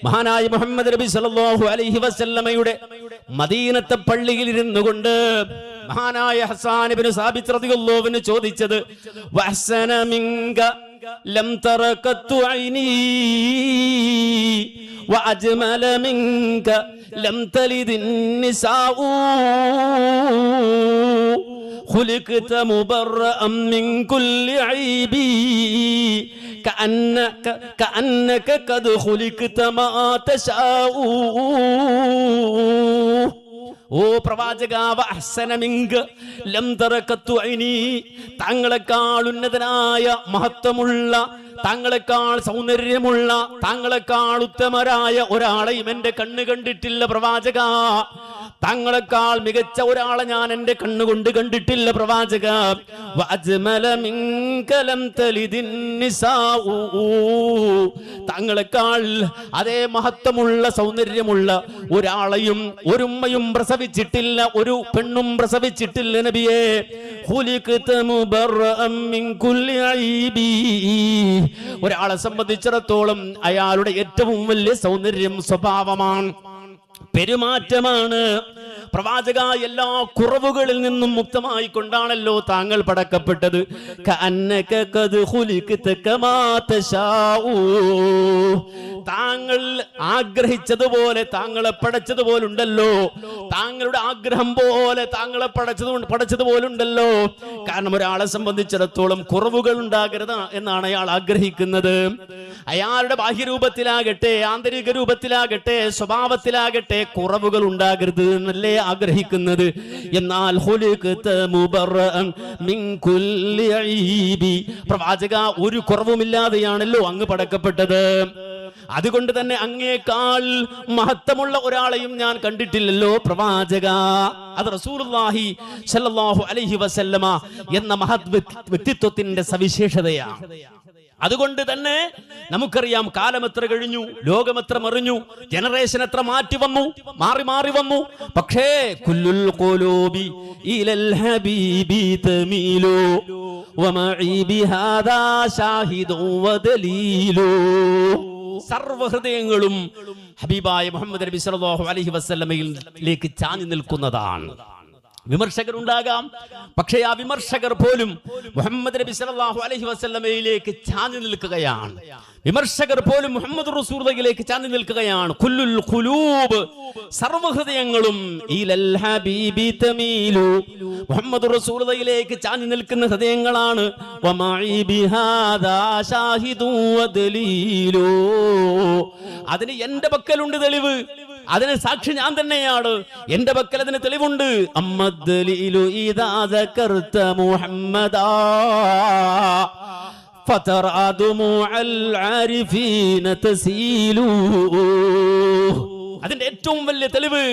മഹാനായ മുഹമ്മദ് നബി സല്ലല്ലാഹു അലൈഹി വസല്ലമയുടെ മദീനത്തെ പള്ളിയിൽ ഇരുന്നു കൊണ്ട് മഹാനായ ഹസ്സാൻ ഇബ്നു സാബിത്ത് റളിയല്ലാഹു അൻഹു ചോദിച്ചത് വഹസന മിൻക ലം തറകത്തു ഐനി വഅജ്മല മിൻക ലം തലിദിൻ നിസാഉ خلقت مبرأ من كل عيب كأنك قد خلقت ما تشاء. ഓ പ്രവാചക വഹ്സന മിൻക ലം തറകത്തു ഐനി, താങ്കളെക്കാൾ ഉന്നതനായ മഹത്വമുള്ള, താങ്കളെക്കാൾ സൗന്ദര്യമുള്ള, താങ്കളെക്കാൾ ഉത്തമരായ ഒരാളെയും എന്റെ കണ്ണ് കണ്ടിട്ടില്ല പ്രവാചക. താങ്കളെക്കാൾ മികച്ച ഒരാളെ ഞാൻ എന്റെ കണ്ണുകൊണ്ട് കണ്ടിട്ടില്ല പ്രവാചക. വഅജ്മല മിൻക ലം തലിദിൻ നിസാഉ, താങ്കളെക്കാൾ അതേ മഹത്വമുള്ള സൗന്ദര്യമുള്ള ഒരാളെയും ഒരുമ്മയും പ്രസവിച്ചിട്ടില്ല, ഒരു പെണ്ണും പ്രസവിച്ചിട്ടില്ല നബിയേ. ഖുലിഖത മുബറഅൻ മിൻ കുല്ലി ഐബി, ഒരാളെ സംബന്ധിച്ചിടത്തോളം അയാളുടെ ഏറ്റവും വലിയ സൗന്ദര്യം സ്വഭാവമാണ്, പെരുമാറ്റമാണ്. പ്രവാചക എല്ലാ കുറവുകളിൽ നിന്നും മുക്തമായി കൊണ്ടാണല്ലോ താങ്കൾ പടക്കപ്പെട്ടത്. കഅന്നക ഖദ് ഖുലിഖത കമാ തശാഉ, താങ്കൾ ആഗ്രഹിച്ചതുപോലെ താങ്കളെ പടച്ചതുപോലുണ്ടല്ലോ, താങ്കളുടെ ആഗ്രഹം പോലെ താങ്കളെ പടച്ചതുപോലുണ്ടല്ലോ. കാരണം ഒരാളെ സംബന്ധിച്ചിടത്തോളം കുറവുകൾ ഉണ്ടാകരുത് എന്നാണ് അയാൾ ആഗ്രഹിക്കുന്നത്. അയാളുടെ ബാഹ്യരൂപത്തിലാകട്ടെ ആന്തരിക രൂപത്തിലാകട്ടെ സ്വഭാവത്തിലാകട്ടെ കുറവുകൾ ഉണ്ടാകരുത് എന്നല്ലേ ആഗ്രഹിക്കുന്നത്. എന്നാൽ പ്രവാചക ഒരു കുറവുമില്ലാതെയാണല്ലോ അങ്ങ് പടക്കപ്പെട്ടത്. അതുകൊണ്ട് തന്നെ അങ്ങേക്കാൾ മഹത്വമുള്ള ഒരാളെയും ഞാൻ കണ്ടിട്ടില്ലല്ലോ പ്രവാചക. അത് റസൂലുള്ളാഹി സ്വല്ലല്ലാഹു അലൈഹി വസല്ലമ എന്ന മഹത് വ്യക്തിത്വത്തിന്റെ സവിശേഷതയാണ്. അതുകൊണ്ട് തന്നെ നമുക്കറിയാം കാലം എത്ര കഴിഞ്ഞു, ലോകം എത്ര മറിഞ്ഞു, ജനറേഷൻ എത്ര മാറി മാറി വന്നു. പക്ഷേ കുല്ലുൽ ഖുലൂബി ഇലൽ ഹബീബി തമീലു വമഈ ബിഹാദാ ഷാഹിദു വദലീലു, സർവ്വഹൃദയങ്ങളും ഹബീബായ മുഹമ്മദ് നബി സല്ലല്ലാഹു അലൈഹി വസല്ലമയിലേക്ക് ചാഞ്ഞു നിൽക്കുന്നതാണ്. വിമർശകരുണ്ടാകാം, പക്ഷേ ആ വിമർശകർ പോലും മുഹമ്മദ് നബി സല്ലല്ലാഹു അലൈഹി വസല്ലമയിലേക്ക് ചാഞ്ഞു നിൽക്കുകയാണ്. വിമർശകർ പോലും മുഹമ്മദ് റസൂലുള്ളാഹിയിലേക്ക് ചാഞ്ഞു നിൽക്കുകയാണ്. കുല്ലുൽ ഖുലൂബ്, സർവ്വഹൃദയങ്ങളും ഇലൽ ഹബീബി തമീലു, മുഹമ്മദ് റസൂലുള്ളാഹിയിലേക്ക് ചാഞ്ഞു നിൽക്കുന്ന ഹൃദയങ്ങളാണ്. വമഈ ബിഹാദാ ഷാഹിദു വദലീലു, അതിന് എന്റെ പക്കലുണ്ട് തെളിവ്, അതിന് സാക്ഷി ഞാൻ തന്നെയാണ്, എന്റെ പക്കൽ അതിന് തെളിവുണ്ട്. അമ്മദ്ദലീലു ഇദാ ദകർത മുഹമ്മദാ ഫതറഅദുമുഅൽ ആരിഫീന തസീലു, അതിന്റെ ഏറ്റവും വലിയ തെളിവ്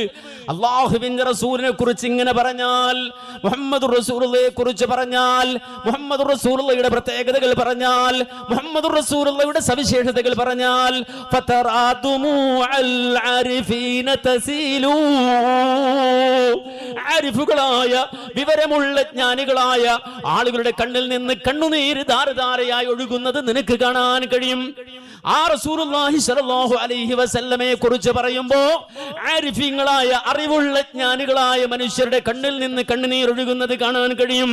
അല്ലാഹുവിന്റെ റസൂലിനെ കുറിച്ച് ഇങ്ങനെ പറഞ്ഞാൽ, മുഹമ്മദ് റസൂലുള്ളാഹിയെ കുറിച്ച് പറഞ്ഞാൽ, മുഹമ്മദ് റസൂലുള്ളാഹിയുടെ പ്രത്യേകതകൾ പറഞ്ഞാൽ, മുഹമ്മദ് റസൂലുള്ളാഹിയുടെ സവിശേഷതകൾ പറഞ്ഞാൽ, ഫതറാദുമുഅൽ ആരിഫീന തസീലു, ആരിഫുകളായ വിവരമുള്ള ജ്ഞാനികളായ ആളുകളുടെ കണ്ണിൽ നിന്ന് കണ്ണുനീര് ധാരധാരയായി ഒഴുകുന്നത് നിനക്ക് കാണാൻ കഴിയും. ആ റസൂലുള്ളാഹി സ്വല്ലല്ലാഹു അലൈഹി വസല്ലമയെ കുറിച്ച് പറയുമ്പോൾ ആരിഫീങ്ങളായ അറിവുള്ള ജ്ഞാനികളായ മനുഷ്യരുടെ കണ്ണിൽ നിന്ന് കണ്ണുനീർ ഒഴുകുന്നത് കാണാൻ കഴിയും.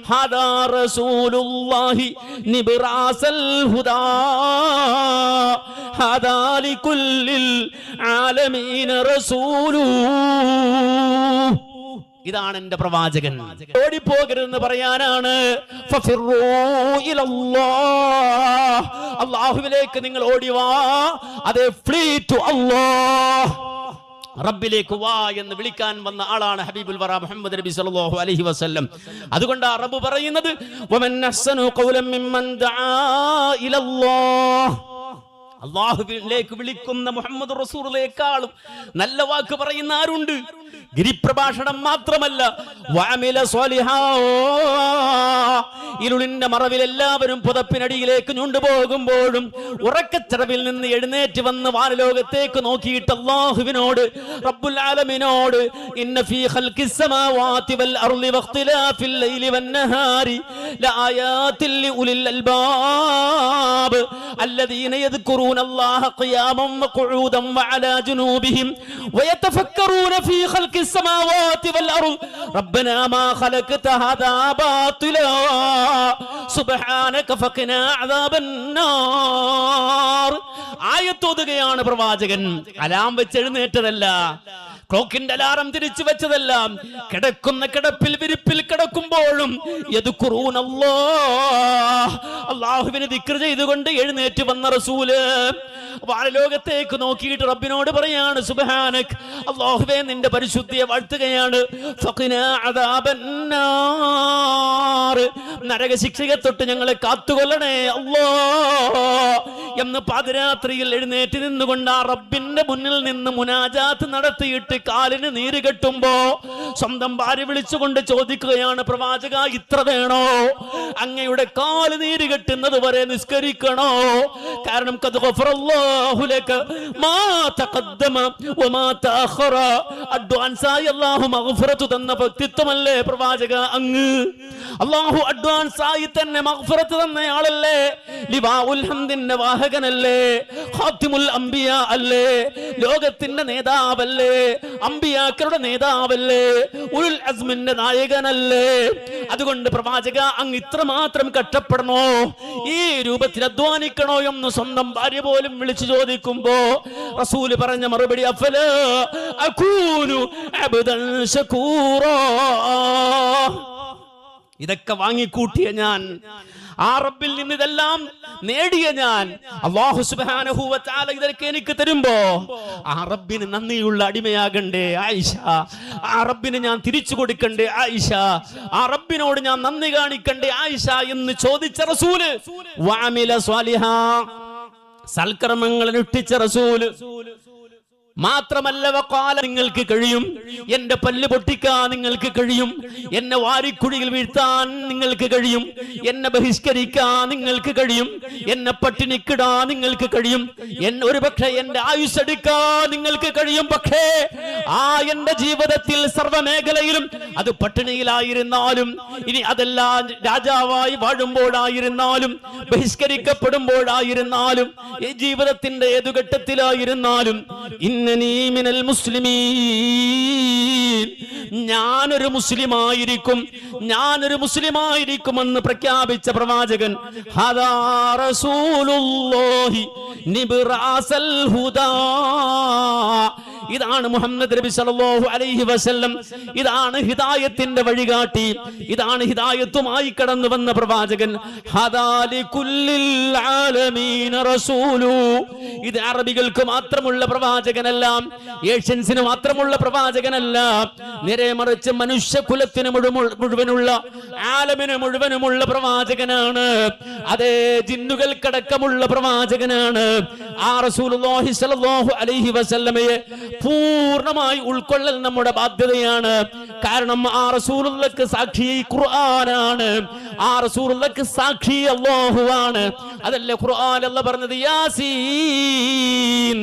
ഹാദാ റസൂലുള്ളാഹി നിബ്റാസൽ ഹുദാ ഹാദാ ലികുല്ലിൽ ആലമീന റസൂലു, ഇതാണ് എന്റെ പ്രവാചകൻ. ഓടിപ്പോകരുതെന്ന് പറയാനാണ്. അല്ലാഹുവിലേക്ക് നിങ്ങൾ ഓടിവാ, അതേ ഫ്ലീ ടു അല്ലാഹ്, റബ്ബിലേക്ക് വാ എന്ന് വിളിക്കാൻ വന്ന ആളാണ് ഹബീബുൽ വറ മുഹമ്മദ് നബി സല്ലല്ലാഹു അലൈഹി വസല്ലം. അതുകൊണ്ട് റബ്ബ് പറയുന്നത് വമൻ അഹ്സനു ഖൗലൻ മിമ്മൻ ദആ ഇലല്ലാഹ്, അല്ലാഹുവിലേക്ക് വിളിക്കുന്ന മുഹമ്മദ് റസൂലുള്ളാഹിയേക്കാളും നല്ല വാക്ക് പറയുന്ന ആരുണ്ട്? ഗിരിപ്രഭാഷണം മാത്രമല്ല, വഅമില സ്വാലിഹാ, ഇരുളിന്റെ മറവിൽ എല്ലാവരും പുതപ്പിനടിയിലേക്ക് ഞുണ്ടുപോകുമ്പോഴും ഉറക്കച്ചടവിൽ നിന്ന് എഴുന്നേറ്റ് വന്ന് വാനലോകത്തേക്ക് നോക്കിയിട്ട് അല്ലാഹുവിനോട് റബ്ബുൽ ആലമീനോട് ഇന്ന ഫീ ഖൽഖിസ് സമാവാതി വൽ അർളി വഖ്തിലാഫിൽ ലൈലി വന്നഹാരി ലആയാതിൻ ലിഉലിൽ അൽബാബ് الذين يذكرون الله قياما وقعودا وعلى جنوبهم ويتفكرون في خلق السماوات والأرض ربنا ما خلقت هذا باطلا سبحانك فقنا عذاب النار ആയത്തോതുകയാണ് പ്രവാചകൻ. അലാം വെച്ചെഴുന്നേറ്റതല്ല, ക്ലോക്കിന്റെ അലാറം തിരിച്ചു വെച്ചതല്ല. കിടക്കുന്ന കിടപ്പിൽ വിരിപ്പിൽ കിടക്കുമ്പോഴും അല്ലാഹുവിനെ ദിക്ർ ചെയ്തുകൊണ്ട് എഴുന്നേറ്റ് വന്ന റസൂല് വാനലോകത്തേക്ക് നോക്കിയിട്ട് റബ്ബിനോട് പറയാണ് സുബ്ഹാനക്, അല്ലാഹുവേ നിന്റെ പരിശുദ്ധിയെ വാഴ്ത്തുകയാണ്. ഫഖിനാ അദാബന്നാർ, നരകശിക്ഷയെ തൊട്ട് ഞങ്ങളെ കാത്തുകൊള്ളണേ അല്ലാഹ് എന്ന് പാതിരാത്രിയിൽ എഴുന്നേറ്റ് നിന്നുകൊണ്ട് ആ റബ്ബിന്റെ മുന്നിൽ നിന്ന് മുനാജാത്ത് നടത്തിയിട്ട് കാലിന് നീര് കെട്ടുമ്പോ സ്വന്തം ഭാര്യ വിളിച്ചുകൊണ്ട് ചോദിക്കുകയാണ്, പ്രവാചക ഇത്ര വേണോ? അങ്ങയുടെ കാല് നീര് കെട്ടുന്നത് വരെ നിസ്കരിക്കണോ? കാരണം തന്ന വ്യക്തിത്വമല്ലേ പ്രവാചക അങ്ങ്? അല്ലാഹു അഡ്വാൻസ് ആയി തന്നെ മഗ്ഫിറത്ത് തന്നയാളല്ലേ? ലിവാഉൽ ഹംദിന്റെ വാഹകനല്ലേ? ഖാതിമുൽ അംബിയ അല്ലേ? ലോകത്തിന്റെ നേതാവല്ലേ? അമ്പിയാക്കളുടെ നേതാവല്ലേ? ഉലുൽ അസ്മിന്റെ നായകനല്ലേ? അതുകൊണ്ട് പ്രവാചക അങ്ങ് ഇത്രമാത്രം കഷ്ടപ്പെടണോ? ഈ രൂപത്തിൽ അധ്വാനിക്കണോ എന്ന് സ്വന്തം ഭാര്യ പോലും വിളിച്ചു ചോദിക്കുമ്പോ റസൂല് പറഞ്ഞ മറുപടി അഫലാ അകൂനു അബ്ദൻ ശകൂറാ. ഇതൊക്കെ വാങ്ങിക്കൂട്ടിയ ഞാൻ, ആ റബ്ബിൽ നിന്ന് ഇതെല്ലാം നേടിയ ഞാൻ, അല്ലാഹു സുബ്ഹാനഹു വ തആല ഇതൊക്കെ എനിക്ക് തരുമ്പോ ആ റബ്ബിന് നന്ദിയുള്ള അടിമയാകണ്ടേ ആയിഷ? ആ റബ്ബിന് ഞാൻ തിരിച്ചു കൊടുക്കണ്ടേ ആയിഷ? ആ റബ്ബിനോട് ഞാൻ നന്ദി കാണിക്കണ്ടേ ആയിഷ എന്ന് ചോദിച്ച റസൂല്, വഅമില സ്വാലിഹാ, സൽക്കർമ്മങ്ങൾ അനുഷ്ഠിച്ച റസൂല് മാത്രമല്ല വഖാല, നിങ്ങൾക്ക് കഴിയും എന്റെ പല്ല് പൊട്ടിക്കാൻ, നിങ്ങൾക്ക് കഴിയും എന്നെ വാരിക്കുഴിയിൽ വീഴ്ത്താൻ, നിങ്ങൾക്ക് കഴിയും എന്നെ ബഹിഷ്കരിക്കാൻ, നിങ്ങൾക്ക് കഴിയും എന്നെ പട്ടിണിക്കിടാൻ, നിങ്ങൾക്ക് കഴിയും ഒരു പക്ഷേ എന്റെ ആയുസ് എടുക്കാൻ നിങ്ങൾക്ക് കഴിയും. പക്ഷേ ആ എന്റെ ജീവിതത്തിൽ സർവ്വമേഖലയിലും അത് പട്ടിണിയിലായിരുന്നാലും, ഇനി അതെല്ലാം രാജാവായി വാഴുമ്പോഴായിരുന്നാലും, ബഹിഷ്കരിക്കപ്പെടുമ്പോഴായിരുന്നാലും, ഈ ജീവിതത്തിന്റെ ഏതു ഘട്ടത്തിലായിരുന്നാലും മിനൽ മുസ്ലിമീൻ, ഞാനൊരു മുസ്ലിമായിരിക്കും, ഞാനൊരു മുസ്ലിമായിരിക്കുമെന്ന് പ്രഖ്യാപിച്ച പ്രവാചകൻ ഹദാ റസൂലുള്ളാഹി നിബ്റാസൽ ഹുദാ. ഇതാണ് മുഹമ്മദ് നബി സല്ലല്ലാഹു അലൈഹി വസല്ലം, ഇതാണ് ഹിദായത്തിന്റെ വഴികാട്ടി, ഇതാണ് ഹിദായത്തുമായി കടന്നു വന്ന പ്രവാചകൻ. ഹദാ ലികുല്ലിൽ ആലമീന റസൂലു. ഇത് അറബികൾക്ക് മാത്രമുള്ള പ്രവാചകനല്ല, ഏഷ്യൻസിന് മാത്രമുള്ള പ്രവാചകനല്ല, നേരെ മറിച്ച് മനുഷ്യകുലത്തിന് മുഴുവനുള്ള, ആലമിന് മുഴുവനുമുള്ള പ്രവാചകനാണ്. അതേ ജിന്നുകൾക്കടക്കമുള്ള പ്രവാചകനാണ്. ആ റസൂലുള്ളാഹി സ്വല്ലല്ലാഹു അലൈഹി വസല്ലമയെ പൂർണ്ണമായി ഉൾക്കൊള്ളൽ നമ്മുടെ ബാധ്യതയാണ്. കാരണം ആ റസൂലുള്ളാഹിക്ക് സാക്ഷി ഖുർആനാണ്, ആ റസൂലുള്ളാഹിക്ക് സാക്ഷി അല്ലാഹുവാണ്. അതല്ലേ ഖുർആൻ അല്ലാഹു പറഞ്ഞത്, യാസീൻ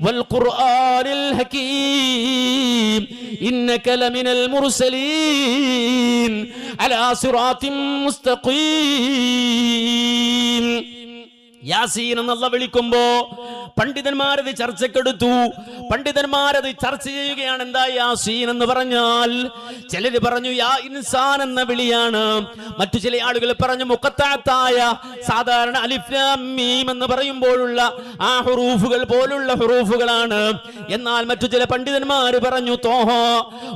വൽ ഖുർആനിൽ ഹകീം ഇന്നക ലമിനൽ മുർസലീൻ അലാ സിറാത്തിൻ മുസ്തഖീം. യാസീൻ എന്നുള്ള വിളിക്കുമ്പോ പണ്ഡിതന്മാരത് ചർച്ചക്കെടുത്തു. പണ്ഡിതന്മാരത് ചർച്ച ചെയ്യുകയാണ്. എന്താ യാസീൻ എന്ന് പറഞ്ഞാൽ? ചിലര് പറഞ്ഞു യാ ഇൻസാൻ എന്ന വിളിയാണ്, മറ്റു ചില ആളുകൾ പറഞ്ഞു മുഖത്തായ സാധാരണ അലിഫ് ലാം മീം എന്ന് പറയുമ്പോഴുള്ള ആ ഹുറൂഫുകൾ പോലുള്ള ഹുറൂഫുകളാണ്. എന്നാൽ മറ്റു ചില പണ്ഡിതന്മാർ പറഞ്ഞു ത്വാഹ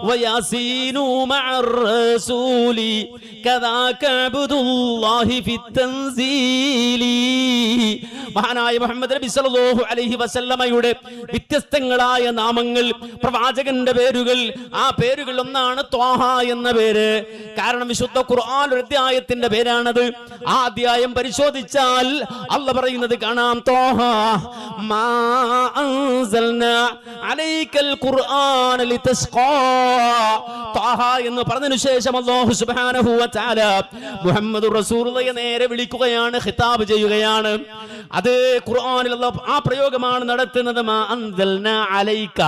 വയാസീനു മഅർ റസൂലി കദാക അബ്ദുല്ലാഹി ഫിത്തൻസീലി. മഹാനായ മുഹമ്മദ് നബി സല്ലല്ലാഹു അലൈഹി വസല്ലമയുടെ വ്യത്യസ്തങ്ങളായ നാമങ്ങൾ, പ്രവാചകന്റെ പേരുകൾ, ആ പേരുകൾ ഒന്നാണ് ത്വാഹ എന്ന പേര്. കാരണം വിശുദ്ധ ഖുർആൻ ഒരു അധ്യായത്തിന്റെ പേരാണത്. ആ അധ്യായം പരിശോധിച്ചാൽ അല്ലാഹു പറയുന്നത് കാണാം, ത്വാഹ മാ അൻസൽനാ അലൈക്കൽ ഖുർആന ലിതസ്ഖാ. ത്വാഹ എന്ന് പറഞ്ഞതിനു ശേഷം അല്ലാഹു സുബ്ഹാനഹു വ തആല മുഹമ്മദുർ റസൂലുള്ളാഹിയെ നേരെ വിളിക്കുകയാണ്, ഖിതാബ് ചെയ്യുകയാണ്. അത് ഖുർആനിൽ അല്ലാഹു ആ പ്രയോഗമാണ് നടത്തുന്നത്. മാ അൻസൽനാ അലൈക,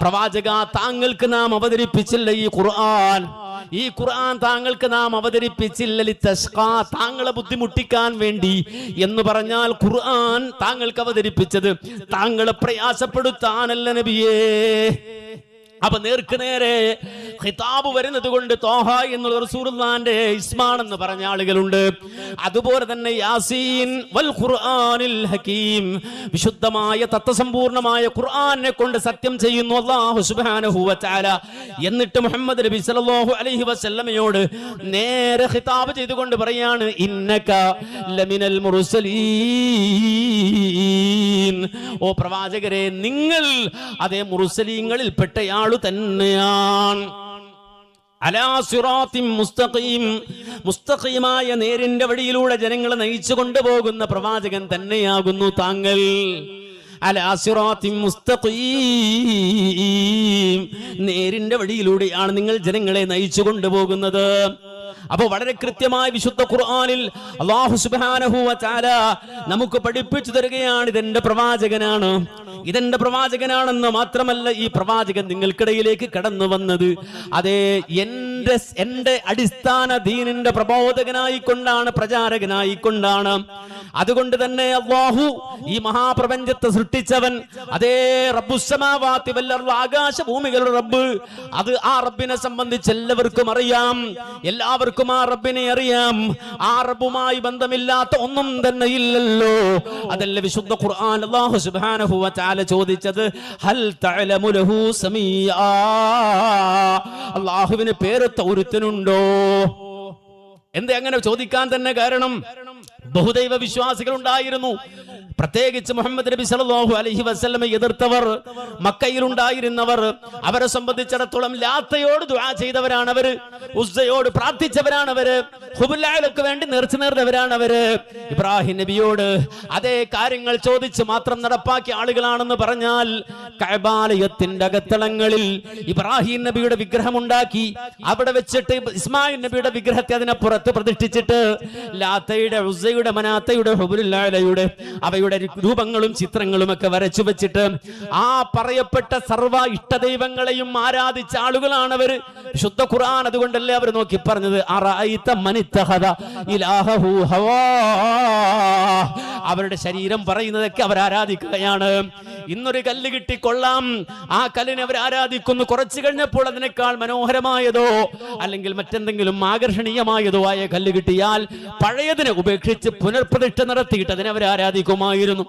പ്രവാചക താങ്കൾക്ക് നാം അവതരിപ്പിച്ചില്ല ഈ ഖുർആൻ. ഈ ഖുർആൻ താങ്കൾക്ക് നാം അവതരിപ്പിച്ചില്ല ലിതസ്ഖാ, താങ്കളെ ബുദ്ധിമുട്ടിക്കാൻ വേണ്ടി എന്ന് പറഞ്ഞാൽ ഖുർആൻ താങ്കൾക്ക് അവതരിപ്പിച്ചത് താങ്കളെ പ്രയാസപ്പെടുത്താനല്ല നബിയേ. അപ്പൊ നേർക്ക് നേരെ ഖിതാബ് വരുന്നത് കൊണ്ട് ത്വാഹ എന്നുള്ള റസൂലുള്ളാഹിന്റെ ഇസ്മാണെന്ന് പറഞ്ഞ ആളുകളുണ്ട്. അതുപോലെ തന്നെ യാസീൻ വൽ ഖുർആനിൽ ഹകീം, വിശുദ്ധമായ തത്വസമ്പൂർണമായ ഖുർആനെ കൊണ്ട് സത്യം ചെയ്യുന്നു അല്ലാഹു സുബ്ഹാനഹു വ തആല. എന്നിട്ട് മുഹമ്മദ് നബി സല്ലല്ലാഹു അലൈഹി വസല്ലമയോട് നേരെ ഖിതാബ് ചെയ്തുകൊണ്ട് പറയാണ്, ഇന്നക ലമിനൽ മുർസലീൻ, ഓ പ്രവാചകരെ നിങ്ങൾ അതേ മുർസലീങ്ങളിൽ പെട്ടയാളു തന്നെയാണ്. അലാ സിറാത്തിൻ മുസ്തഖീം, മുസ്തഖീമായ നേരിന്റെ വഴിയിലൂടെ ജനങ്ങളെ നയിച്ചു കൊണ്ടുപോകുന്ന പ്രവാചകൻ തന്നെയാകുന്നു താങ്കൾ. അലാ സിറാത്തിൻ മുസ്തഖീം, നേരിന്റെ വഴിയിലൂടെയാണ് നിങ്ങൾ ജനങ്ങളെ നയിച്ചു കൊണ്ടുപോകുന്നത്. അപ്പൊ വളരെ കൃത്യമായി വിശുദ്ധ ഖുർആനിൽ അല്ലാഹു സുബ്ഹാനഹു വ തആല നമുക്ക് പഠിപ്പിച്ചു തരികയാണ്, ഇതെന്റെ പ്രവാചകനാണ്, ഇതെന്റെ പ്രവാചകനാണെന്ന് മാത്രമല്ല, ഈ പ്രവാചകൻ നിങ്ങൾക്കിടയിലേക്ക് കടന്നു വന്നത് അതേ എന്റെ അടിസ്ഥാന ദീനിന്റെ പ്രബോധകനായിക്കൊണ്ടാണ്, പ്രചാരകനായിക്കൊണ്ടാണ്. അതുകൊണ്ട് തന്നെ അല്ലാഹു ഈ മഹാപ്രപഞ്ചത്തെ സൃഷ്ടിച്ചവൻ, അതേ റബ്ബുസ്സമാവാതി വൽ അർള്, ആകാശഭൂമികളുടെ റബ്ബ്, അത് ആ റബ്ബിനെ സംബന്ധിച്ച് എല്ലാവർക്കും അറിയാം, എല്ലാവർക്കും ആ റബ്ബിനെ അറിയാം. ആ റബ്ബുമായി ബന്ധമില്ലാത്ത ഒന്നും തന്നെ ഇല്ലല്ലോ. അതല്ല വിശുദ്ധ ഖുർആൻ അല്ലാഹു സുബ്ഹാനഹു വ തആല ചോദിച്ചത്, ഹൽ തഅലമു ലഹു സമീആ, അല്ലാഹുവിന് പേരൊത്ത ഒരുത്തനുണ്ടോ? എന്താ അങ്ങനെ ചോദിക്കാൻ തന്നെ കാരണം, ബഹുദൈവ വിശ്വാസികൾ ഉണ്ടായിരുന്നു. പ്രത്യേകിച്ച് മുഹമ്മദ് നബി സല്ലല്ലാഹു അലൈഹി വസല്ലമയെ എതിർത്തവർ, മക്കയിൽ ഉണ്ടായിരുന്നവർ, അവരെ സംബന്ധിച്ചിടത്തോളം ലാത്തയോട് ദുആ ചെയ്തവരാണ് അവര്, ഉസ്സയോട് പ്രാർത്ഥിച്ചവരാണ് അവര്, ഹുബുല്ലായിലൊക്കെ വേണ്ടി നേർച്ച നേർന്നവരാണ് അവര്. ഇബ്രാഹിം നബിയോട് അതേ കാര്യങ്ങൾ ചോദിച്ച് മാത്രം നടപ്പാക്കിയ ആളുകളാണെന്ന് പറഞ്ഞാൽ, കഅബാലയത്തിന്റെ അകത്തളങ്ങളിൽ ഇബ്രാഹിം നബിയുടെ വിഗ്രഹമുണ്ടാക്കി അവിടെ വെച്ചിട്ട് ഇസ്മായിൽ നബിയുടെ വിഗ്രഹത്തെ അതിനപ്പുറത്ത് പ്രതിഷ്ഠിച്ചിട്ട് ലാത്തയുടെ, ഉസ്സയുടെ, മനാത്തയുടെ, ഹുബുല്ലായിലയുടെ അവയുടെ രൂപങ്ങളും ചിത്രങ്ങളും ഒക്കെ വരച്ചു വെച്ചിട്ട് ആ പറയപ്പെട്ട സർവ്വ ഇഷ്ടദൈവങ്ങളെയും ആരാധിച്ച ആളുകളാണ് അവര്. വിശുദ്ധ ഖുർആൻ അതുകൊണ്ടല്ലേ അവർ നോക്കി പറഞ്ഞത്, അറഅയ്ത മനിത്തഖദ ഇലാഹു ഹവാ, അവരുടെ ശരീരം പറയുന്നതൊക്കെ അവർ ആരാധിക്കുകയാണ്. ഇന്നൊരു കല്ല് കിട്ടിക്കൊള്ളാം, ആ കല്ലിനെ അവർ ആരാധിക്കുന്നു. കുറച്ചു കഴിഞ്ഞപ്പോൾ അതിനേക്കാൾ മനോഹരമായതോ അല്ലെങ്കിൽ മറ്റെന്തെങ്കിലും ആകർഷണീയമായതോ ആയ കല്ല് കിട്ടിയാൽ പഴയതിനെ ഉപേക്ഷിച്ച് പുനർപ്രതിഷ്ഠ നടത്തിയിട്ട് അതിനെ അവർ ആരാധിക്കുമായിരുന്നു.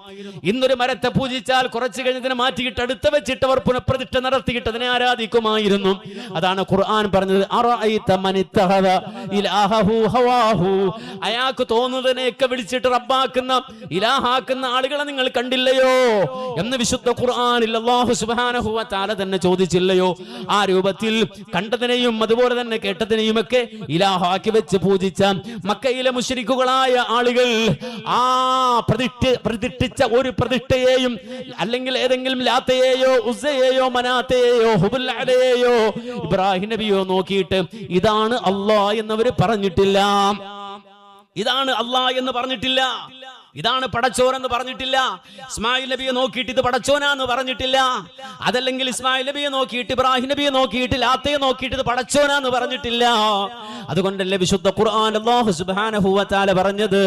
ഇന്നൊരു മരത്തെ പൂജിച്ചാൽ കുറച്ചു കഴിഞ്ഞതിനെ മാറ്റിയിട്ട് അടുത്ത് വെച്ചിട്ട് അവർ പുനഃപ്രതിഷ്ഠ നടത്തിയിട്ട് അതിനെ ആരാധിക്കുമായിരുന്നു. അതാണ് ഖുർആൻ പറഞ്ഞത്, അറഅയ്ത മനിത്തഖദ ഇലാഹു ഹവാഹു, അയാൾക്ക് തോന്നുന്നതിനെയൊക്കെ വിളിച്ചിട്ട് റബ്ബാക്കുന്ന, ഇലാഹാക്കുന്ന ആളുകളെ നിങ്ങൾ കണ്ടില്ലയോ എന്ന് വിശുദ്ധ ഖുർആനിൽ അല്ലാഹു സുബ്ഹാനഹു വ തആല തന്നെ ചോദിച്ചില്ലയോ? ആ രൂപത്തിൽ കണ്ടതിനെയും അതുപോലെ തന്നെ കേട്ടതിനെയും ഒക്കെ ഇലാഹാക്കി വെച്ച് പൂജിച്ച മക്കയിലെ മുശ്രിക്കുകളായ ആളുകൾ ആ പ്രതിഷ്ഠിച്ച ഒരു പ്രതിഷ്ഠയെയും അല്ലെങ്കിൽ ഏതെങ്കിലും ലാത്തയെയോ ഉസ്സയെയോ മനാത്തയെയോ ഹുബുല്ലയെയോ ഇബ്രാഹിം നബിയോ നോക്കിയിട്ട് ഇതാണ് അല്ലാഹ് എന്നവർ പറഞ്ഞിട്ടില്ല, ഇതാണ് അല്ലാഹ് എന്ന് പറഞ്ഞിട്ടില്ല, ഇതാണ് പടച്ചോൻ എന്ന് പറഞ്ഞിട്ടില്ല. ഇസ്മായിൽ നബിയെ നോക്കിയിട്ട് ഇത് പടച്ചോനാന്ന് പറഞ്ഞിട്ടില്ല. അതല്ലെങ്കിൽ ഇസ്മായിൽ നബിയെ നോക്കിയിട്ട് ഇബ്രാഹിം നബിയെ നോക്കിയിട്ട് ലാത്തയെ നോക്കിയിട്ട് ഇത് പടച്ചോനാന്ന് പറഞ്ഞിട്ടില്ല. അതുകൊണ്ടല്ലേ വിശുദ്ധ ഖുർആൻ അല്ലാഹു സുബ്ഹാനഹു വ തആല പറഞ്ഞത്,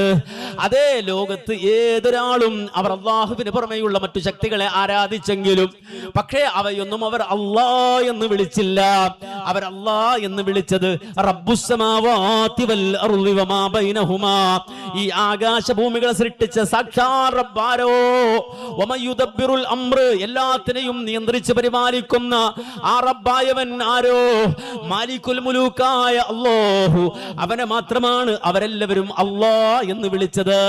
അതേ ലോകത്ത് ഏതൊരാളും അവർ അല്ലാഹുവിന് പുറമെയുള്ള മറ്റു ശക്തികളെ ആരാധിച്ചെങ്കിലും പക്ഷേ അവയൊന്നും അവർ അല്ലാഹ് എന്ന് വിളിച്ചില്ല. അവർ അല്ലാഹ് എന്ന് വിളിച്ചത് റബ്ബുസ്സമാവാതി വൽ അർളി വമാ ബൈനഹുമാ, ഈ ആകാശഭൂമികളെ സൃഷ്ടിച്ച സാക്ഷാൽ റബ്ബാരോ, വമയുദബ്ബിറുൽ അംർ, എല്ലാത്തിനെയും നിയന്ത്രിച്ച് പരിപാലിക്കുന്ന ആ റബ്ബായവൻ ആരോ, മാലിക്കുൽ മുലൂക്കായ അല്ലാഹു, അവനെ മാത്രമാണ് അവരെല്ലാവരും അല്ലാഹ് എന്ന് വിളിച്ചത്.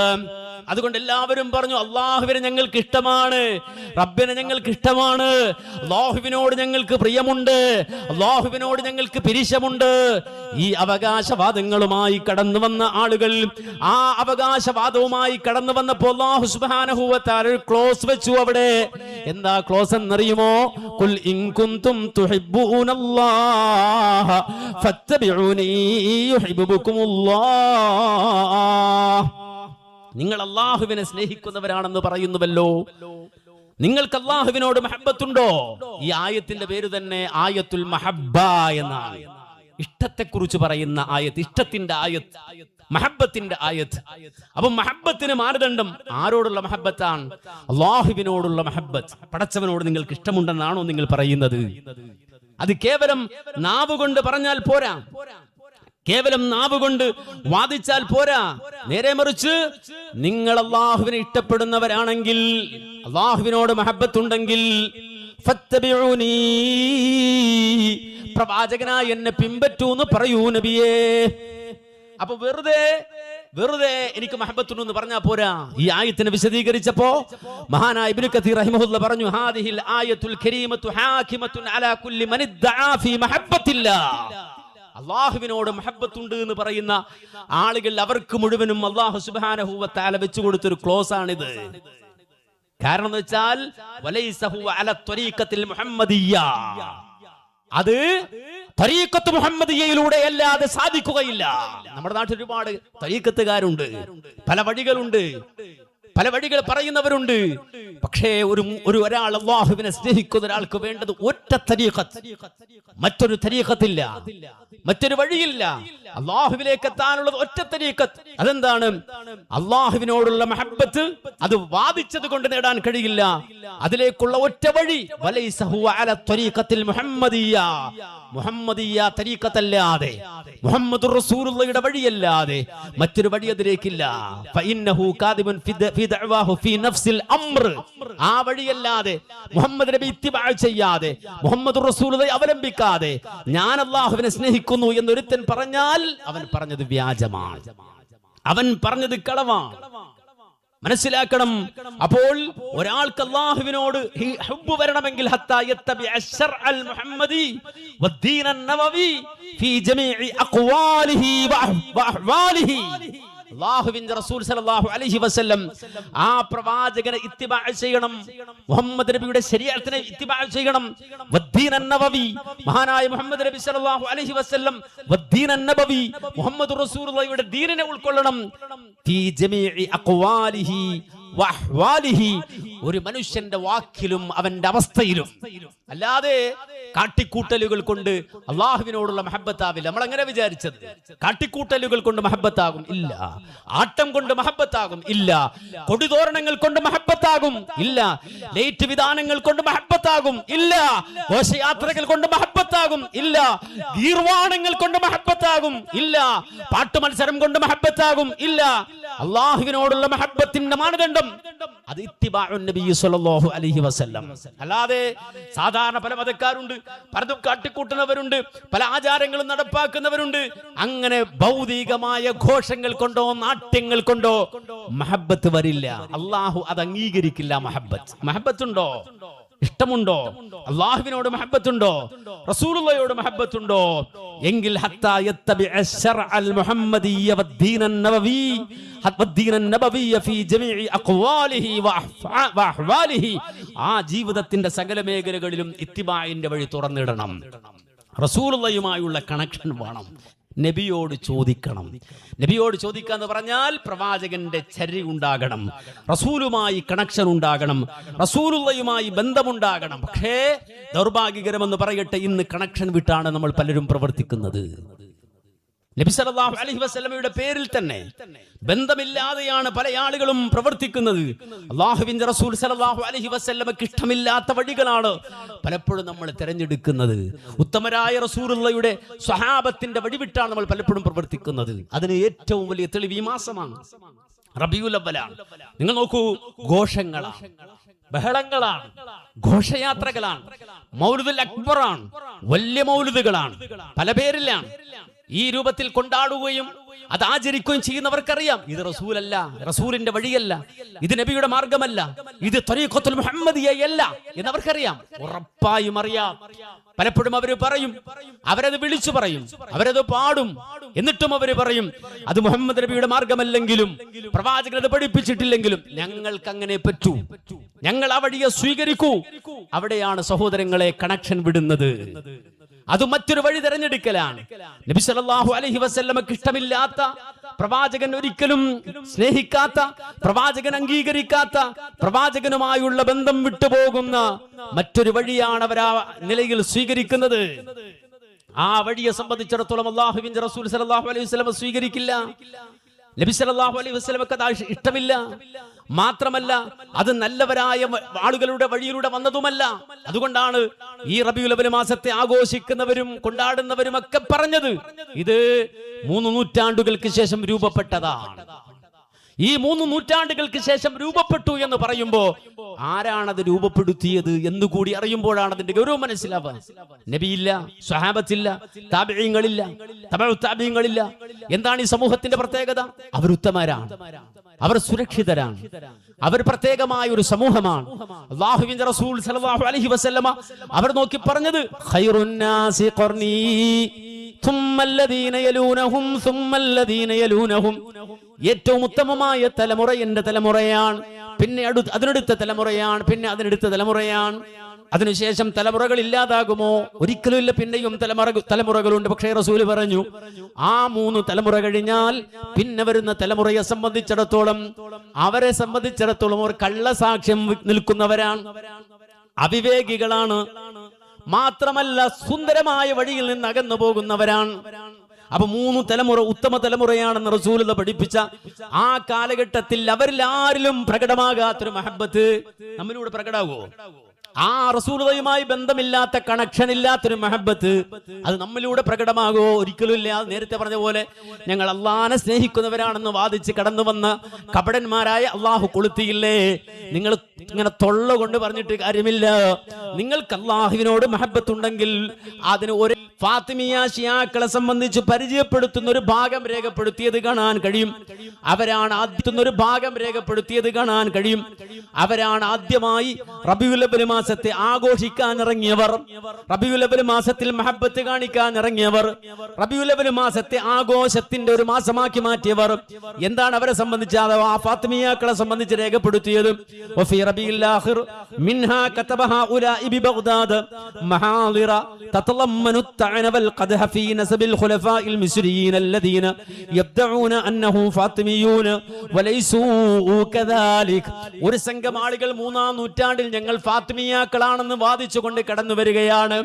അതുകൊണ്ട് എല്ലാവരും പറഞ്ഞു അള്ളാഹുവിനെ ഞങ്ങൾക്ക് ഇഷ്ടമാണ്, റബ്ബിനെ ഞങ്ങൾക്ക് ഇഷ്ടമാണ്, അള്ളാഹുവിനോട് ഞങ്ങൾക്ക് പ്രിയമുണ്ട്, അള്ളാഹുവിനോട് ഞങ്ങൾക്ക് പിരിശമുണ്ട്. ഈ അവകാശവാദങ്ങളുമായി കടന്നു വന്ന ആളുകൾ ആ അവകാശവാദവുമായി കടന്നു വന്നപ്പോൾ അല്ലാഹു സുബ്ഹാനഹു വ തആല ക്ലോസ് വെച്ചു. അവിടെ എന്താ ക്ലോസ് എന്നറിയുമോ? ഖുൽ ഇൻ കുൻതും തുഹിബ്ബൂനല്ലാഹ ഫത്തബിഊനി യുഹിബ്ബുകുമുല്ലാഹ്. നിങ്ങൾ അല്ലാഹുവിനെ സ്നേഹിക്കുന്നവരാണെന്ന് പറയുന്നുവല്ലോ, നിങ്ങൾക്ക് അല്ലാഹുവിനോട് മഹബ്ബത്തുണ്ടോ? ഈ ആയത്തിന്റെ പേര് തന്നെ ആയത്തുൽ മഹബ്ബ എന്നാണ്. ഇഷ്ടത്തെക്കുറിച്ച് പറയുന്ന ആയത്ത്, ഇഷ്ടത്തിന്റെ ആയത്ത്, മഹബ്ബത്തിന്റെ ആയത്ത്. അപ്പൊ മഹബ്ബത്തിന് മാനദണ്ഡം ആരോടുള്ള മഹബ്ബത്താണ്? അല്ലാഹുവിനോടുള്ള മഹബ്ബത്ത്. പടച്ചവനോട് നിങ്ങൾക്ക് ഇഷ്ടമുണ്ടെന്നാണോ നിങ്ങൾ പറയുന്നത്? അത് കേവലം നാവുകൊണ്ട് പറഞ്ഞാൽ പോരാ, കേവലം നാവുകൊണ്ട് വാദിച്ചാൽ പോരാ. നേരെ മറിച്ച് നിങ്ങൾ അല്ലാഹുവിനെ ഇഷ്ടപ്പെടുന്നവരാണെങ്കിൽ, അല്ലാഹുവിനോട് മഹബ്ബത്തുണ്ടെങ്കിൽ ഫത്തബിഊനി, പ്രവാചകനായി എന്നെ പിൻപറ്റൂ എന്ന് പറയൂ നബിയേ. അപ്പൊ വെറുതെ എനിക്ക് മഹബ്ബത്തുണ്ടെന്ന് പറഞ്ഞാൽ പോരാ. ഈ ആയത്തിനെ വിശദീകരിച്ചപ്പോ മഹാനായ ഇബ്നു കസീർ റഹിമഹുല്ലാ പറഞ്ഞു, ഹാദിഹിൽ ആയത്തുൽ കരീമത്തു ഹാകിമത്തുൻ അലാ കുല്ലി മൻ ഇദ്ദഅ ഫീ മഹബ്ബത്തില്ലാഹ്. അല്ലാഹുവിനോട് മഹബ്ബത്തുണ്ട് എന്ന് പറയുന്ന ആളുകൾ അവർക്ക് മുഴുവനും അല്ലാഹു സുബ്ഹാനഹു വ തആല വെച്ചു കൊടുത്തൊരു ക്ലോസ് ആണിത്. കാരണം എന്ന് വെച്ചാൽ വലൈസ ഹുവ അലാ ത്വരീഖത്തിൽ മുഹമ്മദിയ്യ, അത് തരീഖത്ത് മുഹമ്മദിയയിലൂടെ അല്ലാതെ സാധിക്കുകയില്ല. നമ്മുടെ നാട്ടിൽ ഒരുപാട് തരീഖത്തുകാരുണ്ട്, പല വഴികളുണ്ട്, പല വഴികൾ പറയുന്നവരുണ്ട്. പക്ഷേ ഒരാൾ അല്ലാഹുവിനെ സ്നേഹിക്കുന്ന ഒരാൾക്ക് വേണ്ടത് ഒറ്റ തരീഖത്ത്, മറ്റൊരു തരീഖത്തില്ല, മറ്റൊരു വഴിയില്ല. അല്ലാഹുവിലേക്ക് എത്താനുള്ളത് ഒറ്റ തരീഖത്ത്. അതെന്താണ്? അല്ലാഹുവിനോടുള്ള മഹബ്ബത്ത്. അത് വാദിച്ചത് കൊണ്ട് നേടാൻ കഴിയില്ല. അതിലേക്കുള്ള ഒറ്റ വഴി വലൈസ ഹുവ അലാ ത്വരീഖത്തിൽ മുഹമ്മദിയ്യ, മുഹമ്മദിയ്യ തരീഖത്തല്ലാതെ, മുഹമ്മദുർ റസൂലുള്ളാഹിയുടെ വഴിയല്ലാതെ മറ്റൊരു വഴി അതിലേക്കില്ല. ഫഇന്നഹു കാദിബുൻ ഫി ദഅവാഹു ഫി നഫ്സിൽ അംർ, ആ വഴിയല്ലാതെ, മുഹമ്മദ് നബി ഇത്തിബാ ചെയ്യാതെ, മുഹമ്മദുർ റസൂലുള്ളാഹി അവലംബിക്കാതെ ഞാൻ അല്ലാഹുവിനെ സ്നേഹിക്കുന്നു എന്നൊരുത്തൻ പറഞ്ഞാൽ അവൻ പറഞ്ഞത് വ്യാജമാണ്, അവൻ പറഞ്ഞത് കളവാണ്. മനസ്സിലാക്കണം. അപ്പോൾ ഒരാൾക്ക് അല്ലാഹുവിനോട് ഹുബ്ബ് വരണമെങ്കിൽ ഹത്താ യത്തബിഅ ശർഅൽ മുഹമ്മദി വദ്ദീൻ അന്നബവി ഫീ ജമീഇ അഖ്വാലിഹി വഅഹ്വാലിഹി. അല്ലാഹുവിന്റെ റസൂൽ സല്ലല്ലാഹു അലൈഹി വസല്ലം ആ പ്രവാചകനെ ഇത്തിബാ ചെയ്യണം, മുഹമ്മദ് നബിയുടെ ശരീഅത്തിനെ ഇത്തിബാ ചെയ്യണം. വദ്ദീൻ അന്നബവി, മഹാനായ മുഹമ്മദ് നബി സല്ലല്ലാഹു അലൈഹി വസല്ലം വദ്ദീൻ അന്നബവി, മുഹമ്മദ് റസൂലുള്ളാഹിയുടെ ദീനിനെ ഉൾക്കൊള്ളണം. ഫീ ജമീഇ അഖ്വാലിഹി വഅഹ്വാലിഹി, ഒരു മനുഷ്യന്റെ വാക്കിലും അവന്റെ അവസ്ഥയിലും. അല്ലാതെ കാട്ടിക്കൂട്ടലുകൾ കൊണ്ട് അല്ലാഹുവിനോടുള്ള മഹബ്ബത്താവില്ല. നമ്മൾ അങ്ങനെ വിചാരിച്ചത് കാട്ടിക്കൂട്ടലുകൾ കൊണ്ട് മഹബ്ബത്താകും, ഇല്ല. ആട്ടം കൊണ്ട് മഹബ്ബത്താകും, ഇല്ല. കൊടിതോരണങ്ങൾ കൊണ്ട് മഹബ്ബത്താകും, ഇല്ല. ലൈറ്റ് വിധാനങ്ങൾ കൊണ്ട് മഹബ്ബത്താകും, ഇല്ല. ഘോഷയാത്രകൾ കൊണ്ട് മഹബ്ബത്താകും, ഇല്ല. ഗീർവാണങ്ങൾ കൊണ്ട് മഹബ്ബത്താകും, ഇല്ല. പാട്ടുമത്സരം കൊണ്ട് മഹബ്ബത്താകും, ഇല്ല. അല്ലാഹുവിനോടുള്ള മഹബ്ബത്തിന്റെ മാനദണ്ഡം അത് ഇത്തിബാഉൻ നബി സ്വല്ലല്ലാഹു അലൈഹി വസല്ലം. അല്ലാതെ സാധാരണ പല മതക്കാരുണ്ട്, പലതും കാട്ടിക്കൂട്ടുന്നവരുണ്ട്, പല ആചാരങ്ങളും നടപ്പാക്കുന്നവരുണ്ട്. അങ്ങനെ ഭൗതികമായ ഘോഷങ്ങൾ കൊണ്ടോ നാട്യങ്ങൾ കൊണ്ടോ മഹബ്ബത്ത് വരില്ല. അല്ലാഹു അത് അംഗീകരിക്കില്ല. മഹബ്ബത്തുണ്ടോ? ഇഷ്ടമുണ്ടോ? അല്ലാഹുവിനോട് മഹബ്ബത്തുണ്ടോ? റസൂലുള്ളാഹിയോട് മഹബ്ബത്തുണ്ടോ? എങ്കിൽ ഹത്താ യത്തബിഅ ശർഅൽ മുഹമ്മദിയ്യ വദ്ദീൻ അന്നബവി വദ്ദീൻ അന്നബവിയ്യ ഫീ ജമീഇ അഖ്വാലിഹി വഅഹ്വാലിഹി, ആ ജീവിതത്തിന്റെ സകല മേഖലകളിലും ഇത്തിബാഇന്റെ വഴി തുറന്നിടണം. റസൂലുള്ളാഹിയുമായുള്ള കണക്ഷൻ വേണം. നബിയോട് ചോദിക്കണം. നബിയോട് ചോദിക്കാന്ന് പറഞ്ഞാൽ പ്രവാചകന്റെ ചര്യ ഉണ്ടാകണം, റസൂലുമായി കണക്ഷൻ ഉണ്ടാകണം, റസൂലുള്ളാഹിയുമായി ബന്ധമുണ്ടാകണം. പക്ഷേ ദൗർഭാഗ്യകരമെന്ന് പറയട്ടെ, ഇന്ന് കണക്ഷൻ വിട്ടാണ് നമ്മൾ പലരും പ്രവർത്തിക്കുന്നത്. നബി സല്ലല്ലാഹു അലൈഹി വസല്ലമയുടെ പേരിൽ തന്നെ ബന്ധമില്ലാതെയാണ് പല ആളുകളും പ്രവർത്തിക്കുന്നത്. അല്ലാഹുവിന്റെ റസൂൽ സല്ലല്ലാഹു അലൈഹി വസല്ലമക്ക് ഇഷ്ടമില്ലാത്ത വഴികളാണ് പലപ്പോഴും നമ്മൾ തിരഞ്ഞെടുക്കുന്നത്. ഉത്തമരായ റസൂലുള്ളാഹിയുടെ സ്വഹാബത്തിന്റെ വഴി വിട്ടാണ് നമ്മൾ പലപ്പോഴും പ്രവർത്തിക്കുന്നത്. അതിന് ഏറ്റവും വലിയ തെളിവ് ഈ മാസമാണ്, റബീഉൽ അവ്വലാണ്. നിങ്ങൾ നോക്കൂ, ഘോഷങ്ങളാണ്, ബഹളങ്ങളാണ്, ഘോഷയാത്രകളാണ്, മൗലിദുൽ അക്ബറാണ്, വലിയ മൗലിദുകളാണ്, പല പേരിലാണ്. ഈ രൂപത്തിൽ കൊണ്ടാടുകയും അത് ആചരിക്കുകയും ചെയ്യുന്നവർക്കറിയാം ഇത് റസൂലല്ല, റസൂലിന്റെ വഴിയല്ല, ഇത് നബിയുടെ മാർഗമല്ല, ഇത് ത്വരീഖത്തുൽ മുഹമ്മദിയയല്ല എന്നവർക്കറിയാം, ഉറപ്പായും അറിയാം. പലപ്പോഴും അവര് പറയും, അവരത് വിളിച്ചു പറയും, അവരത് പാടും, എന്നിട്ടും അവര് പറയും അത് മുഹമ്മദ് നബിയുടെ മാർഗമല്ലെങ്കിലും പ്രവാചകൻ അത് പഠിപ്പിച്ചിട്ടില്ലെങ്കിലും ഞങ്ങൾക്ക് അങ്ങനെ പറ്റൂ, ഞങ്ങൾ ആ വഴിയെ സ്വീകരിക്കൂ. അവിടെയാണ് സഹോദരങ്ങളെ കണക്ഷൻ വിടുന്നത്. അത് മറ്റൊരു വഴി തെരഞ്ഞെടുക്കലാണ്. നബി സല്ലല്ലാഹു അലൈഹി വസല്ലമക്ക് ഇഷ്ടമില്ലാത്ത, പ്രവാചകൻ ഒരിക്കലും സ്നേഹിക്കാത്ത, പ്രവാചകൻ അംഗീകരിക്കാത്ത, പ്രവാചകനുമായുള്ള ബന്ധം വിട്ടുപോകുന്ന മറ്റൊരു വഴിയാണ് അവർ ആ നിലയിൽ സ്വീകരിക്കുന്നത്. ആ വഴിയെ സംബന്ധിച്ചിടത്തോളം അല്ലാഹുവിന്റെ റസൂൽ സല്ലല്ലാഹു അലൈഹി വസല്ലം സ്വീകരിക്കില്ല. നബി സല്ലല്ലാഹു അലൈഹി വസല്ലമക്ക് അത് ഇഷ്ടമില്ല. മാത്രമല്ല അത് നല്ലവരായ ആളുകളുടെ വഴിയിലൂടെ വന്നതുമല്ല. അതുകൊണ്ടാണ് ഈ റബീഉൽ അവ്വൽ മാസത്തെ ആഘോഷിക്കുന്നവരും കൊണ്ടാടുന്നവരും ഒക്കെ പറഞ്ഞത് ഇത് 3 നൂറ്റാണ്ടുകൾക്ക് ശേഷം രൂപപ്പെട്ടതാണ്. ഈ 3 നൂറ്റാണ്ടുകൾക്ക് ശേഷം രൂപപ്പെട്ടു എന്ന് പറയുമ്പോ ആരാണത് രൂപപ്പെടുത്തിയത് എന്നുകൂടി അറിയുമ്പോഴാണ് അതിന്റെ ഗൗരവം മനസ്സിലാവുക. നബിയില്ല, സ്വഹാബത്തില്ല, താബിഈങ്ങളില്ല, തബഉ താബിഈങ്ങളില്ല. എന്താണ് ഈ സമൂഹത്തിന്റെ പ്രത്യേകത? അവർ ഉത്തമരാണ്, അവർ സുരക്ഷിതരാണ്, അവർ പ്രത്യേകമായ ഒരു സമൂഹമാണ്. അല്ലാഹുവിന്റെ റസൂൽ സല്ലല്ലാഹു അലൈഹി വസല്ലമ അവർ നോക്കി പറഞ്ഞത് ഖൈറുന്നാസി ഖർനീ ഏറ്റവും ഉത്തമമായ തലമുറ എന്റെ തലമുറയാണ്, പിന്നെ അതിനടുത്ത തലമുറയാണ്, പിന്നെ അതിനടുത്ത തലമുറയാണ്. അതിനുശേഷം തലമുറകൾ ഇല്ലാതാകുമോ? ഒരിക്കലും ഇല്ല, പിന്നെയും തലമുറകളുണ്ട്. പക്ഷേ റസൂല് പറഞ്ഞു ആ 3 തലമുറ കഴിഞ്ഞാൽ പിന്നെ വരുന്ന തലമുറയെ സംബന്ധിച്ചിടത്തോളം അവർ കള്ളസാക്ഷ്യം നിൽക്കുന്നവരാണ്, അവിവേകികളാണ്, മാത്രമല്ല സുന്ദരമായ വഴിയിൽ നിന്ന് അകന്നു പോകുന്നവരാണ്. അപ്പൊ 3 തലമുറ ഉത്തമ തലമുറയാണെന്ന് റസൂലുള്ളാഹി പഠിപ്പിച്ച ആ കാലഘട്ടത്തിൽ അവരിൽ ആരിലും പ്രകടമാകാത്തൊരു മഹബത്ത് നമ്മിലൂടെ പ്രകടമാകുമോ? ആ റസൂലുള്ളാഹിയുമായി ബന്ധമില്ലാത്ത, കണക്ഷൻ ഇല്ലാത്തൊരു മഹബത്ത് അത് നമ്മിലൂടെ പ്രകടമാകുമോ? ഒരിക്കലും ഇല്ല. നേരത്തെ പറഞ്ഞ പോലെ ഞങ്ങൾ അള്ളാഹനെ സ്നേഹിക്കുന്നവരാണെന്ന് വാദിച്ച് കടന്നു വന്ന കപടന്മാരായ അള്ളാഹു കൊളുത്തിയില്ലേ. നിങ്ങൾ ഇങ്ങനെ തൊള്ള കൊണ്ട് പറഞ്ഞിട്ട് കാര്യമില്ല. നിങ്ങൾക്ക് അള്ളാഹുവിനോട് മഹബത്ത് ഉണ്ടെങ്കിൽ അതിന് ഒരു ഫാത്തിമിയ ശിയാക്കളെ സംബന്ധിച്ച് പരിചയപ്പെടുത്തുന്ന ഒരു ഭാഗം രേഖപ്പെടുത്തിയത് കാണാൻ കഴിയും. അവരാണ് ആദ്യത്തെ ഭാഗം രേഖപ്പെടുത്തിയത് കാണാൻ കഴിയും. അവരാണ് ആദ്യമായി റബീഉൽ അവ്വൽ മാസത്തെ ആഘോഷിക്കാൻ ഇറങ്ങിയവർ, റബീഉൽ അവ്വൽ മാസത്തിൽ മഹബത്ത് കാണിക്കാൻ ഇറങ്ങിയവർ, റബീഉൽ അവ്വൽ മാസത്തെ ആഘോഷത്തിന്റെ ഒരു മാസമാക്കി മാറ്റിയവർ. എന്താണ് അവരെ സംബന്ധിച്ച് ആ ഫാത്തിമിയാക്കളെ സംബന്ധിച്ച് രേഖപ്പെടുത്തിയത്? വഫി റബീഉൽ ആഖിർ മിൻഹാ കതബഹ ഉലൈ ബിബഗ്ദാദ് മഹാദിറ തതളമ്മനു الطعن والقدح في نسب الخلفاء المصريين الذين يبدعون أنهم فاطميون وليسوا كذلك. ഒരു സംഘം ആളുകൾ 3-ാം നൂറ്റാണ്ടിൽ ഞങ്ങൾ ഫാത്തിമിയാക്കളാണെന്ന് വാദിച്ചുകൊണ്ട് കടന്നു വരികയാണ്.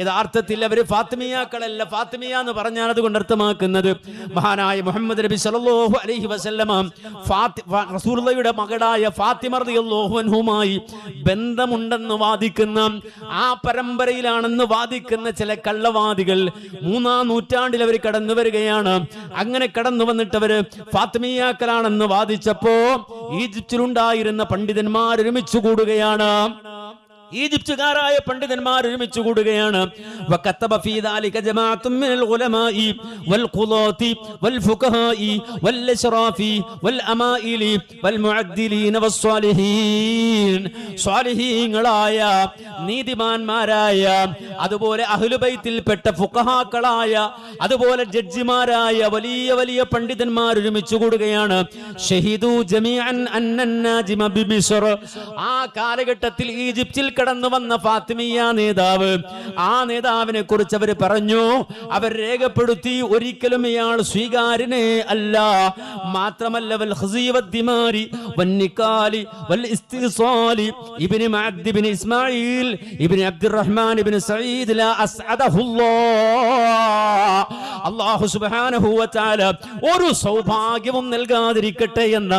യഥാർത്ഥത്തിൽ അവർ ഫാത്തിമിയാക്കളല്ല. ഫാത്തിമിയ എന്ന് പറഞ്ഞാൽ അതുകൊണ്ട് അർത്ഥമാക്കുന്നത് മഹാനായ മുഹമ്മദ് നബി സല്ലല്ലാഹു അലൈഹി വസല്ലമ റസൂലുള്ളാഹിയുടെ മകളായ ഫാത്തിമ റളിയല്ലാഹു അൻഹുമായി ബന്ധമുണ്ടെന്ന് വാദിക്കുന്ന, ആ പരമ്പരയിലാണെന്ന് വാദിക്കുന്ന ചില കള്ളവാദികൾ 3-ാം നൂറ്റാണ്ടിൽ അവർ കടന്നു വരികയാണ്. അങ്ങനെ കടന്നു വന്നിട്ട് അവര് ഫാത്തിമിയാക്കളാണെന്ന് വാദിച്ചപ്പോ ഈജിപ്തിലുണ്ടായിരുന്ന പണ്ഡിതന്മാർ ഒരുമിച്ച് കൂടുകയാണ്. ഈജിപ്തുകാരായ പണ്ഡിതന്മാർ ഒരുമിച്ച് കൂടുകയാണ്. വകതബ ഫീ ദാലിക ജമാഅത്തുൻ മിനൽ ഉലമാഇ വൽ ഖുളാതി വൽ ഫുഖഹാഇ വൽ അശ്റാഫി വൽ അമാഇലി വൽ മുഅദ്ദിലീന വസ്സാലിഹീൻ. സ്വാലിഹീങ്ങളായ, നീതിമാന്മാരായ, അതുപോലെ അഹ്ലു ബൈത്തിൽപ്പെട്ട ഫുഖഹാക്കളായ, അതുപോലെ ജഡ്ജിമാരായ വലിയ വലിയ പണ്ഡിതന്മാർ ഒരുമിച്ച് കൂടുകയാണ്. ഷഹീദു ജമീഅൻ അന്നൻ നാജിമ ബിമിസ്ർ. ആ കാലഘട്ടത്തിൽ ഈജിപ്തിൽ കടന്നു വന്ന ഫാത്തിമിയ നേതാവ്, ആ നേതാവിനെ കുറിച്ച് അവർ പറഞ്ഞു, അവർ രേഖപ്പെടുത്തി. ഒരിക്കലും ഇയാൾ സ്വീകാര്യനേ അല്ല. മാത്രമല്ല വൽ ഖസീ വദ്ദിമാരി വന്നികാലി വൽ ഇസ്തിസാലി ഇബ്നു മഅദ് ഇബ്നു ഇസ്മാഈൽ ഇബ്നു അബ്ദുറഹ്മാൻ ഇബ്നു സഈദ് ലാ അസ്അദഹുല്ലാഹ്. അല്ലാഹു സുബ്ഹാനഹു വ തആല ഒരു സൗഭാഗ്യവും നൽകാതിരിക്കട്ടെ എന്ന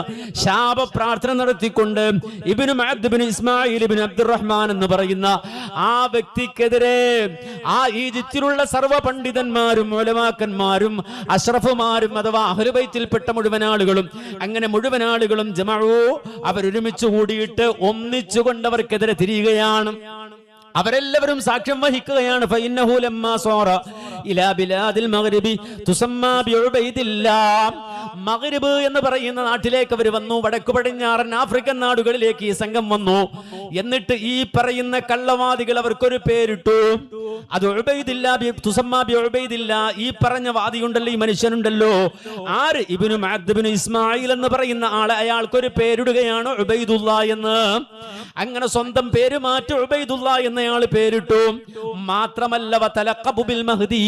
ശാപ പ്രാർത്ഥന നടത്തിക്കൊണ്ട് ഇബ്നു മഅദ് ഇബ്നു ഇസ്മാഈൽ ഇബ്നു അബ്ദുറഹ്മാൻ എന്ന് പറയുന്ന ആ വ്യക്തിക്കെതിരെ ആ ഈജിപ്തിലുള്ള സർവ്വ പണ്ഡിതന്മാരും ഉലമാക്കന്മാരും അഷ്റഫുമാരും അഥവാ അഹ്ലു ബൈത്തിൽപ്പെട്ട മുഴുവൻ ആളുകളും, അങ്ങനെ മുഴുവൻ ആളുകളും ജമഉ അവരൊരുമിച്ച് കൂടിയിട്ട് ഒന്നിച്ചുകൊണ്ട് അവർക്കെതിരെ തിരിയുകയാണ്. അവരെല്ലാവരും സാക്ഷ്യം വഹിക്കുകയാണ്. ഫഇന്നഹു ലമ്മാ സാറ ഇലാ ബിലാദിൽ മഗ്രിബി തുസമ്മാ ബിഉബൈദില്ലാഹ്. മഗ്രിബ് എന്ന് പറയുന്ന നാട്ടിലേക്ക് അവർ വന്നു. വടക്കു പടിഞ്ഞാറൻ ആഫ്രിക്കൻ നാടുകളിലേക്ക് ഈ സംഘം വന്നു. എന്നിട്ട് ഈ പറയുന്ന കള്ളവാദികൾ അവർക്കൊരു പേരിട്ടു. അത് ഉബൈദില്ലാഹ്, തുസമ്മാ ബിഉബൈദില്ലാഹ്. ഈ പറഞ്ഞ വാദിയുണ്ടല്ലോ, ഈ മനുഷ്യനുണ്ടല്ലോ, ആര്? ഇബ്നു മഅദ് ഇബ്നു ഇസ്മായിൽ എന്ന് പറയുന്ന ആളെ അയാൾക്കൊരു പേരിടുകയാണ് ഉബൈദുല്ലാഹ് എന്ന്. അങ്ങനെ സ്വന്തം പേര് മാറ്റി ഉബൈദുല്ലാഹ് എന്നയാൾ പേരിട്ടു. മാത്രമല്ല വതലഖബു ബിൽ മഹ്ദി,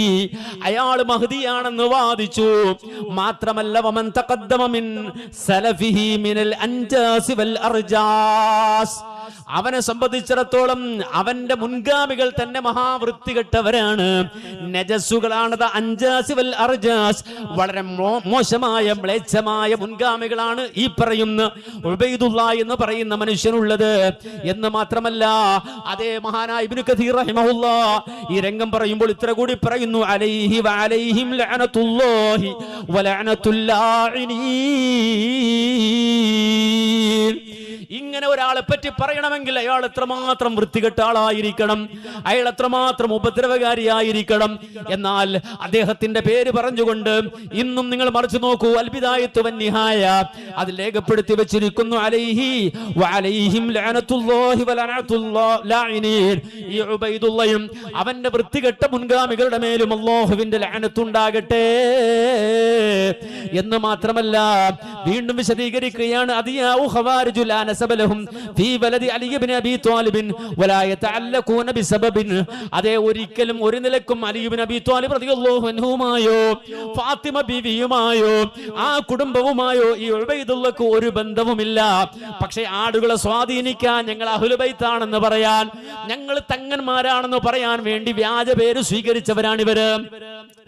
അയാൾ മഹ്ദിയാണെന്ന് വാദിച്ചു. മാത്രമല്ല വമൻ തഖദ്ദമ മിൻ സലഫിഹി മിനൽ അൻജാസ് വൽ അർജാസ്, അവനെ സംബന്ധിച്ചിടത്തോളം അവന്റെ മുൻഗാമികൾ തന്നെ മഹാവൃത്തികെട്ടവരാണ്, നജസുകളാണ്. അൻജാസ് വൽ അർജാസ്, വളരെ മോശമായ മ്ലേച്ഛമായ മുൻഗാമികളാണ് ഈ പറയുന്ന ഉബൈദുല്ലാഹ് എന്ന് പറയുന്ന മനുഷ്യനുള്ളത് എന്ന് മാത്രമല്ല, അതേ മഹാനായ ഇബ്നു കസീർ റഹിമഹുല്ലാഹ് ഈ രംഗം പറയുമ്പോൾ ഇത്ര കൂടി പറയുന്നു, അലൈഹി വഅലൈഹിം ലഅനത്തുല്ലാഹി വലഅനത്തുൽ ലാഇനീൻ. ഇങ്ങനെ ഒരാളെ പറ്റി പറയണമെങ്കിൽ അയാൾ എത്രമാത്രം വൃത്തികെട്ട ആളായിരിക്കണം, അയാൾ എത്രമാത്രം ഉപദ്രവകാരിയായിരിക്കണം. എന്നാൽ അദ്ദേഹത്തിന്റെ പേര് പറഞ്ഞുകൊണ്ട് ഇന്നും നിങ്ങൾ മറിച്ചു നോക്കൂ, അൽ ബിദായത്തു വൻ നിഹായ അതിൽ രേഖപ്പെടുത്തി വെച്ചിരിക്കുന്നു, അലൈഹി വഅലൈഹിം ലഅനത്തുല്ലാഹി വലഅനത്തുൽ ലാഇനീൻ. ഈ ഉബൈദുള്ളയും അവന്റെ വൃത്തികെട്ട മുൻഗാമികളുടെ മേലും അല്ലാഹുവിന്റെ ലഅനത്തുണ്ടാകട്ടെ എന്ന് മാത്രമല്ല വീണ്ടും വിശദീകരിക്കുകയാണ്, അതിയാഉ ഖവാരിജുൽ നസബലഹും ഫീ വലദി അലി ഇബ്നു അബീ ത്വാലിബ് വലാ യതഅല്ലഖൂന ബിസബബിൻ. അതേ ഒരിക്കലും ഒരു നിലക്കും അലി ഇബ്നു അബീ ത്വാലിബ് റളിയല്ലാഹു അൻഹുമായോ ഫാത്തിമ ബീവിയുമായോ ആ കുടുംബവുമായോ ഈ ഉബൈദുള്ളക്ക് ഒരു ബന്ധവുമില്ല. പക്ഷേ ആടുകളെ സ്വാധീനിക്കാൻ ഞങ്ങൾ അഹ്ലുൽ ബൈത്താണെന്ന് പറയാൻ, ഞങ്ങൾ തങ്ങന്മാരാണെന്ന് പറയാൻ വേണ്ടി വ്യാജ പേര് സ്വീകരിച്ചവരാണ് ഇവര്.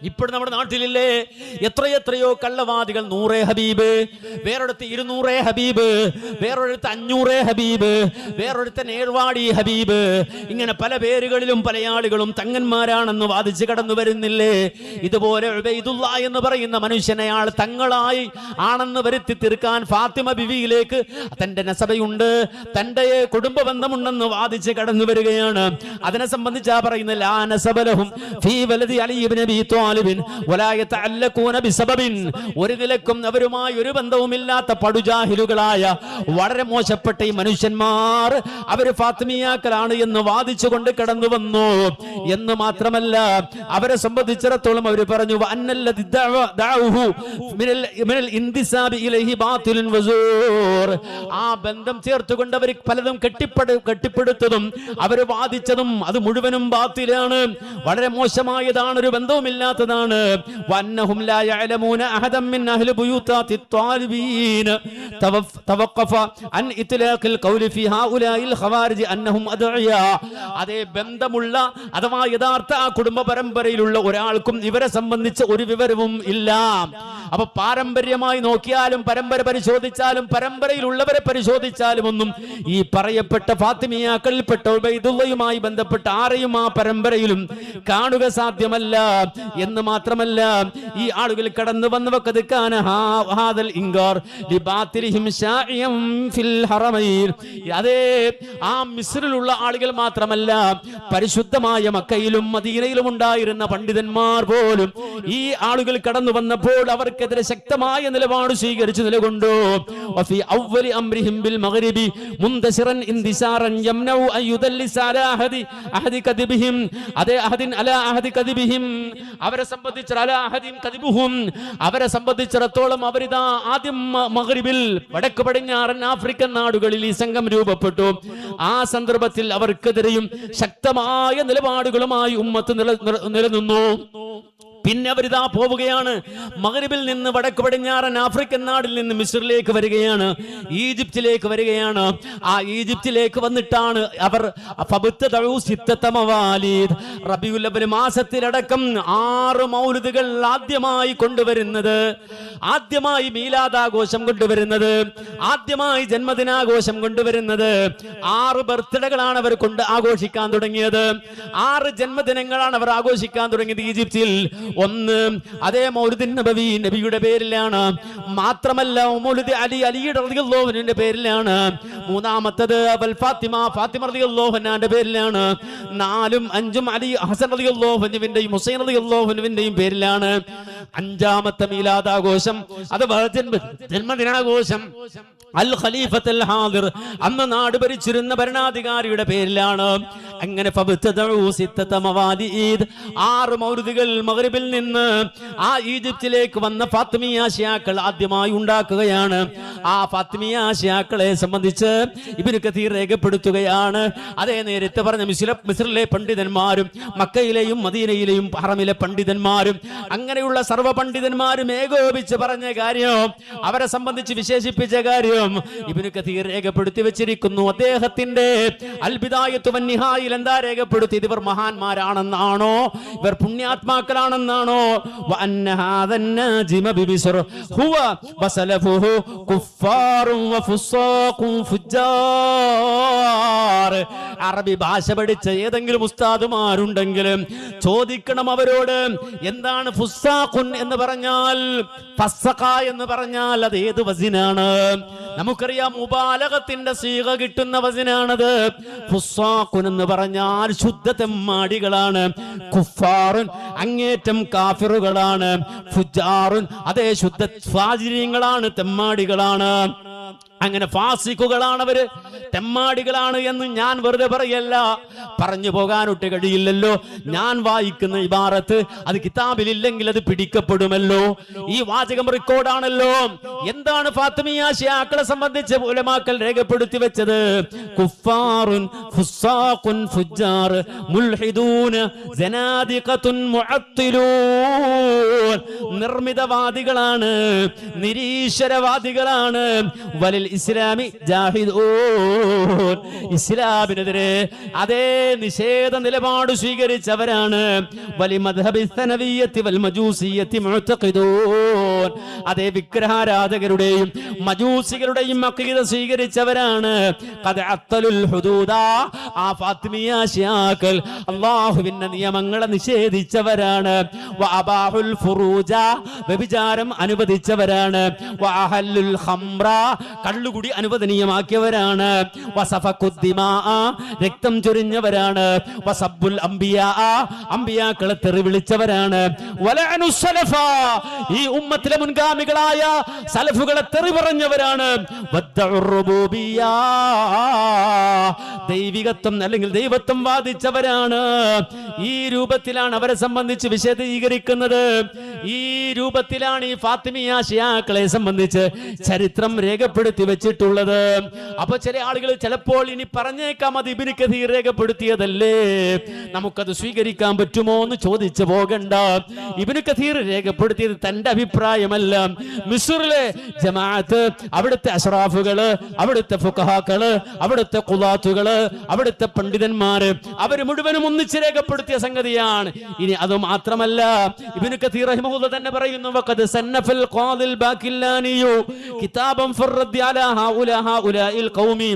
ഇപ്പോൾ നമ്മുടെ നാട്ടിലില്ലേ എത്രയെത്രയോ കള്ളവാദികൾ. 100 ഹബീബ്, വേറൊരുത്ത് 200 ഹബീബ്, വേറൊരുത്ത് 500 ഹബീബ്, വേറൊരുത്ത നേർവാടി ഹബീബ്. ഇങ്ങനെ പല പേരുകളിലും പല ആളുകളും തങ്ങന്മാരാണെന്ന് വാദിച്ച് കടന്നു വരുന്നില്ലേ? ഇതുപോലെ ഉബൈദുല്ലാഹ് എന്ന് പറയുന്ന മനുഷ്യനയാൾ തങ്ങളായി ആണെന്ന് വരുത്തി തീർക്കാൻ ഫാത്തിമ ബിവിയിലേക്ക് തന്റെ നസബയുണ്ട്, തന്റെ കുടുംബ ബന്ധമുണ്ടെന്ന് വാദിച്ച് കടന്നു വരികയാണ്. അതിനെ സംബന്ധിച്ചാ പറയുന്നത്, ലാ നസബലഹും ഫീ വലദി അലി ഇബ്നു അബീ ത്വാലിബ് വലാ യതഅല്ലഖൂന ബിസബബിൻ. ഒരു നിലക്കും അവരുമായി ഒരു ബന്ധവുമില്ലാത്ത പടുജാഹിലുകളായ വളരെ മോശപ്പെട്ട ഈ മനുഷ്യന്മാർ അവര് ഫാത്തിമിയാക്കളാണ് എന്ന് വാദിച്ചുകൊണ്ട് കടന്നു വന്നു. എന്ന് മാത്രമല്ല അവരെ സംബന്ധിച്ചിടത്തോളം അവർ പറഞ്ഞു, ആ ബന്ധം ചേർത്തുകൊണ്ട് അവർ പലതും കെട്ടിപ്പടുത്തതും അവർ വാദിച്ചതും അത് മുഴുവനും ബാത്തിലാണ്, വളരെ മോശമായതാണ്, ഒരു ബന്ധവുമില്ലാത്തതാണ്. വന്നഹും ലാ യഅലമൂന അഹദൻ മിൻ അഹ്ലി ബുയൂതാത്തി ത്വാലിബീൻ തവഖഫ അൻ ഇത്ലാഖിൽ ഖൗലി ഫീ ഹൗലാഇൽ ഖവാരിജ് അന്നഹും അദ്ഇയാ. അതേ ബന്ധമുള്ള അഥവാ യഥാർത്ഥ ആ കുടുംബ പരമ്പരയിലുള്ള ഒരാൾക്കും ഇവരെ സംബന്ധിച്ച് ഒരു വിവരവും ഇല്ല. അപ്പൊ പാരമ്പര്യമായി നോക്കിയാലും പരമ്പര പരിശോധിച്ചാലും പരമ്പരയിലുള്ളവരെ പരിശോധിച്ചാലും ഒന്നും ഈ പറയപ്പെട്ട ഫാത്തിമിയാക്കളിൽപ്പെട്ട ഉബൈദുള്ളയുമായി ബന്ധപ്പെട്ട ആരെയും ആ പരമ്പരയിലും കാണുക സാധ്യമല്ല. എന്ന് മാത്രമല്ല ഈ ആളുകൾ കടന്നു വന്നവക്കത് കാന ഹാദൽ ഇൻകാർ ലിബാതിലിഹിം ശാഇയം ഫിൽ ഹറമൈൻ. അതേ ആ മിസ്രിലുള്ള ആളുകൾ മാത്രമല്ല, പരിശുദ്ധമായ മക്കയിലും മദീനയിലും ഉണ്ടായിരുന്ന പണ്ഡിതന്മാർ പോലും ഈ ആളുകൾ കടന്നു വന്നപ്പോൾ അവർക്കെതിരെ ശക്തമായ നിലപാട് സ്വീകരിച്ചു നിലകൊണ്ടു. വഫി അവ്വലി അംരിഹിം ബിൽ മഗ്രിബി മുന്തശിറൻ ഇന്തിസാറൻ യംനഉ അയ്യുദല്ലിസ അലാ അഹദി കദിബിഹിം. അതേ അഹദിൻ അലാ അഹദി കദിബിഹിം. അവരെ സംബന്ധിച്ച് അലാ അഹദിൻ കദിബുഹും, അവരെ സംബന്ധിച്ചിടത്തോളം അവരിതാ ആദ്യം മഗ്രിബിൽ വടക്ക് പടിഞ്ഞാറൻ ആഫ്രിക്കൻ നാടുകളിൽ ഈ സംഘം രൂപപ്പെട്ടു. ആ സന്ദർഭത്തിൽ അവർക്കെതിരെയും ശക്തമായ നിലപാടുകളുമായി ഉമ്മത്ത് നിലനിന്നു. പിന്നെ അവരിതാ പോവുകയാണ്, മഗ്രിബിൽ നിന്ന് വടക്ക് പടിഞ്ഞാറൻ ആഫ്രിക്കൻ നാടിൽ നിന്ന് മിസ്രിലേക്ക് വരികയാണ്, ഈജിപ്തിലേക്ക് വരികയാണ്. ആ ഈജിപ്തിലേക്ക് വന്നിട്ടാണ് അവർ റബീഉൽ അവ്വൽ മാസത്തിലടക്കം 6 മൗലിദുകൾ ആദ്യമായി കൊണ്ടുവരുന്നത്, ആദ്യമായി മീലാദാഘോഷം കൊണ്ടുവരുന്നത്, ആദ്യമായി ജന്മദിനാഘോഷം കൊണ്ടുവരുന്നത്. 6 ബർത്ത്ഡേകളാണ് അവർ കൊണ്ട് ആഘോഷിക്കാൻ തുടങ്ങിയത്, 6 ജന്മദിനങ്ങളാണ് അവർ ആഘോഷിക്കാൻ തുടങ്ങിയത് ഈജിപ്തിൽ. ഒന്ന് അതേ മൗലിദുൻ നബവി നബിയുടെ പേരിലാണ്. മാത്രമല്ല മൗലിദ് അലി അലിയുടെ റളിയല്ലാഹു അൻഹുവിന്റെ പേരിലാണ്. മൂന്നാമത്തത് അബൽ ഫാത്തിമ ഫാത്തിമ റളിയല്ലാഹു അൻഹയുടെ പേരിലാണ്. 4ഉം 5ഉം അലി ഹസൻ റളിയല്ലാഹു അൻഹുവിന്റെയും ഹുസൈൻ റളിയല്ലാഹു അൻഹുവിന്റെയും പേരിലാണ്. 5ാമത്തെ മീലാദാഘോഷം അഥവാ ജന്മദിനാഘോഷം അൽ ഖലീഫത്തുൽ ഹാദിർ അന്ന് നാട് ഭരിച്ചിരുന്ന ഭരണാധികാരിയുടെ പേരിലാണ്. അങ്ങനെ 6 മൗലിദുകൾ മഗ്രിബിൽ നിന്ന് ആ ഈജിപ്തിലേക്ക് വന്ന ഫാത്തിമിയ ശിയാക്കൾ ആദ്യമായി ഉണ്ടാക്കുകയാണ്. ആ ഫാത്തിമിയ ശിയാക്കളെ സംബന്ധിച്ച് ഇബ്നു കതീർ രേഖപ്പെടുത്തുകയാണ്. അതേ നേരത്തെ പറഞ്ഞ മിസ്രിലെ പണ്ഡിതന്മാരും മക്കയിലെയും മദീനയിലെയും ഹറമിലെ പണ്ഡിതന്മാരും അങ്ങനെയുള്ള സർവ്വ പണ്ഡിതന്മാരും ഏകോപിച്ച് പറഞ്ഞ കാര്യം, അവരെ സംബന്ധിച്ച് വിശേഷിപ്പിച്ച കാര്യം ഇബ്നു കതീർ രേഖപ്പെടുത്തി വെച്ചിരിക്കുന്നു. അദ്ദേഹത്തിന്റെ അൽ ബിദായത്തു വൻ നിഹായിൽ എന്താ രേഖപ്പെടുത്തിയത്? ഇവർ മഹാന്മാരാണെന്നാണോ, ഇവർ പുണ്യാത്മാക്കളാണെന്നാണോ? വഅന്ന ഹാദൻ നാജിമ ബിബിസ്ർ ഹുവ വസലഫുഹു കുഫാറുൻ വഫുസാഖുൻ ഫുജാർ. അറബി ഭാഷ പഠിച്ച ഏതെങ്കിലും ഉസ്താദുമാരുണ്ടെങ്കിൽ ചോദിക്കണം അവരോട്, എന്താണ് ഫുസാഖുൻ എന്ന് പറഞ്ഞാൽ, ഫസ്സഖ എന്ന് പറഞ്ഞാൽ അത് ഏത് വസിനാണ്? നമുക്കറിയാം മുബാലഗത്തിന്റെ സീഗ കിട്ടുന്ന വസിനാണത്. ഫുസാഖുൻ എന്ന് പറഞ്ഞാൽ ശുദ്ധ തെമ്മാടികളാണ്. കുഫാറുൻ അങ്ങേറ്റം കാഫിറുകളാണ്. ഫുജാറുൻ അതേ ശുദ്ധ ഫാജിരീങ്ങളാണ്, തെമ്മാടികളാണ്. അങ്ങനെ ഫാസിഖുകളാണ് അവര്, തെമ്മാടികളാണ് എന്ന് ഞാൻ വെറുതെ പറയല്ല, പറഞ്ഞു പോകാനൊട്ട് കഴിയില്ലല്ലോ. ഞാൻ വായിക്കുന്ന ഇബാറത്ത് അത് കിതാബിലില്ലെങ്കിൽ അത് പിടിക്കപ്പെടുമല്ലോ. ഈ വാചകം റെക്കോർഡാണല്ലോ. എന്താണ് ഫാത്തിമിയ ശിയാക്കളെ സംബന്ധിച്ച് ഉലമാക്കൾ രേഖപ്പെടുത്തി വെച്ചത്? കുഫാറുൻ ഫുസാഖുൻ ഫുജാർ മുൽഹിദൂൻ സനാദിഖത്തുൻ മുഅത്തിലൂൻ. നിർമ്മിതവാദികളാണ്, നിരീശ്വരവാദികളാണ്. വലിൽ ഇസ്ലാമി ജാഹിദൂൻ. ഇസ്ലാമിനെതിരെ അതേ നിഷേധ നിലപാട് സ്വീകരിച്ചവരാണ്. വലി മദ്ഹബി സനവിയ്യത്തി വൽ മജൂസിയ്യത്തി മുഅ്തഖിദൂൻ. അതേ വിഗ്രഹാരാധകരുടെയും മജൂസികളുടെയും അഖീദ സ്വീകരിച്ചവരാണ്. ഖദ് അത്തലുൽ ഹുദൂദ. ആ ഫാത്തിമിയ ശിയാക്കൾ അല്ലാഹുവിന്റെ നിയമങ്ങളെ നിഷേധിച്ചവരാണ്. വഅബാഹുൽ ഫുറൂജ. വ്യഭിചാരം അനുവദിച്ചവരാണ്. വഅഹല്ലുൽ ഖംറ. കള്ളുകുടി അനുവദനീയമാക്കിയവരാണ്. വസഫഖുദ്ദിമാ. രക്തം ചൊരിഞ്ഞവരാണ്. വസബ്ബുൽ അംബിയാ. അംബിയാക്കളെ തെറി വിളിച്ചവരാണ്. വലഅനു സലഫ. ഈ ഉമ്മത്തിലെ മുൻഗാമികളായ സലഫുകളെ തെറി പറഞ്ഞവരാണ്. വദ്ദഉർ റുബൂബിയ്യ. ദൈവികത്വം അല്ലെങ്കിൽ ദൈവത്വം വാദിച്ചവരാണ്. ഈ രൂപത്തിലാണ് അവരെ സംബന്ധിച്ച് വിശദീകരിക്കുന്നത്. ഈ രൂപത്തിലാണ് ഈ ഫാത്തിമിയ ശിയാക്കളെ സംബന്ധിച്ച് ചരിത്രം രേഖപ്പെടുത്തി വെച്ചിട്ടുള്ളത്. അപ്പൊ ചില ആളുകൾ ചിലപ്പോൾ ഇനി പറഞ്ഞേക്കാം, അത് ഇബ്നു കതീർ രേഖപ്പെടുത്തിയതല്ലേ, നമുക്കത് സ്വീകരിക്കാൻ പറ്റുമോ എന്ന് ചോദിച്ചു പോകണ്ട. ഇബ്നു കതീർ രേഖപ്പെടുത്തിയത് തന്റെ അഭിപ്രായമല്ല. മിസ്റിലെ ജമാഅത്ത്, അവിടുത്തെ അഷ്റാഫുകള്, അവിടുത്തെ ഫുഖഹാക്കള്, അവിടുത്തെ ഖുദാത്തുകള്, അവിടുത്തെ പണ്ഡിതന്മാര്, അവര് മുഴുവനും ഒന്നിച്ച് രേഖപ്പെടുത്തിയ സംഗതിയാണ്. ഇനി അത് മാത്രമല്ല, ഇബ്നു കതീർ റഹിമഹുല്ലാഹ് തന്നെ പറയുന്നു, വഖദ് സന്നഫൽ ഖാദിൽ ബാക്കില്ലാനിയു കിതാബൻ ഫർറദ് അലാ ഹൗലാഇൽ ഖൗമി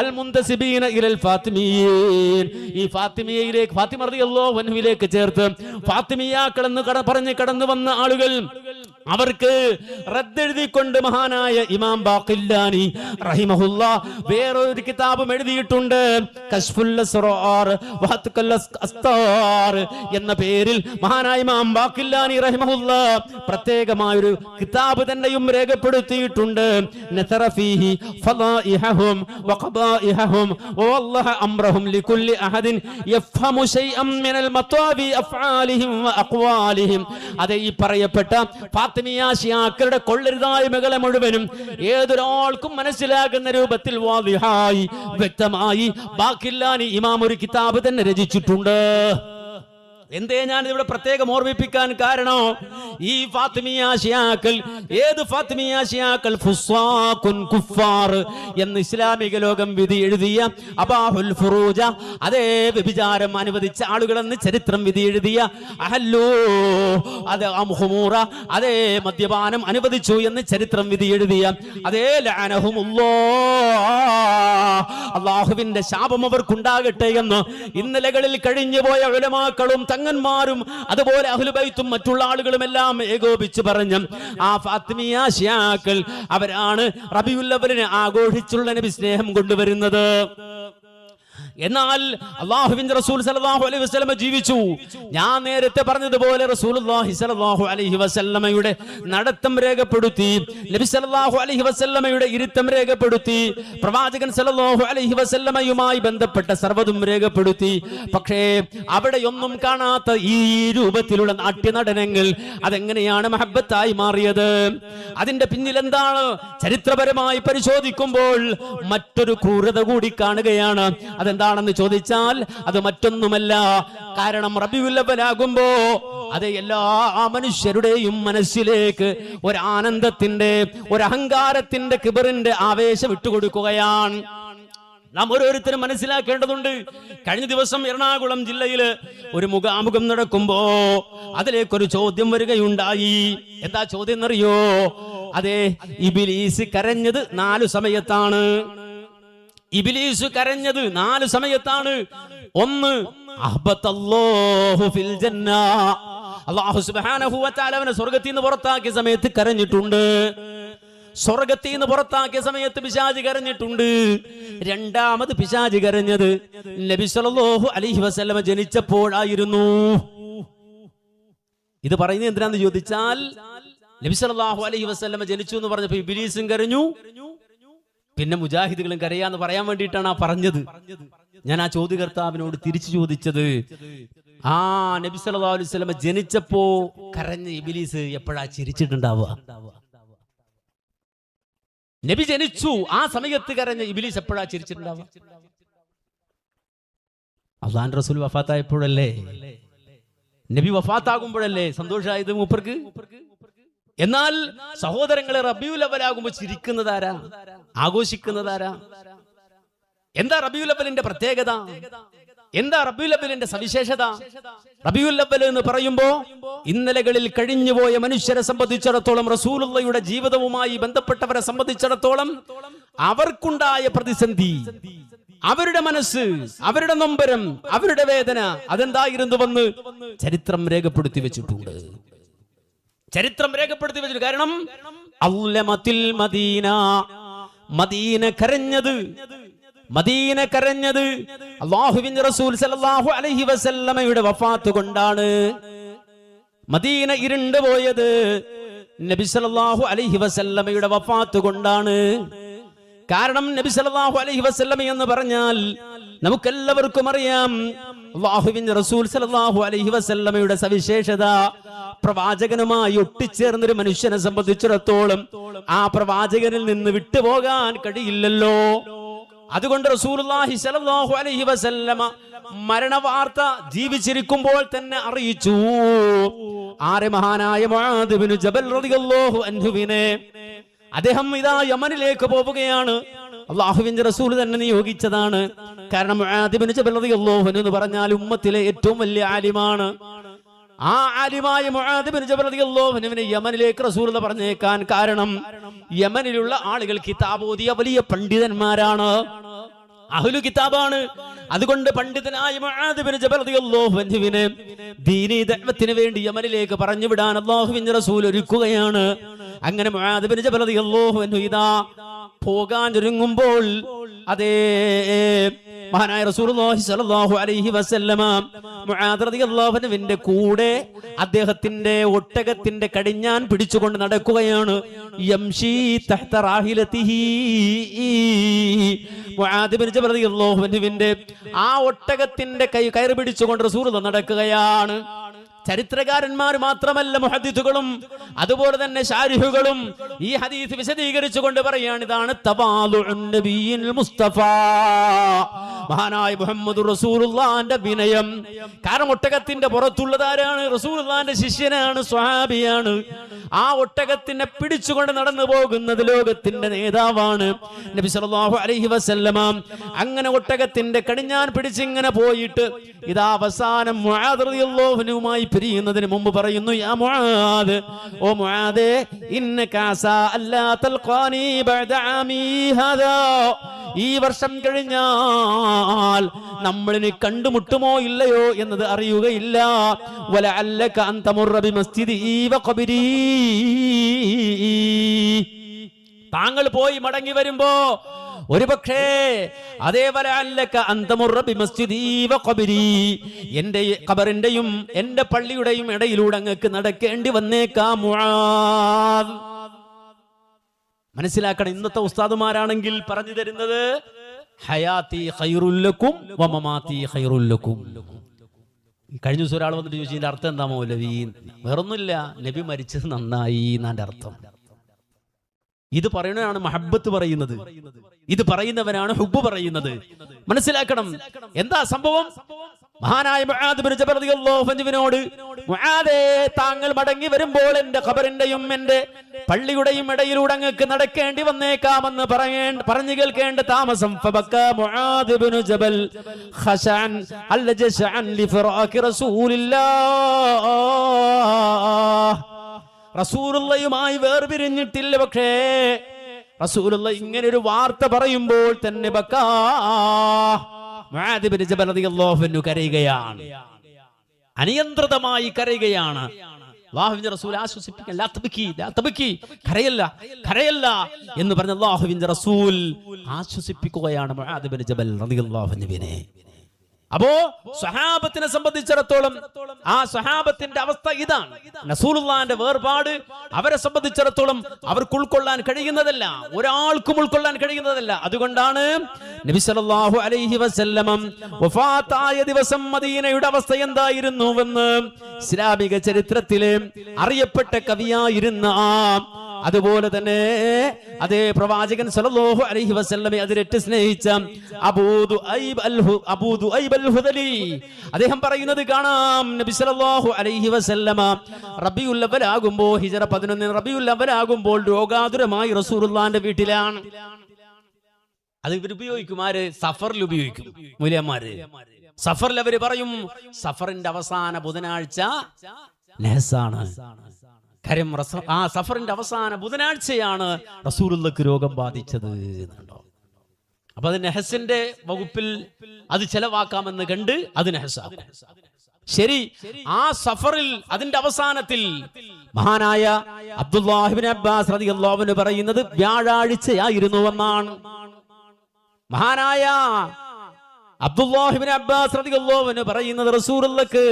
അൽ മുന്തസിബീന ഇലൽ ഫാത്തിമിയീൻ. ഈ ഫാത്തിമിയയിലേക്ക്, ഫാത്തിമ റളിയല്ലാഹു അൻഹയിലേക്ക് ചേർത്ത് ഫാത്തിമിയാക്കൾ എന്ന് പറഞ്ഞ് കടന്നു വന്ന ആളുകൾ, അവർക്ക് റദ്ദെഴുതിക്കൊണ്ട് മഹാനായ ഇമാം ബാഖില്ലാനി റഹിമഹുല്ലാഹ് വേറൊരു കിതാബും എഴുതിയിട്ടുണ്ട്. കശ്ഫുൽ അസ്റാർ വഹത്കൽ അസ്താർ എന്ന പേരിൽ മഹാനായ ഇമാം ബാഖില്ലാനി റഹിമഹുല്ലാഹ് പ്രത്യേകമായൊരു കിതാബ് തന്നെയും രേഖപ്പെടുത്തിയിട്ടുണ്ട്. നസറ ഫീഹി ഫളാഇഹും വഖബാഇഹും വവല്ലഹ അംറഹും ലികുല്ലി അഹദിൻ യഫ്ഹമു ശൈഅൻ മിനൽ മതാവി അഫ്ആലിഹിം വഅഖ്വാലിഹിം. അതേ ഈ പറയപ്പെട്ട ഫാത്തിമിയ ശിയാക്കളുടെ കൊള്ളരുതായ്മകളെ മുഴുവനും ഏതൊരാൾക്കും മനസ്സിലാകുന്ന രൂപത്തിൽ വാദിഹായി വ്യക്തമായി ബാഖില്ലാനി ഇമാം ഒരു കിതാബ് തന്നെ രചിച്ചിട്ടുണ്ട്. എന്തേ ഞാൻ ഇവിടെ പ്രത്യേകം ഓർമ്മിപ്പിക്കാൻ കാരണം, ഈ ഫാത്തിമിയ ശിയാക്കൾ, ഏത് ഫാത്തിമിയ ശിയാക്കൾ ഫുസാഖുൻ കുഫാർ എന്ന് ഇസ്ലാമിക ലോകം വിധി എഴുതിയ അബാഹുൽ ഫുറൂജ, അതേ വ്യഭിചാരം അനുവദിച്ച ആളുകളെന്ന് ചരിത്രം വിധി എഴുതിയ അഹല്ലു അത് അംഹുമൂറ, അതേ മദ്യപാനം അനുവദിച്ചു എന്ന് ചരിത്രം വിധി എഴുതിയ അതേ അല്ലാഹുവിന്റെ ശാപം അവർക്കുണ്ടാകട്ടെ എന്ന് ഇന്നലകളിൽ കഴിഞ്ഞുപോയ ഉലമാക്കളും തങ്ങന്മാരും അതുപോലെ അഹ്ലു ബൈത്തും മറ്റുള്ള ആളുകളും എല്ലാം ഏകോപിച്ച് പറഞ്ഞ ആ ഫാത്തിമിയ ശിയാക്കൾ അവരാണ് റബീഉൽ അവ്വലിനെ ആഘോഷിച്ചുള്ള നബി സ്നേഹം കൊണ്ടുവരുന്നത്. എന്നാൽ അല്ലാഹുവിന്റെ റസൂൽ സല്ലല്ലാഹു അലൈഹി വസല്ലമ ജീവിച്ചു. ഞാൻ നേരത്തെ പറഞ്ഞതുപോലെ റസൂലുള്ളാഹി സല്ലല്ലാഹു അലൈഹി വസല്ലമയുടെ നടത്തം രേഖപ്പെടുത്തി, നബി സല്ലല്ലാഹു അലൈഹി വസല്ലമയുടെ ഇരുത്തം രേഖപ്പെടുത്തി, പ്രവാചകൻ സല്ലല്ലാഹു അലൈഹി വസല്ലമയുമായി ബന്ധപ്പെട്ട സർവ്വതും രേഖപ്പെടുത്തി. പക്ഷേ അവിടെയൊന്നും കാണാത്ത ഈ രൂപത്തിലുള്ള നാട്യനടനങ്ങൾ അതെങ്ങനെയാണ് മഹബത്തായി മാറിയത്? അതിന്റെ പിന്നിൽ എന്താണ്? ചരിത്രപരമായി പരിശോധിക്കുമ്പോൾ മറ്റൊരു ക്രൂരത കൂടി കാണുകയാണ്. അതെന്താണെന്ന് ചോദിച്ചാൽ അത് മറ്റൊന്നുമല്ല. കാരണം റബീഉൽ അവ്വലാകുമ്പോ അത് എല്ലാ മനുഷ്യരുടെയും മനസ്സിലേക്ക് ഒരു ആനന്ദത്തിന്റെ, ഒരു അഹങ്കാരത്തിന്റെ, കിബറിന്റെ ആവേശം ഇട്ടുകൊടുക്കുകയാണ്. നാം ഓരോരുത്തരും മനസ്സിലാക്കേണ്ടതുണ്ട്. കഴിഞ്ഞ ദിവസം എറണാകുളം ജില്ലയിൽ ഒരു മുഖാമുഖം നടക്കുമ്പോ അതിലേക്കൊരു ചോദ്യം വരികയുണ്ടായി. എന്താ ചോദ്യം എന്നറിയോ? അതെ, ഇബ്ലീസ് കരഞ്ഞത് 4 സമയത്താണ്. ഇബ്ലീസ് കരഞ്ഞത് 4 സമയത്താണ്. ഒന്ന്, അഹ്ബത്തല്ലാഹു ഫിൽ ജന്ന, അല്ലാഹു സുബ്ഹാനഹു വ തആല അവനെ സ്വർഗ്ഗത്തിൽ നിന്ന് പുറത്താക്കിയ സമയത്ത് കരഞ്ഞിട്ടുണ്ട്. സ്വർഗ്ഗത്തിൽ നിന്ന് പുറത്താക്കിയ സമയത്ത് പിശാച് കരഞ്ഞിട്ടുണ്ട്. രണ്ടാമത് പിശാച് കരഞ്ഞത് നബി സല്ലല്ലാഹു അലൈഹി വസല്ലമ ജനിച്ചപ്പോഴായിരുന്നു. ഇത് പറയുന്നത് എന്തിനാന്ന് ചോദിച്ചാൽ, നബി സല്ലല്ലാഹു അലൈഹി വസല്ലമ ജനിച്ചു എന്ന് പറഞ്ഞപ്പോ ഇബ്ലീസും കരഞ്ഞു, പിന്നെ മുജാഹിദുകളും കരയാന്ന് പറയാൻ വേണ്ടിയിട്ടാണ് ആ പറഞ്ഞത്. ഞാൻ ആ ചോദ്യകർത്താവിനോട് തിരിച്ചു ചോദിച്ചത്, ആ നബി സല്ലല്ലാഹു അലൈഹി വസല്ലമ ജനിച്ചപ്പോ കരഞ്ഞ ഇബ്ലീസ് എപ്പോഴാ ചിരിച്ചിട്ടുണ്ടാവുക? നബി ജനിച്ചു, ആ സമയത്ത് കരഞ്ഞ ഇബ്ലീസ് എപ്പോഴാ ചിരിച്ചിട്ടുണ്ടാവുക? അല്ലാഹുവിന്റെ റസൂൽ വഫാത്തായപ്പോഴല്ലേ, നബി വഫാത്താകുമ്പോഴല്ലേ സന്തോഷമായത് മൂപ്പർക്ക്? എന്നാൽ സഹോദരങ്ങളെ, റബീഉൽ അവ്വലാകുമ്പോൾ ചിരിക്കുന്നതാരാ? ആഘോഷിക്കുന്നതാരാ? എന്താ റബീഉൽ അവ്വലിന്റെ പ്രത്യേകത? എന്താ റബീഉൽ അവ്വലിന്റെ സവിശേഷത? റബീഉൽ അവ്വൽ എന്ന് പറയുമ്പോ ഇന്നലകളിൽ കഴിഞ്ഞുപോയ മനുഷ്യരെ സംബന്ധിച്ചിടത്തോളം, റസൂലുള്ളാഹിയുടെ ജീവിതവുമായി ബന്ധപ്പെട്ടവരെ സംബന്ധിച്ചിടത്തോളം അവർക്കുണ്ടായ പ്രതിസന്ധി, അവരുടെ മനസ്സ്, അവരുടെ നൊമ്പരം, അവരുടെ വേദന അതെന്തായിരുന്നുവെന്ന് ചരിത്രം രേഖപ്പെടുത്തി വെച്ചിട്ടുണ്ട്. ചരിത്രം രേഖപ്പെടുത്തി വെച്ചിട്ടുണ്ട്. കാരണം അല്ലമത്തിൽ മദീന, മദീന കരഞ്ഞത്, മദീന കരഞ്ഞത് അല്ലാഹുവിന്റെ റസൂൽ സല്ലല്ലാഹു അലൈഹി വസല്ലമയുടെ വഫാത്ത് കൊണ്ടാണ്. മദീന ഇരുണ്ടു പോയത് നബി സല്ലല്ലാഹു അലൈഹി വസല്ലമയുടെ വഫാത്ത് കൊണ്ടാണ്. കാരണം നബി സല്ലല്ലാഹു അലൈഹി വസല്ലമ എന്ന് പറഞ്ഞാൽ നമുക്കെല്ലാവർക്കും അറിയാം, അല്ലാഹുവിന്റെ റസൂൽ സല്ലല്ലാഹു അലൈഹി വസല്ലമയുടെ സവിശേഷത, പ്രവാചകനുമായി ഒട്ടിച്ചേർന്നൊരു മനുഷ്യനെ സംബന്ധിച്ചിടത്തോളം ആ പ്രവാചകനിൽ നിന്ന് വിട്ടുപോകാൻ കഴിയില്ലല്ലോ. അതുകൊണ്ട് റസൂലുള്ളാഹി സ്വല്ലല്ലാഹു അലൈഹി വസല്ലമ മരണവാർത്ത ജീവിച്ചിരിക്കുമ്പോൾ തന്നെ അറിയിച്ചു. ആരെ? മഹാനായ മുആദ് ഇബ്നു ജബൽ റളിയല്ലാഹു അൻഹുവിനെ. അദ്ദേഹം ഇതാ യമനിലേക്ക് പോവുകയാണ്. അല്ലാഹുവിന്റെ റസൂൽ തന്നെ നിയോഗിച്ചതാണ്. കാരണം മുആദ് ഇബ്നു ജബൽ റളിയല്ലാഹു അൻഹു എന്ന് പറഞ്ഞാൽ ഉമ്മത്തിലെ ഏറ്റവും വലിയ ആലിമാണ്. ആ ആലിമായ മുആദ് ഇബ്നു ജബൽ റളിയല്ലാഹു അൻഹുവിനെ യമനിലേക്ക് റസൂൽ പറഞ്ഞേക്കാൻ കാരണം, യമനിലുള്ള ആളുകൾ കിതാബ് ഓതിയ വലിയ പണ്ഡിതന്മാരാണ്, അഹ്ലു കിതാബാണ്. അതുകൊണ്ട് പണ്ഡിതനായ മുആദ് ഇബ്നു ജബൽ റളിയല്ലാഹു അൻഹുവിനെ ദീനി ദഅവത്തിന് വേണ്ടി യമനിലേക്ക് പറഞ്ഞു വിടാൻ അല്ലാഹുവിന്റെ റസൂൽ ഒരുക്കുകയാണ്. അങ്ങനെ മുആദ് ഇബ്നു ജബൽ റളിയല്ലാഹു അൻഹു ഇതാ പോകാൻ ഒരുങ്ങുമ്പോൾ അതേ മഹാനായ റസൂലുള്ളാഹി സ്വല്ലല്ലാഹു അലൈഹി വസല്ലമ മുആദ് റളിയല്ലാഹു അൻഹുവിന്റെ കൂടെ അദ്ദേഹത്തിന്റെ ഒട്ടകത്തിന്റെ കടിഞ്ഞാൻ പിടിച്ചുകൊണ്ട് നടക്കുകയാണ്. യംശി തഹ്ത റാഹിലതിഹി. മുആദ് ഇബ്നു ജബൽ റളിയല്ലാഹു അൻഹുവിന്റെ ആ ഒട്ടകത്തിന്റെ കയറ് പിടിച്ചുകൊണ്ട് റസൂലുള്ളാഹി നടക്കുകയാണ്. ചരിത്രകാരന്മാർ മാത്രമല്ല, മുഹദ്ദിസുകളും അതുപോലെ തന്നെ ശാരിഹുകളും ഈ ഹദീസ് വിശദീകരിച്ചുകൊണ്ട് പറയാണ്, ഇതാണ് തവാലുഉൻ നബിയിൽ മുസ്തഫ, മഹാനായ മുഹമ്മദ് റസൂലുള്ളാഹിന്റെ വിനയം. കാരണം ഒട്ടകത്തിന്റെ പുറത്തുള്ളതാരാണ്? റസൂലുള്ളാഹിന്റെ ശിഷ്യനാണ്, സ്വഹാബിയാണ്. ആ ഒട്ടകത്തിനെ പിടിച്ചുകൊണ്ട് നടന്നു പോകുന്നത് ലോകത്തിന്റെ നേതാവാണ് നബി സല്ലല്ലാഹു അലൈഹി വസല്ലമ. അങ്ങനെ ഒട്ടകത്തിന്റെ കടിഞ്ഞാൻ പിടിച്ചിങ്ങനെ പോയിട്ട് ഇതാ അവസാനം മുആദ് റളിയല്ലാഹു അൻഹുമായി പിരിയുന്നതിന് മുമ്പ് പറയുന്നു, യാ മുആദ്, ഓ മുആദേ, ഇന്നക അസാ അല്ലാ തൽഖാനി ബഅദ ആമി ഹാദാ, ഈ വർഷം കഴിഞ്ഞാൽ നമ്മളിനെ കണ്ടുമുട്ടുമോ ഇല്ലയോ എന്നത് അറിയുകയില്ല. വലഅല്ലക അൻ തമുറ ബിമസ്ജിദി വഖബരി, താങ്കൾ പോയി മടങ്ങി വരുമ്പോ ഒരുപക്ഷേ അതേപോലെ അല്ലക അന്തമുറ ബിമസ്ജിദി വഖബരി, എന്റെ ഖബറിന്റെയും എന്റെ പള്ളിയുടെയും ഇടയിലൂടെ അങ്ങക്ക് നടക്കേണ്ടി വന്നേക്കാം മുആദ്. മനസ്സിലാക്കണം, ഇന്നത്തെ ഉസ്താദുമാരാണെങ്കിൽ പറഞ്ഞു തരുന്നത് ഹയാത്തി ഖൈറുൽ ലക്കും വമമാതി ഖൈറുൽ ലക്കും. കഴിഞ്ഞ ദിവസം ഒരാൾ വന്നിട്ട് ചോദിച്ചു, ഇതിന്റെ അർത്ഥം എന്താ മൗലവി? വേറൊന്നുമില്ല, നബി മരിച്ചത് നന്നായി എന്നാന്റെ അർത്ഥം. ഇത് പറയുന്നതാണ് മഹബ്ബത്ത് പറയുന്നത്, ഇത് പറയുന്നവനാണ് ഹുബ്ബ് പറയുന്നത്. മനസ്സിലാക്കണം എന്താ സംഭവം. മഹാനായ മുആദ് ബിൻ ജബൽ റളിയല്ലാഹു അൻഹുവിനോട്, മുആദേ, താങ്കൾ മടങ്ങി വരുമ്പോൾ എന്റെ ഖബറിന്റെയും എന്റെ പള്ളിയുടെയും ഇടയിലൂടെ അങ്ങക്ക് നടക്കേണ്ടി വന്നേക്കാമെന്ന് പറഞ്ഞു കേൾക്കേണ്ട താമസം. ഫബക്ക മുആദ് ബിൻ ജബൽ ഖശഅൻ അൽജശഅൻ ലിഫറാഖി റസൂലില്ലാഹ്. റസൂലുള്ളയുമായി വേർപിരിഞ്ഞിട്ടില്ല, പക്ഷേ റസൂലുള്ള ഇങ്ങനെ ഒരു വാർത്ത പറയുമ്പോൾ തന്നെ ബക്കാ മുആദ് ഇബ്നു ജബൽ റളിയല്ലാഹു അൻഹു കരയുകയാണ്, അനിയന്ത്രിതമായി കരയുകയാണ്. അല്ലാഹുവിന്റെ റസൂൽ ആശ്വസിപ്പിക്കാൻ, ലാ തബ്കി, ലാ തബ്കി, കരയല്ല, കരയല്ല എന്ന് പറഞ്ഞ അല്ലാഹുവിന്റെ റസൂൽ ആശ്വസിപ്പിക്കുകയാണ് മുആദ് ഇബ്നു ജബൽ റളിയല്ലാഹു അൻഹുവിനെ. അപ്പോ സ്വഹാബത്തിനെ സംബന്ധിച്ചിടത്തോളം ആ സ്വഹാബത്തിന്റെ അവസ്ഥ ഇതാണ്. റസൂലുള്ളാഹിന്റെ വേർപാട് അവരെ സംബന്ധിച്ചിടത്തോളം അവർക്ക് ഉൾക്കൊള്ളാൻ കഴിയുന്നതല്ല, ഒരാൾക്കും ഉൾക്കൊള്ളാൻ കഴിയുന്നതല്ല. അതുകൊണ്ടാണ് നബി സല്ലല്ലാഹു അലൈഹി വസല്ലം വഫാത്തായ ദിവസം മദീനയുടെ അവസ്ഥ എന്തായിരുന്നുവെന്ന് ഇസ്ലാമിക ചരിത്രത്തിലെ അറിയപ്പെട്ട കവിയായിരുന്ന, അതുപോലെ തന്നെ അതേ പ്രവാചകൻ സല്ലല്ലാഹു അലൈഹി വസല്ലമയെ അതിരേറ്റ് സ്നേഹിച്ച അബൂ ദുഐബ് അൽ ഹുദലി അദ്ദേഹം പറയുന്നത് കാണാം. നബി സല്ലല്ലാഹു അലൈഹി വസല്ലമ റബീഉൽ അവ്വൽ ആകുമ്പോൾ, ഹിജ്റ 11 റബീഉൽ അവ്വൽ ആകുമ്പോൾ രോഗാതുരമായി റസൂലുള്ളാഹിന്റെ വീട്ടിലാണ്. അത് ഇവർ ഉപയോഗിക്കും, ആര്? സഫറിൽ ഉപയോഗിക്കും മൂല്യന്മാര്. സഫറിൽ അവര് പറയും, സഫറിന്റെ അവസാന ബുധനാഴ്ച നഹ്സാണ്. കാര്യം ആ സഫറിന്റെ അവസാന ബുധനാഴ്ചയാണ് റസൂലുള്ളാഹിക്ക് രോഗം ബാധിച്ചത്. അപ്പൊ അത് നെഹസിന്റെ വകുപ്പിൽ അത് ചെലവാക്കാമെന്ന് കണ്ട് അത് നെഹസാക്കും. ശരി, ആ സഫറിൽ അതിന്റെ അവസാനത്തിൽ മഹാനായ അബ്ദുല്ലാഹി ഇബ്നു അബ്ബാസ് റളിയല്ലാഹു അൻഹു പറയുന്നത് വ്യാഴാഴ്ചയായിരുന്നുവെന്നാണ്. മഹാനായ അബ്ദുല്ലാഹി ഇബ്നു അബ്ബാസ് റളിയല്ലാഹു അൻഹു പറയുന്നത് റസൂലുള്ളാഹിക്ക്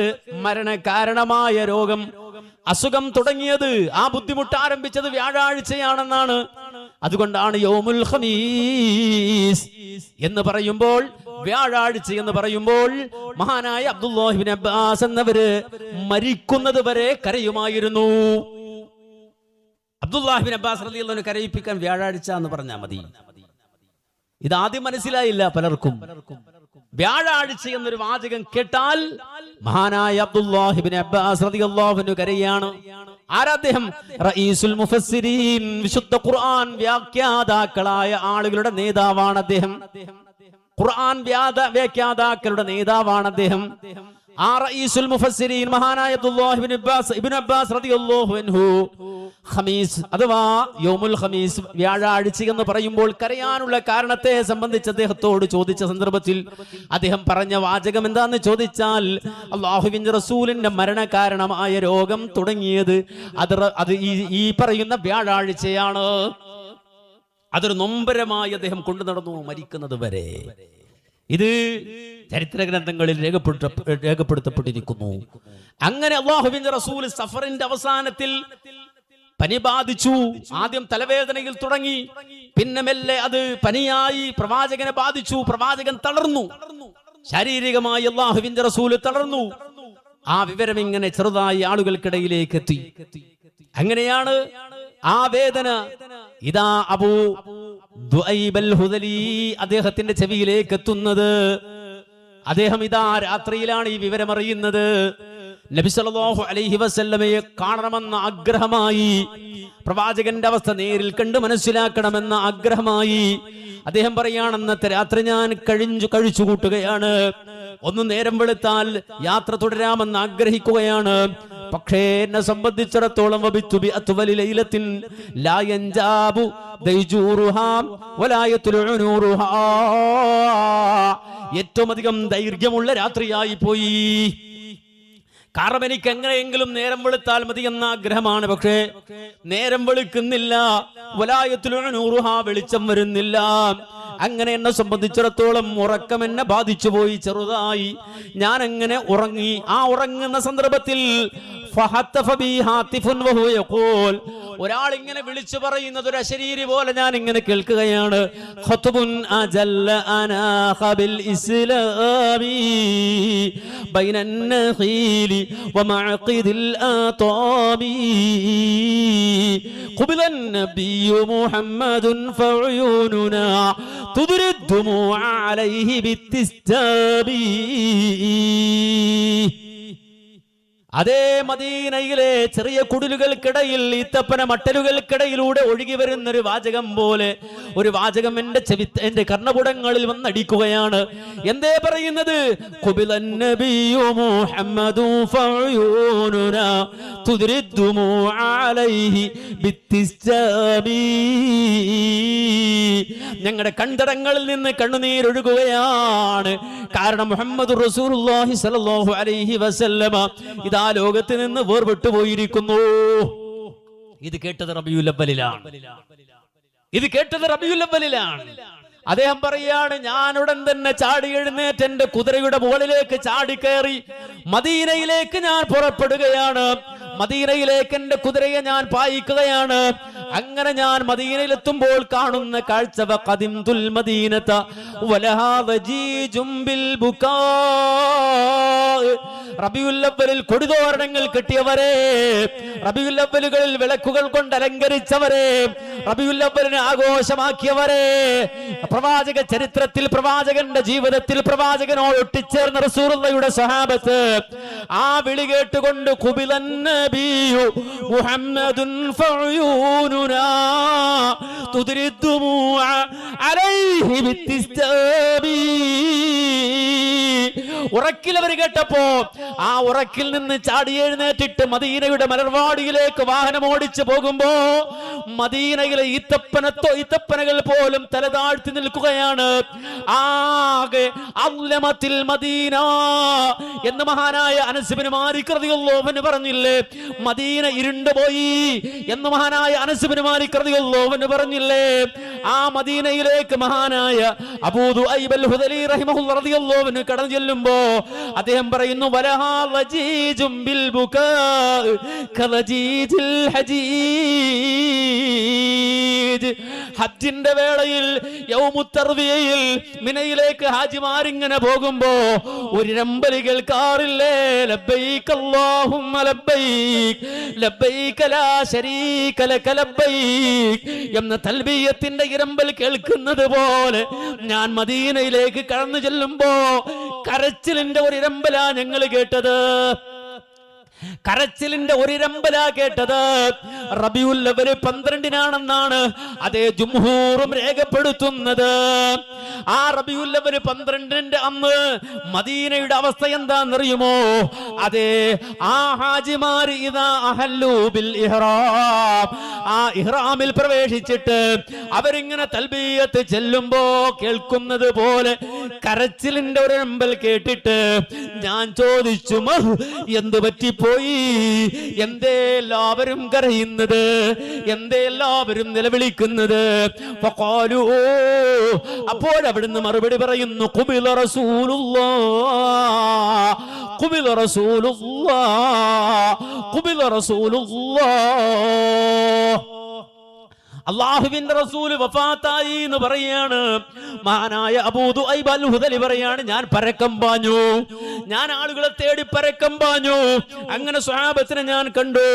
മരണകാരണമായ രോഗം, അസുഖം തുടങ്ങിയത്, ആ ബുദ്ധിമുട്ട് ആരംഭിച്ചത് വ്യാഴാഴ്ചയാണെന്നാണ്. അതുകൊണ്ടാണ് യൗമുൽ ഖമീസ് എന്ന് പറയുമ്പോൾ, വ്യാഴാഴ്ച എന്ന് പറയുമ്പോൾ മഹാനായ അബ്ദുല്ലാഹി ഇബ്നു അബ്ബാസ് എന്നവര് മരിക്കുന്നത് വരെ കരയുമായിരുന്നു. അബ്ദുല്ലാഹി ഇബ്നു അബ്ബാസ് റളിയല്ലാഹു അൻഹു കരയിപ്പിക്കാൻ വ്യാഴാഴ്ച എന്ന് പറഞ്ഞാൽ മതി. ഇതാദ്യം മനസ്സിലായില്ല പലർക്കും. വ്യാഴാഴ്ച എന്നൊരു വാചകം കേട്ടാൽ മഹാനായ അബ്ദുല്ലാഹി ഇബ്നു അബ്ബാസ് റളിയല്ലാഹു അൻഹു കരയാണ്. ആരാദ്ദേഹം? റഈസുൽ മുഫസ്സിരീൻ, വിശുദ്ധ ഖുർആൻ വ്യാഖ്യാതാക്കളായ ആളുകളുടെ നേതാവാണ് അദ്ദേഹം. ഖുർആൻ വ്യാഖ്യാതാക്കളുടെ നേതാവാണ് അദ്ദേഹം. ആ റഈസുൽ മുഫസ്സിരീൻ മഹാനായ അബ്ദുല്ലാഹി ഇബ്നു അബ്ബാസ് റളിയല്ലാഹു അൻഹു ഖമീസ് അഥവാ യൗമുൽ ഖമീസ്, വ്യാഴാഴ്ച എന്ന് പറയുമ്പോൾ കരയാനുള്ള കാരണത്തെ സംബന്ധിച്ച് അദ്ദേഹത്തോട് ചോദിച്ച സന്ദർഭത്തിൽ അദ്ദേഹം പറഞ്ഞ വാചകം എന്താന്ന് ചോദിച്ചാൽ, അല്ലാഹുവിന്റെ റസൂലിന്റെ മരണകാരണമായ രോഗം തുടങ്ങിയത് അത് ഈ പറയുന്ന വ്യാഴാഴ്ചയാണ്. അതൊരു നൊമ്പരമായി അദ്ദേഹം കൊണ്ടു നടന്നു മരിക്കുന്നത് വരെ. ഇത് ചരിത്ര ഗ്രന്ഥങ്ങളിൽ രേഖപ്പെടുത്തപ്പെട്ടിരിക്കുന്നു. അങ്ങനെ അല്ലാഹുവിന്റെ റസൂൽ സഫറിന്റെ അവസാനത്തിൽ പനി ബാധിച്ചു. ആദ്യം തലവേദനയിൽ തുടങ്ങി, പിന്നെ മെല്ലെ അത് പനിയായി പ്രവാചകനെ ബാധിച്ചു. പ്രവാചകൻ തളർന്നു, ശാരീരികമായി അല്ലാഹുവിന്റെ റസൂൽ തളർന്നു. ആ വിവരം ഇങ്ങനെ ചെറുതായി ആളുകൾക്കിടയിലേക്ക് എത്തി. അങ്ങനെയാണ് ആ വേദന ഇതാ അബൂ ദുഐബ് അൽ ഹുദലി അദ്ദേഹത്തിന്റെ ചെവിയിലേക്ക് എത്തുന്നത്. അദ്ദേഹം ഇതാ രാത്രിയിലാണ് ഈ വിവരം അറിയുന്നത്. നബി സല്ലല്ലാഹു അലൈഹി വസല്ലമയെ കാണണമെന്ന ആഗ്രഹമായി, പ്രവാചകന്റെ അവസ്ഥ നേരിൽ കണ്ട് മനസ്സിലാക്കണമെന്ന ആഗ്രഹമായി അദ്ദേഹം പറയാണ്, അന്നത്തെ രാത്രി ഞാൻ കഴിച്ചു കൂട്ടുകയാണ്. ഒന്ന് നേരം വെളുത്താൽ യാത്ര തുടരാമെന്ന് ആഗ്രഹിക്കുകയാണ്. പക്ഷേ എന്നെ സംബന്ധിച്ചിടത്തോളം ഏറ്റവും അധികം ദൈർഘ്യമുള്ള രാത്രിയായി പോയി. കാരണം എനിക്ക് എങ്ങനെയെങ്കിലും നേരം വെളുത്താൽ മതി എന്ന ആഗ്രഹമാണ്. പക്ഷേ നേരം വെളുക്കുന്നില്ല, വെളിച്ചം വരുന്നില്ല. അങ്ങനെ എന്നെ സംബന്ധിച്ചിടത്തോളം ഉറക്കം എന്നെ ബാധിച്ചു പോയി, ചെറുതായി. ഞാൻ അങ്ങനെ ഉറങ്ങി. ആ ഉറങ്ങുന്ന സന്ദർഭത്തിൽ ഒരാൾ ഇങ്ങനെ വിളിച്ചു പറയുന്നത് ഒരു അശരീരി പോലെ ഞാൻ ഇങ്ങനെ കേൾക്കുകയാണ്. അതേ മദീനയിലെ ചെറിയ കുടിലുകൾക്കിടയിൽ ഈത്തപ്പന മട്ടലുകൾക്കിടയിലൂടെ ഒഴുകി വരുന്നൊരു വാചകം പോലെ ഒരു വാചകം എന്റെ കർണപുടങ്ങളിൽ വന്നടിക്കുകയാണ്. എന്തേ പറയുന്നത്? ഞങ്ങളുടെ കൺതടങ്ങളിൽ നിന്ന് കണ്ണുനീരൊഴുകുകയാണ്. കാരണം മുഹമ്മദ് റസൂലുള്ളാഹി സ്വല്ലല്ലാഹു അലൈഹി വസല്ലമ ഇതാ ലോകത്ത് നിന്ന് വേർപെട്ടു പോയിരിക്കുന്നു. ഇത് കേട്ടത് റബീഉൽ അവ്വലിലാണ്. അദ്ദേഹം പറയാണ്, ഞാൻ ഉടൻ തന്നെ ചാടി എഴുന്നേറ്റ് എന്റെ കുതിരയുടെ മുകളിലേക്ക് ചാടിക്കയറി മദീനയിലേക്ക് ഞാൻ പുറപ്പെടുകയാണ്. മദീനയിലേക്ക് എന്റെ കുതിരയെ ഞാൻ പായിക്കുകയാണ്. അങ്ങനെ ഞാൻ മദീനയിലെത്തുമ്പോൾ കാണുന്ന കാഴ്ച വഖദിംതുൽ മദീനത വലഹാ വജീജും ബിൽ ബുകാ. റബീഉൽ അവ്വലിൽ കൊടിതോരണങ്ങൾ കെട്ടിയവരെ, റബീഉൽ അവ്വലുകളിൽ വിളക്കുകൾ കൊണ്ട് അലങ്കരിച്ചവരെ, റബീഉൽ അവ്വലിനെ ആഘോഷമാക്കിയവരെ, പ്രവാചക ചരിത്രത്തിൽ പ്രവാചകന്റെ ജീവിതത്തിൽ പ്രവാചകനോട് ഒട്ടിച്ചേർന്ന റസൂലുള്ളാഹിയുടെ സ്വഹാബത്ത് ആ വിളി കേട്ടുകൊണ്ട് ഖുബിലൻ നബിയു മുഹമ്മദുൻ ഫഉയൂനുനാ തുദ്രിദ്ദുമുഅ അലൈഹി ബിത്തിസ്താബി. ഉറക്കിൽ അവർ കേട്ടപ്പോ ആ ഉറക്കിൽ നിന്ന് ചാടി എഴുന്നേറ്റിട്ട് മദീനയുടെ മലർവാടിയിലേക്ക് വാഹനം ഓടിച്ചു പോകുമ്പോ മദീനയിലെ ഈത്തപ്പനകൾ പോലും തലതാഴ്ത്തി നിൽക്കുകയാണ്. ആകെ അദ്ലമത്തിൽ മദീന എന്ന് മഹാനായ അനസ് ഇബ്നു മാലിക് റളിയല്ലാഹു അൻഹു പറഞ്ഞില്ലേ, മദീന ഇരുണ്ടുപോയി എന്ന് മഹാനായ അനസ് ഇബ്നു മാലിക് റളിയല്ലാഹു അൻഹു പറഞ്ഞില്ലേ. ആ മദീനയിലേക്ക് മഹാനായ അബൂ ദുഐബ് അൽ ഹുദലി റഹിമഹുല്ലാഹു റളിയല്ലാഹു അൻഹു കടന്നു ചെല്ലുമ്പോ അദ്ദേഹം പറയുന്നു, വലഹാ വജീജും ബിൽ ബുകാ കവജീജിൽ ഹജീജ്. ഹജ്ജിന്റെ വേളയിൽ യൗമുത് തർവിയയിൽ മിനയിലേക്ക് ഹാജിമാരിങ്ങനെ പോകുമ്പോ ഒരു രമ്പലി കേൾക്കാറില്ലേ, ലബ്ബൈക് അല്ലാഹുമ്മ ലബ്ബൈക് ലബ്ബൈക ലാ ശരീക ലക ലബ്ബൈക് എന്ന തൽബിയത്തിന്റെ ഇരമ്പൽ കേൾക്കുന്നത് പോലെ ഞാൻ മദീനയിലേക്ക് കടന്നു ചെല്ലുമ്പോ കരച്ചിലിന്റെ ഒരു ഇരമ്പലാ ഞങ്ങൾ കേട്ടത്. കരച്ചിലിന്റെ ഒരിരമ്പലാ കേട്ടത്. റബീഉൽ അവ്വൽ 12-നാണെന്നാണ് അതേ ജുംഹൂറും രേഖപ്പെടുത്തുന്നത്. ആ റബീഉൽ അവ്വൽ 12-ന്റെ അന്ന് മദീനയുടെ അവസ്ഥ എന്താണെന്നറിയുമോ? അതെ, ആ ഹാജിമാർ ഇദാ അഹല്ലു ബിൽ ഇഹ്റാം, ആ ഇഹ്റാമിൽ പ്രവേശിച്ചിട്ട് അവരിങ്ങനെ തൽബിയത്ത് ചെല്ലുമ്പോ കേൾക്കുന്നത് പോലെ കരച്ചിലിന്റെ ഒരമ്പൽ കേട്ടിട്ട് ഞാൻ ചോദിച്ചു, എന്ത് പറ്റിപ്പോയി? എന്തേ എല്ലാവരും കരയുന്നത്? എന്തേ എല്ലാവരും നിലവിളിക്കുന്നത്? അപ്പോഴവിടുന്ന് മറുപടി പറയുന്നു, ഖുബില റസൂലുള്ളാഹ് ഖുബില റസൂലുള്ളാഹ് ഖുബില റസൂലുള്ളാഹ്. അല്ലാഹുവിന്റെ റസൂൽ വഫാത്തായി എന്ന് പറയാണ്. മഹാനായ അബൂ ദുഐബ് അൽ ഹുദലി പറയാണ്, ഞാൻ പരക്കം പാഞ്ഞു, ഞാൻ ആളുകളെ തേടി പരക്കം പാഞ്ഞു. അങ്ങനെ സ്വഹാബത്തിനെ ഞാൻ കണ്ടു.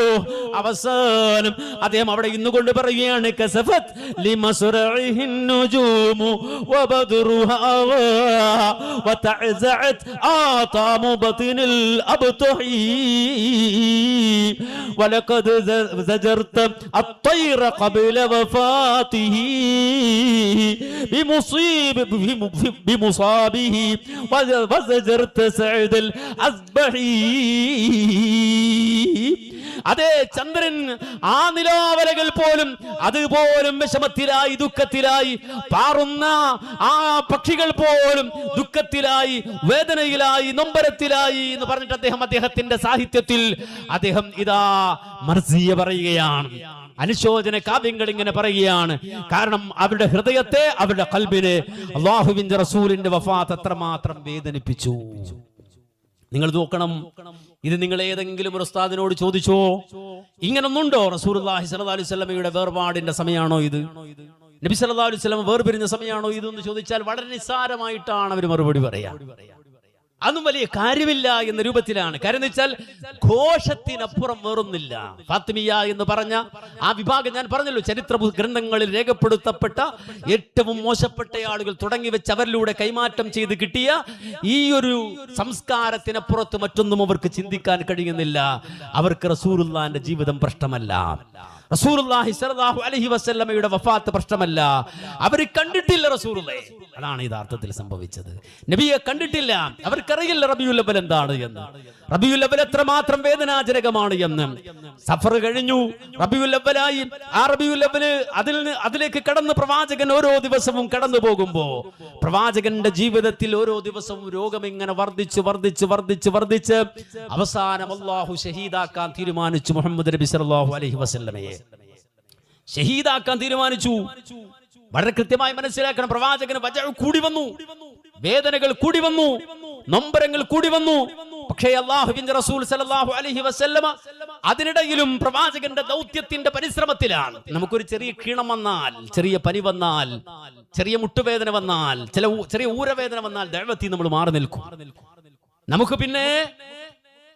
അവസാനം അദ്ദേഹം അവിടെ ഇന്നുകൊണ്ട് പറയുകയാണ്, കസഫത് ലിമസ്റഇഹിൻ നുജൂമു വബദ്റുഹാ വതഅസഅത് ആതാമു ബത്നിൽ അബ്തഹി വലഖദ് സജർത അത്തൈറ ഖബല വഫാതിഹി ബിമുസാബിഹി വസജർത സഅദൽ അസ്ബഹി. അതേ ചന്ദ്രൻ ആ നിലാവലകൾ പോലും അതുപോലും വിഷമത്തിലായി ദുഃഖത്തിലായി പാറുന്ന ആ പക്ഷികൾ പോലും ദുഃഖത്തിലായി വേദനയിലായി നൊമ്പരത്തിലായി എന്ന് പറഞ്ഞിട്ട് അദ്ദേഹത്തിന്റെ സാഹിത്യത്തിൽ അദ്ദേഹം ഇതാ മർസിയ പറയുകയാണ്. അനുശോചന കാവ്യങ്ങൾ ഇങ്ങനെ പറയുകയാണ്. കാരണം അവരുടെ ഹൃദയത്തെ, അവരുടെ ഖൽബിനെ അല്ലാഹുവിന്റെ റസൂലിന്റെ വഫാത്ത് അത്രമാത്രം വേദനിപ്പിച്ചു. നിങ്ങൾ നോക്കണം, ഇത് നിങ്ങൾ ഏതെങ്കിലും ഒരു ഉസ്താദിനോട് ചോദിച്ചോ, ഇങ്ങനൊന്നുണ്ടോ? റസൂലുള്ളാഹി സ്വല്ലല്ലാഹു അലൈഹി വസല്ലമയുടെ വേർപാടിന്റെ സമയമാണോ ഇത്? നബി സല്ലല്ലാഹു അലൈഹി വസല്ലം വേർപിരിഞ്ഞ സമയമാണോ ഇതെന്ന് ചോദിച്ചാൽ വളരെ നിസ്സാരമായിട്ടാണ് അവർ മറുപടി പറയാ. അതൊന്നും വലിയ കാര്യമില്ല എന്ന രൂപത്തിലാണ്. കാര്യം എന്ന് വെച്ചാൽ ഘോഷത്തിനപ്പുറം വേറൊന്നില്ല. ഫാത്തിമിയ എന്ന് പറഞ്ഞ ആ വിഭാഗം ഞാൻ പറഞ്ഞല്ലോ, ചരിത്ര ഗ്രന്ഥങ്ങളിൽ രേഖപ്പെടുത്തപ്പെട്ട ഏറ്റവും മോശപ്പെട്ട ആളുകൾ തുടങ്ങി വെച്ച് അവരിലൂടെ കൈമാറ്റം ചെയ്ത് കിട്ടിയ ഈ ഒരു സംസ്കാരത്തിനപ്പുറത്ത് മറ്റൊന്നും അവർക്ക് ചിന്തിക്കാൻ കഴിയുന്നില്ല. അവർക്ക് റസൂലുള്ളാഹിന്റെ ജീവിതം പ്രശ്നമല്ല, റസൂലുള്ളാഹി സ്വല്ലല്ലാഹു അലൈഹി വസല്ലമയുടെ വഫാത്ത് പ്രശ്നമല്ല. അവർ കണ്ടിട്ടില്ല റസൂലുള്ളാഹി. അതാണ് യഥാർത്ഥത്തിൽ സംഭവിച്ചത്. നബിയെ കണ്ടിട്ടില്ല. അവർക്കറിയില്ല റബീഉൽ അവ്വൽ എന്താണ് എന്ന്, റബീഉൽ അവ്വൽ എത്രമാത്രം വേദനാജനകമാണ് എന്ന്. സഫർ കഴിഞ്ഞു, റബീഉൽ അവ്വലായി. ആ റബീഉൽ അവ്വൽ അതിലേക്ക് കടന്ന് പ്രവാചകൻ ഓരോ ദിവസവും കടന്നു പോകുമ്പോ പ്രവാചകന്റെ ജീവിതത്തിൽ ഓരോ ദിവസവും രോഗം ഇങ്ങനെ വർദ്ധിച്ച് വർദ്ധിച്ച് വർദ്ധിച്ച് വർദ്ധിച്ച് അവസാനം അല്ലാഹു ഷഹീദാക്കാൻ തീരുമാനിച്ചു. മുഹമ്മദ് നബി സല്ലല്ലാഹു അലൈഹി വസല്ലമയെ ഷഹീദാക്കാൻ തീരുമാനിച്ചു. വളരെ കൃത്യമായി മനസ്സിലാക്കണം, പ്രവാചകന് വജഅ കൂടി വന്നു, വേദനകൾ കൂടി വന്നു, നൊമ്പരങ്ങൾ കൂടി വന്നു. പക്ഷേ അല്ലാഹുവിന്റെ റസൂൽ സല്ലല്ലാഹു അലൈഹി വസല്ലമ അതിനിടയിലും പ്രവാചകന്റെ ദൗത്യത്തിന്റെ പരിശ്രമത്തിലാണ്. നമുക്കൊരു ചെറിയ ക്ഷീണം വന്നാൽ, ചെറിയ പനി വന്നാൽ, ചെറിയ മുട്ടുവേദന വന്നാൽ, ചെറിയ ഊരവേദന വന്നാൽ ദഅവത്തിൽ നമ്മൾ മാറി നിൽക്കും. നമുക്ക് പിന്നെ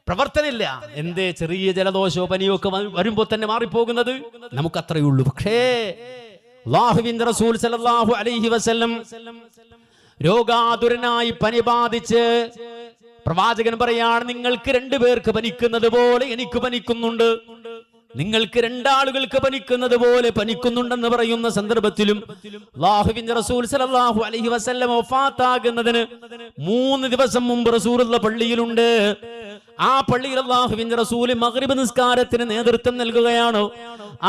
പ്രവർത്തനമില്ല. എന്തേ ചെറിയ ജലദോഷോ പനിയോ ഒക്കെ വരുമ്പോ തന്നെ മാറിപ്പോകുന്നത് നമുക്ക് അത്രയേ ഉള്ളൂ. പക്ഷേ അല്ലാഹുവിന്റെ റസൂൽ സല്ലല്ലാഹു അലൈഹി വസല്ലം രോഗാതുരനായി പനി ബാധിച്ച് പ്രവാചകൻ പറയാണ്, നിങ്ങൾക്ക് രണ്ടുപേർക്ക് പനിക്കുന്നത് പോലെ എനിക്ക് പനിക്കുന്നുണ്ട്, നിങ്ങൾക്ക് രണ്ടാളുകൾക്ക് പനിക്കുന്നത് പോലെ പനിക്കുന്നുണ്ടെന്ന് പറയുന്ന സന്ദർഭത്തിലും അല്ലാഹുവിന്റെ റസൂൽ സല്ലല്ലാഹു അലൈഹി വസല്ലം വഫാത്താകുന്നതിന് 3 ദിവസം മുമ്പ് റസൂലുള്ള പള്ളിയിലുണ്ട്. ആ പള്ളിയിൽ അല്ലാഹുവിന്റെ റസൂൽ മഗ്രിബ് നിസ്കാരത്തിന് നേതൃത്വം നൽകുകയാണ്.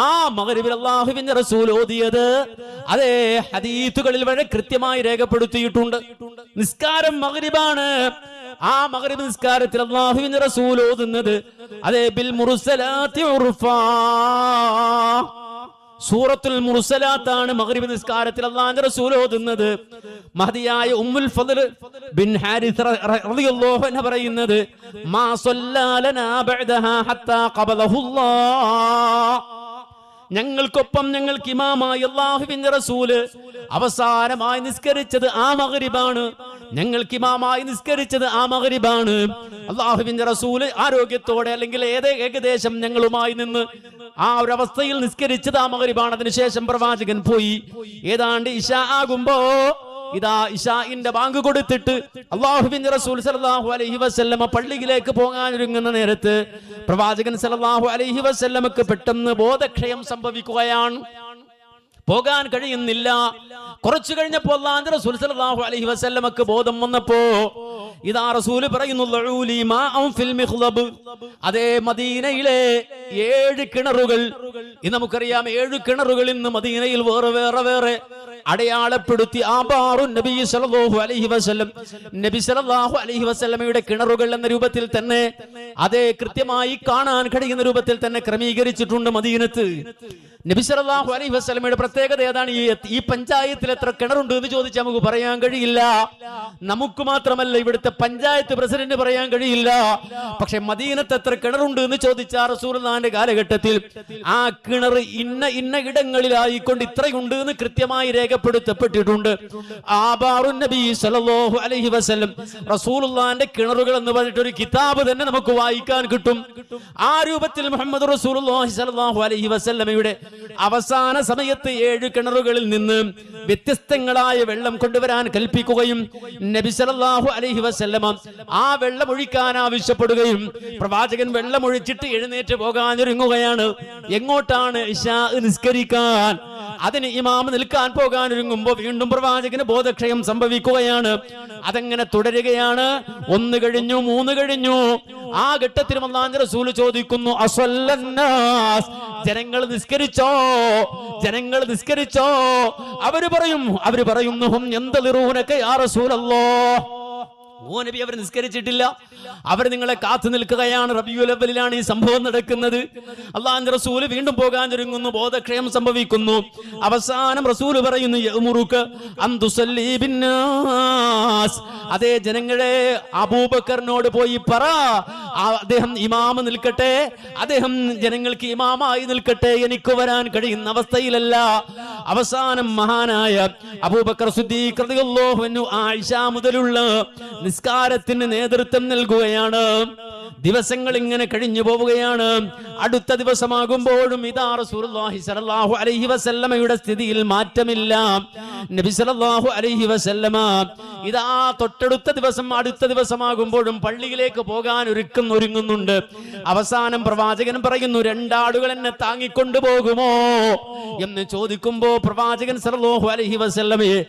ആ മഗ്രിബിൽ അല്ലാഹുവിന്റെ റസൂൽ ഓതിയത് അതേ ഹദീസുകളിൽ വളരെ കൃത്യമായി രേഖപ്പെടുത്തിയിട്ടുണ്ട്. നിസ്കാരം മഗ്രിബാണ്. ആ മഗ്രിബ് നിസ്കാരത്തിൽ അല്ലാഹുവിന്റെ റസൂൽ ഓതുന്നത് അതേ ബിൽ മുർസലാത്തി ഉർഫാ, സൂറത്തുൽ മുർസലാത്താണ് മഗ്രിബ് നിസ്കാരത്തിൽ അല്ലാഹുവിന്റെ റസൂൽ ഓതുന്നത്. മഹദിയായ ഉമ്മുൽ ഫദ്ൽ ബിൻ ഹാരിസ് റളിയല്ലാഹു അൻഹ പറയുന്നത്, മാ സല്ലല്ലാ ലനാ ബഅദഹാ ഹത്താ ഖബലഹുല്ലാഹ്, ഞങ്ങൾക്കൊപ്പം ഞങ്ങൾക്ക് ഇമാമായി അല്ലാഹുവിന്റെ റസൂല് അവസാനമായി നിസ്കരിച്ചത് ആ മഗ്രിബാണ്. ഞങ്ങൾക്ക് ഇമാമായി നിസ്കരിച്ചത് ആ മഗ്രിബാണ്. അല്ലാഹുവിന്റെ റസൂല് ആരോഗ്യത്തോടെ അല്ലെങ്കിൽ ഏകദേശം ഞങ്ങളുമായി നിന്ന് ആ ഒരു അവസ്ഥയിൽ നിസ്കരിച്ചത് ആ മഗ്രിബാണ്. അതിനുശേഷം പ്രവാചകൻ പോയി. ഏതാണ്ട് ഇശാ ആകുമ്പോ ഇതാ ഇശാഇന്റെ ബാങ്ക് കൊടുത്തിട്ട് അല്ലാഹുവിന്റെ റസൂൽ സല്ലല്ലാഹു അലൈഹി വസല്ലമ പള്ളിയിലേക്ക് പോകാൻ ഒരുങ്ങുന്ന നേരത്ത് പ്രവാചകൻ സല്ലല്ലാഹു അലൈഹി വസല്ലമക്ക് പെട്ടെന്ന് ബോധക്ഷയം സംഭവിക്കുകയാണ്. പോകാൻ കഴിയുന്നില്ല. കുറച്ചു കഴിഞ്ഞപ്പോൾ അല്ലാഹുവിന്റെ റസൂൽ സല്ലല്ലാഹു അലൈഹി വസല്ലമക്ക് ബോധം വന്നപ്പോ ഇതാ റസൂൽ പറയുന്നു, അതേ മദീനയിലെ 7 കിണറുകൾ, ഇത് നമുക്കറിയാം, 7 കിണറുകൾ ഇന്ന് മദീനയിൽ വേറെ വേറെ വേറെ അടയാളപ്പെടുത്തി. ആബാറു നബി സല്ലല്ലാഹു അലൈഹി വസല്ലം, നബി സല്ലല്ലാഹു അലൈഹി വസല്ലമയുടെ കിണറുകൾ എന്ന രൂപത്തിൽ തന്നെ അതേ കൃത്യമായി കാണാൻ കഴിയുന്ന രൂപത്തിൽ തന്നെ ക്രമീകരിച്ചിട്ടുണ്ട് മദീനത്ത്. നബി സല്ലല്ലാഹു അലൈഹി വസല്ലമയുടെ പ്രത്യേകത ഏതാണ്? ഈ പഞ്ചായത്തിൽ എത്ര കിണറുണ്ട് എന്ന് ചോദിച്ചാൽ നമുക്ക് പറയാൻ കഴിയില്ല. നമുക്ക് മാത്രമല്ല, ഇവിടുത്തെ പഞ്ചായത്ത് പ്രസിഡന്റ് പറയാൻ കഴിയില്ല. പക്ഷെ മദീനത്ത് എത്ര കിണറുണ്ട് എന്ന് ചോദിച്ചാൽ റസൂലുള്ളാഹിന്റെ കാലഘട്ടത്തിൽ ആ കിണർ ഇന്ന ഇടങ്ങളിലായിക്കൊണ്ട് ഇത്രയുണ്ട് എന്ന് കൃത്യമായി രേഖപ്പെടുത്തപ്പെട്ടിട്ടുണ്ട്. ആബാറു നബി സല്ലല്ലാഹു അലൈഹി വസല്ലം, റസൂലുള്ളാഹിന്റെ കിണറുകൾ എന്ന് പറഞ്ഞിട്ട് ഒരു കിതാബ് തന്നെ നമുക്ക് വായിക്കാൻ കിട്ടും. ആ രൂപത്തിൽ മുഹമ്മദ് റസൂലുള്ളാഹി സല്ലല്ലാഹു അലൈഹി വസല്ലമയുടെ അവസാന സമയത്ത് 7 കിണറുകളിൽ നിന്ന് വ്യത്യസ്തങ്ങളായ വെള്ളം കൊണ്ടുവരാൻ കൽപ്പിക്കുകയും നബി സല്ലല്ലാഹു അലൈഹി വസല്ലമ ആ വെള്ളം ഒഴിക്കാൻ ആവശ്യപ്പെടുകയും പ്രവാചകൻ വെള്ളം ഒഴിച്ചിട്ട് എഴുന്നേറ്റ് പോകാൻ ഒരുങ്ങുകയാണ്. എങ്ങോട്ടാണ്? ഇശാ നിസ്കരിക്കാൻ. അതിന് ഇമാം നിൽക്കാൻ പോകാൻ ഒരുങ്ങുമ്പോ വീണ്ടും പ്രവാചകന് ബോധക്ഷയം സംഭവിക്കുകയാണ്. അതെങ്ങനെ തുടരുകയാണ്. 1 കഴിഞ്ഞു, 3 കഴിഞ്ഞു. ആ ഘട്ടത്തിൽ അല്ലാഹുവിന്റെ റസൂൽ ചോദിക്കുന്നു, അസ്വല്ലന്നാസ്, ജനങ്ങൾ നിസ്കരിച്ചോ? ജനങ്ങൾ നിസ്കരിച്ചോ? അവര് പറയുന്നു ഹും യന്തളിറൂനക യാ റസൂലല്ലാഹ്, ഓ നബി, അവർ നിസ്കരിച്ചിട്ടില്ല, അവർ നിങ്ങളെ കാത്തു നിൽക്കുകയാണ്. റബീഉൽ അവ്വലിലാണ് ഈ സംഭവം നടക്കുന്നത്. അല്ലാഹുവിന്റെ റസൂൽ വീണ്ടും പോകാൻ ഒരുങ്ങുന്നു, ബോധക്ഷയം സംഭവിക്കുന്നു. അവസാനം റസൂൽ പറയുന്നു, യഅ്മുറുക അൻ തുസല്ലി ബിന്നാസ്, അതേ ജനങ്ങളെ അബൂബക്കറിനോട് പോയി പറ, അദ്ദേഹം ഇമാമ നിൽക്കട്ടെ, അദ്ദേഹം ജനങ്ങൾക്ക് ഇമാമായി നിൽക്കട്ടെ, എനിക്ക് വരാൻ കഴിയുന്ന അവസ്ഥയിലല്ല. അവസാനം മഹാനായ അബൂബക്കർ സിദ്ദീഖ് റളിയല്ലാഹു അൻഹു ആയിഷ മുതലുള്ള നിസ്കാരത്തിന് നേതൃത്വം നൽകുകയാണ്. ദിവസങ്ങൾ ഇങ്ങനെ കഴിഞ്ഞു പോവുകയാണ്. അടുത്ത ദിവസമാകുമ്പോഴും ഇതാ റസൂലുള്ളാഹി സ്വല്ലല്ലാഹു അലൈഹി വസല്ലമയുടെ സ്ഥിതിയിൽ മാറ്റമില്ല. നബി സ്വല്ലല്ലാഹു അലൈഹി വസല്ലമ ഇതാ തൊട്ടടുത്ത ദിവസം, അടുത്ത ദിവസമാകുമ്പോഴും പള്ളിയിലേക്ക് പോകാൻ ഒരുങ്ങുന്നുണ്ട്. അവസാനം പ്രവാചകൻ പറയുന്നു, 2 ആളുകൾ എന്നെ താങ്ങിക്കൊണ്ടു പോകുമോ എന്ന് ചോദിക്കുമ്പോ പ്രവാചകൻ സ്വല്ലല്ലാഹു അലൈഹി വസല്ലമയെ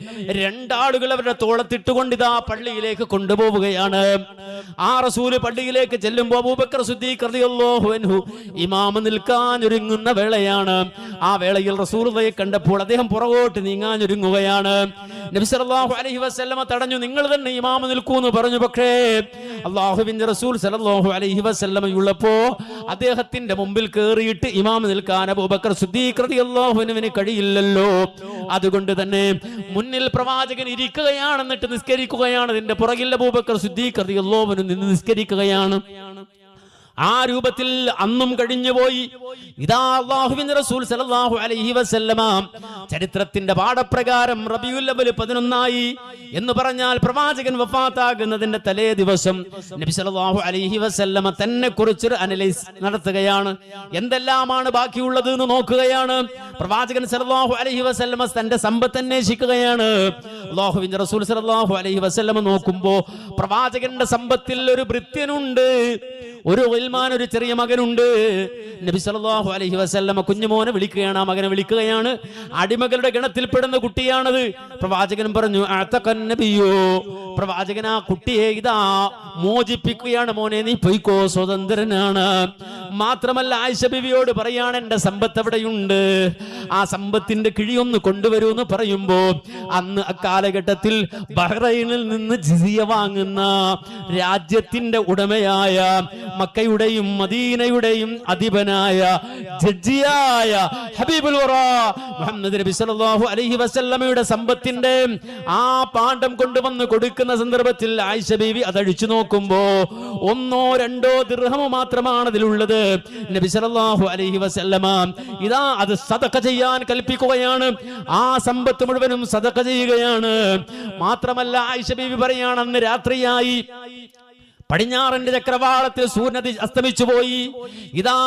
2 ആളുകൾ അവരുടെ തോളത്തിട്ടുകൊണ്ട് ഇതാ പള്ളിയിലേക്ക് കൊണ്ടുപോവുകയാണ്. ആ റസൂല് പള്ളിയിലേക്ക് ചെല്ലുമ്പോൾ അബൂബക്കർ സിദ്ദീഖ് റളിയല്ലാഹു അൻഹു ഇമാമ നിൽക്കാൻ ഒരുങ്ങുന്ന വേളയാണ്. ആ വേളയിൽ റസൂലുള്ളാഹിയെ കണ്ടപ്പോൾ അദ്ദേഹം പുറകോട്ട് നീങ്ങാൻ ഒരുങ്ങുകയാണ്. നബി സല്ലല്ലാഹു അലൈഹി വസല്ലമ തടഞ്ഞു, നിങ്ങൾ തന്നെ ഇമാമ നിൽക്കൂ എന്ന് പറഞ്ഞു. പക്ഷേ അല്ലാഹുവിന്റെ റസൂൽ സല്ലല്ലാഹു അലൈഹി വസല്ലമ ഉള്ളപ്പോ അദ്ദേഹത്തിന്റെ മുമ്പിൽ കയറിയിട്ട് ഇമാമ നിൽക്കാൻ അബൂബക്കർ സിദ്ദീഖ് റളിയല്ലാഹു അൻഹുവിന് കഴിയില്ലല്ലോ. അതുകൊണ്ട് തന്നെ മുന്നിൽ പ്രവാചകൻ ഇരിക്കുകയാണ്, എന്നിട്ട് നിസ്കരിക്കുകയാണ്. അതിന്റെ പുറകിൽ അബൂബക്കർ സിദ്ദീഖ് റളിയല്ലാഹു അൻഹു നിന്ന് നിസ്കരിക്കുകയാണ്. ആ രൂപത്തിൽ അന്നും കഴിഞ്ഞുപോയി. ഇതാ അല്ലാഹുവിന്റെ റസൂൽ സല്ലല്ലാഹു അലൈഹി വസല്ലമ ചരിത്രത്തിന്റെ പാഠപ്രകാരം റബീഉൽ അവ്വൽ 11 എന്ന് പറഞ്ഞാൽ പ്രവാചകൻ വഫാത്താകുന്നതിന്റെ തലേ ദിവസം നബി സല്ലല്ലാഹു അലൈഹി വസല്ലമ തന്നെ കുറിച്ചൊരു അനലൈസ് നടത്തുകയാണ്. എന്തെല്ലാമാണ് ബാക്കിയുള്ളത് എന്ന് നോക്കുകയാണ്. പ്രവാചകൻ സല്ലല്ലാഹു അലൈഹി വസല്ലമ തന്റെ സമ്പത്ത് അന്വേഷിക്കുകയാണ്. അല്ലാഹുവിന്റെ റസൂൽ സല്ലല്ലാഹു അലൈഹി വസല്ലമ നോക്കുമ്പോ പ്രവാചകന്റെ സമ്പത്തിൽ ഒരു ഭൃത്യനുണ്ട്, ഒരു ഗിൽമാൻ, ഒരു ചെറിയ മകനുണ്ട്. നബി സല്ലല്ലാഹു അലൈഹി വസല്ലമ കുഞ്ഞുമോനെ വിളിക്കുകയാണ്, ആ മകനെ വിളിക്കുകയാണ്. അടിമകളുടെ ഗണത്തിൽപ്പെടുന്ന കുട്ടിയാണത്. പ്രവാചകൻ പറഞ്ഞു, അഅതഖൻ നബിയോ, പ്രവാചകൻ ആ കുട്ടിയെ ഇതാ മോചിപ്പിക്കുകയാണ്. മോനെ നീ പൊയ്ക്കോ, സ്വതന്ത്രനാണ്. മാത്രമല്ല ആയിഷ ബിവിയോട് പറയാണ്, എന്റെ സമ്പത്ത് എവിടെയുണ്ട്, ആ സമ്പത്തിന്റെ കിഴിയൊന്ന് കൊണ്ടുവരൂ എന്ന് പറയുമ്പോ അന്ന് അക്കാലഘട്ടത്തിൽ ബഹ്റൈനിൽ നിന്ന് ജിസിയ വാങ്ങുന്ന രാജ്യത്തിന്റെ ഉടമയായ മക്കയുടെയും മദീനയുടെയും അധിപനായ ജഡ്ജിയായ ഹബീബുൽ വറ മുഹമ്മദ് നബി സല്ലല്ലാഹു അലൈഹി വസല്ലമയുടെ സമ്പത്തിന്റെ ആ പാണ്ഡം കൊണ്ടുവന്ന് കൊടുക്കുന്ന സന്ദർഭത്തിൽ ആയിഷ ബീവി അതഴിച്ചു നോക്കുമ്പോ 1 or 2 ദിർഹം മാത്രമാണ് അതിലുള്ളത്. നബി സല്ലല്ലാഹു അലൈഹി വസല്ലമ ഇതാ അത് സദഖ ചെയ്യാൻ കൽപ്പിക്കുകയാണ്. ആ സമ്പത്ത് മുഴുവനും സദഖ ചെയ്യുകയാണ്. മാത്രമല്ല ആയിഷ ബീവി പറയാണ്, അന്ന് രാത്രിയായി, പടിഞ്ഞാറിന്റെ ചക്രവാളത്തിൽ സൂര്യൻ അസ്തമിച്ചു പോയി. ഇതാ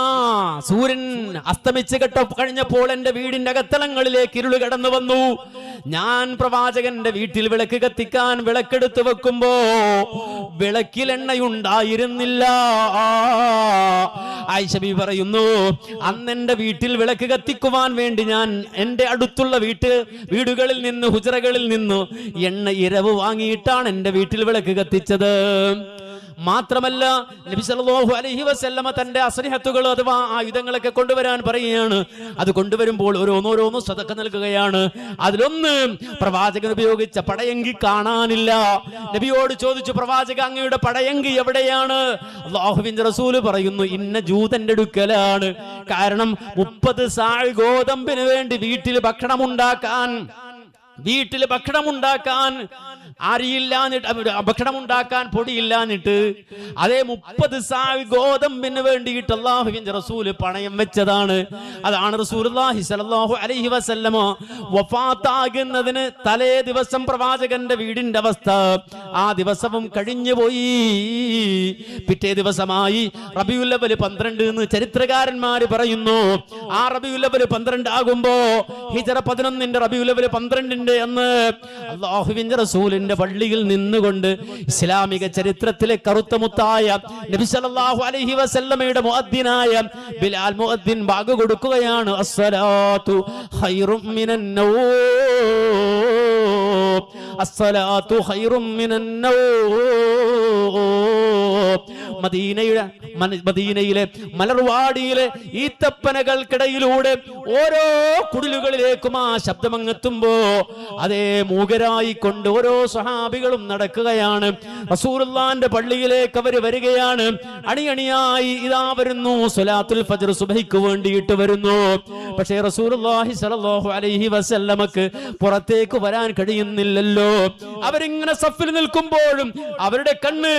സൂര്യൻ അസ്തമിച്ച് കഴിഞ്ഞപ്പോൾ എന്റെ വീടിന്റെ അകത്തളങ്ങളിലേക്ക് ഇരുള് കടന്നു വന്നു. ഞാൻ പ്രവാചകന്റെ വീട്ടിൽ വിളക്ക് കത്തിക്കാൻ വിളക്കെടുത്ത് വെക്കുമ്പോ വിളക്കിൽ എണ്ണയുണ്ടായിരുന്നില്ല. ആയിഷ ബീവി പറയുന്നു, അന്ന് എന്റെ വീട്ടിൽ വിളക്ക് കത്തിക്കുവാൻ വേണ്ടി ഞാൻ എന്റെ അടുത്തുള്ള വീടുകളിൽ നിന്ന്, ഹുജറകളിൽ നിന്ന് എണ്ണ ഇരവ് വാങ്ങിയിട്ടാണ് എന്റെ വീട്ടിൽ വിളക്ക് കത്തിച്ചത്. മാത്രമല്ല നബി സല്ലല്ലാഹു അലൈഹി വസല്ലമ തന്റെ അസ്രിഹത്തുകൾ അഥവാ ആയുധങ്ങളൊക്കെ കൊണ്ടുവരാൻ പറയുകയാണ്. അത് കൊണ്ടുവരുമ്പോൾ ഓരോന്നോരോന്ന് സദഖ നൽകുകയാണ്. അതിലൊന്ന് പ്രവാചകൻ ഉപയോഗിച്ച പടയങ്കി കാണാനില്ല. നബിയോട് ചോദിച്ചു, പ്രവാചക അങ്ങയുടെ പടയങ്കി എവിടെയാണ്? അല്ലാഹുവിന്റെ റസൂല് പറയുന്നു, ഇന്ന ജൂതന്റെ അടുക്കലാണ്. കാരണം 30 സാഴ് ഗോതമ്പിന് വേണ്ടി വീട്ടിൽ ഭക്ഷണം ഉണ്ടാക്കാൻ അരിയില്ലാഞ്ഞിട്ട്, ഭക്ഷണം ഉണ്ടാക്കാൻ പൊടിയില്ലാഞ്ഞിട്ട് അതേ 30 സാഴ് ഗോതമ്പിന് വേണ്ടിയിട്ട് അല്ലാഹുവിന്റെ റസൂല് പണയം വെച്ചതാണ്. അതാണ് റസൂലുള്ളാഹി സ്വല്ലല്ലാഹു അലൈഹി വസല്ലമ വഫാത്താകുന്നതിന് തലേ ദിവസം പ്രവാചകന്റെ വീടിന്റെ അവസ്ഥ. ആ ദിവസവും കഴിഞ്ഞുപോയി. പിറ്റേ ദിവസമായി റബീഉൽ അവ്വൽ 12 എന്ന് ചരിത്രകാരന്മാര് പറയുന്നു. ആ റബീഉൽ അവ്വൽ 12 ആകുമ്പോ ഹിജ്റ 11 റബീഉൽ അവ്വൽ 12 എന്ന് അല്ലാഹുവിന്റെ റസൂലിന് റസൂലിന്റെ പള്ളിയിൽ നിന്നുകൊണ്ട് ഇസ്ലാമിക ചരിത്രത്തിലെ കറുത്ത മുത്തായ നബി സല്ലല്ലാഹു അലൈഹി വസല്ലമയുടെ മുഅദ്ദിനായ ബിലാൽ മുഅദ്ദിൻ ബാങ്ക് കൊടുക്കുകയാണ്. അസ്സലാത്തു ഖൈറും മിനൻ നൗം, അസ്സലാത്തു ഖൈറും മിനൻ നൗം. മദീനയിലെ മലർവാടിയിലെ ഈത്തപ്പനകൾക്കിടയിലൂടെ ഓരോ കുടിലുകളിലേക്കും ആ ശബ്ദമങ്ങെത്തുമ്പോ അതേ മൂകരായിക്കൊണ്ട് ഓരോ സ്വഹാബികളും നടക്കുകയാണ്. റസൂലുള്ളാഹിന്റെ പള്ളിയിലേക്ക് അവർ വരികയാണ്. അണിയണിയായി ഇതാ വരുന്നു. സ്വലാത്തുൽ ഫജ്ർ സുബ്ഹിക്ക് വേണ്ടിയിട്ട് വരുന്നു. പക്ഷേ റസൂലുള്ളാഹി സ്വല്ലല്ലാഹു അലൈഹി വസല്ലമക്ക് പുറത്തേക്ക് വരാൻ കഴിയുന്നില്ലല്ലോ. അവരിങ്ങനെ സഫിൽ നിൽക്കുമ്പോഴും അവരുടെ കണ്ണ്